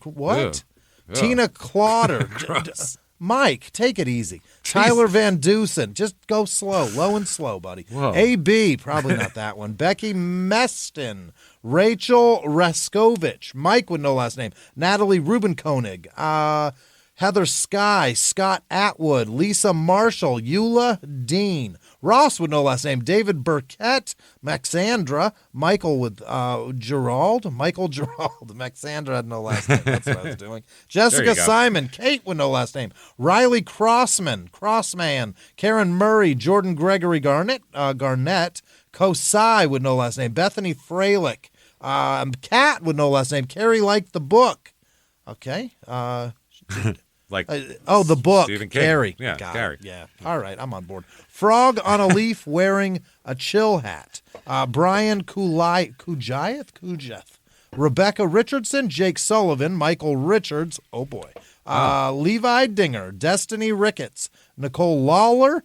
What? Ugh. Tina Clauder. Mike, take it easy. Jeez. Tyler Van Dusen, just go slow, low and slow, buddy. Whoa. AB, probably not that one. Becky Meston, Rachel Raskovich, Mike with no last name. Natalie Rubin Koenig, Heather Sky, Scott Atwood, Lisa Marshall, Eula Dean, Ross with no last name, David Burkett, Maxandra, Michael with Michael Gerald. Maxandra had no last name. That's what I was doing. Jessica Simon, Kate with no last name, Riley Crossman, Karen Murray, Jordan Gregory Garnett, Kosai with no last name, Bethany Freilich, Kat with no last name, Carrie Liked the Book. Okay. The book. Stephen King. Carrie. Yeah, Carrie. Yeah. All right, I'm on board. Frog on a leaf wearing a chill hat. Brian Kujath. Rebecca Richardson, Jake Sullivan, Michael Richards. Oh, boy. Levi Dinger, Destiny Ricketts, Nicole Lawler,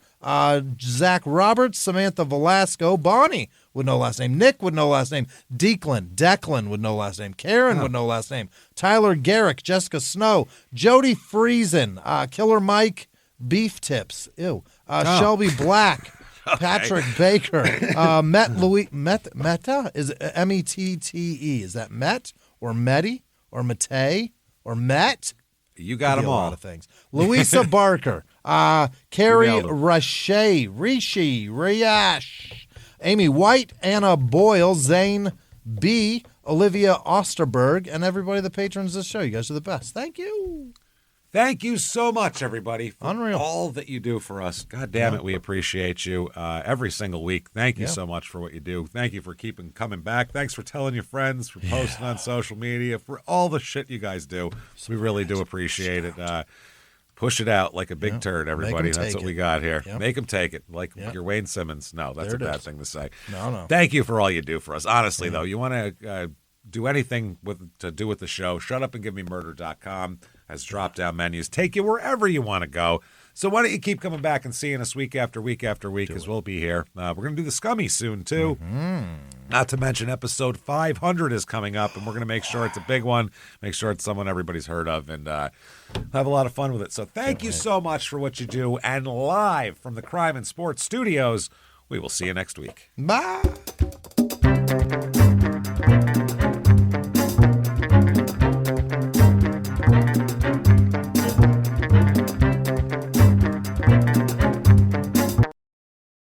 Zach Roberts, Samantha Velasco, Bonnie with no last name, Nick with no last name, Declan with no last name, Karen with no last name, Tyler Garrick, Jessica Snow, Jody Friesen, Killer Mike, Beef Tips. Ew. Shelby Black. Patrick Baker. Meta? Is it Mette? Is that Met or Meti or Mate or Met? You got them A all. lot of things. Louisa Barker. Carrie Rishi, Riash. Amy White, Anna Boyle, Zane B., Olivia Osterberg, and everybody that patrons this show. You guys are the best. Thank you. Thank you so much, everybody, for Unreal. all that you do for us. God damn it, we appreciate you every single week. Thank you so much for what you do. Thank you for coming back. Thanks for telling your friends, for posting on social media, for all the shit you guys do. We really do appreciate it. Push it out like a big turd, everybody. That's what we got here. Yep. Make them take it like your Wayne Simmons. No, that's There a it bad is. thing to say. No. Thank you for all you do for us. Honestly, though, you want to do anything to do with the show, shutupandgivememurder.com has drop-down menus. Take you wherever you want to go. So why don't you keep coming back and seeing us week after week after week, because we'll be here. We're going to do the Scummy soon, too. Not to mention episode 500 is coming up, and we're going to make sure it's a big one, make sure it's someone everybody's heard of, and have a lot of fun with it. So thank you so much for what you do. And live from the Crime and Sports Studios, we will see you next week. Bye.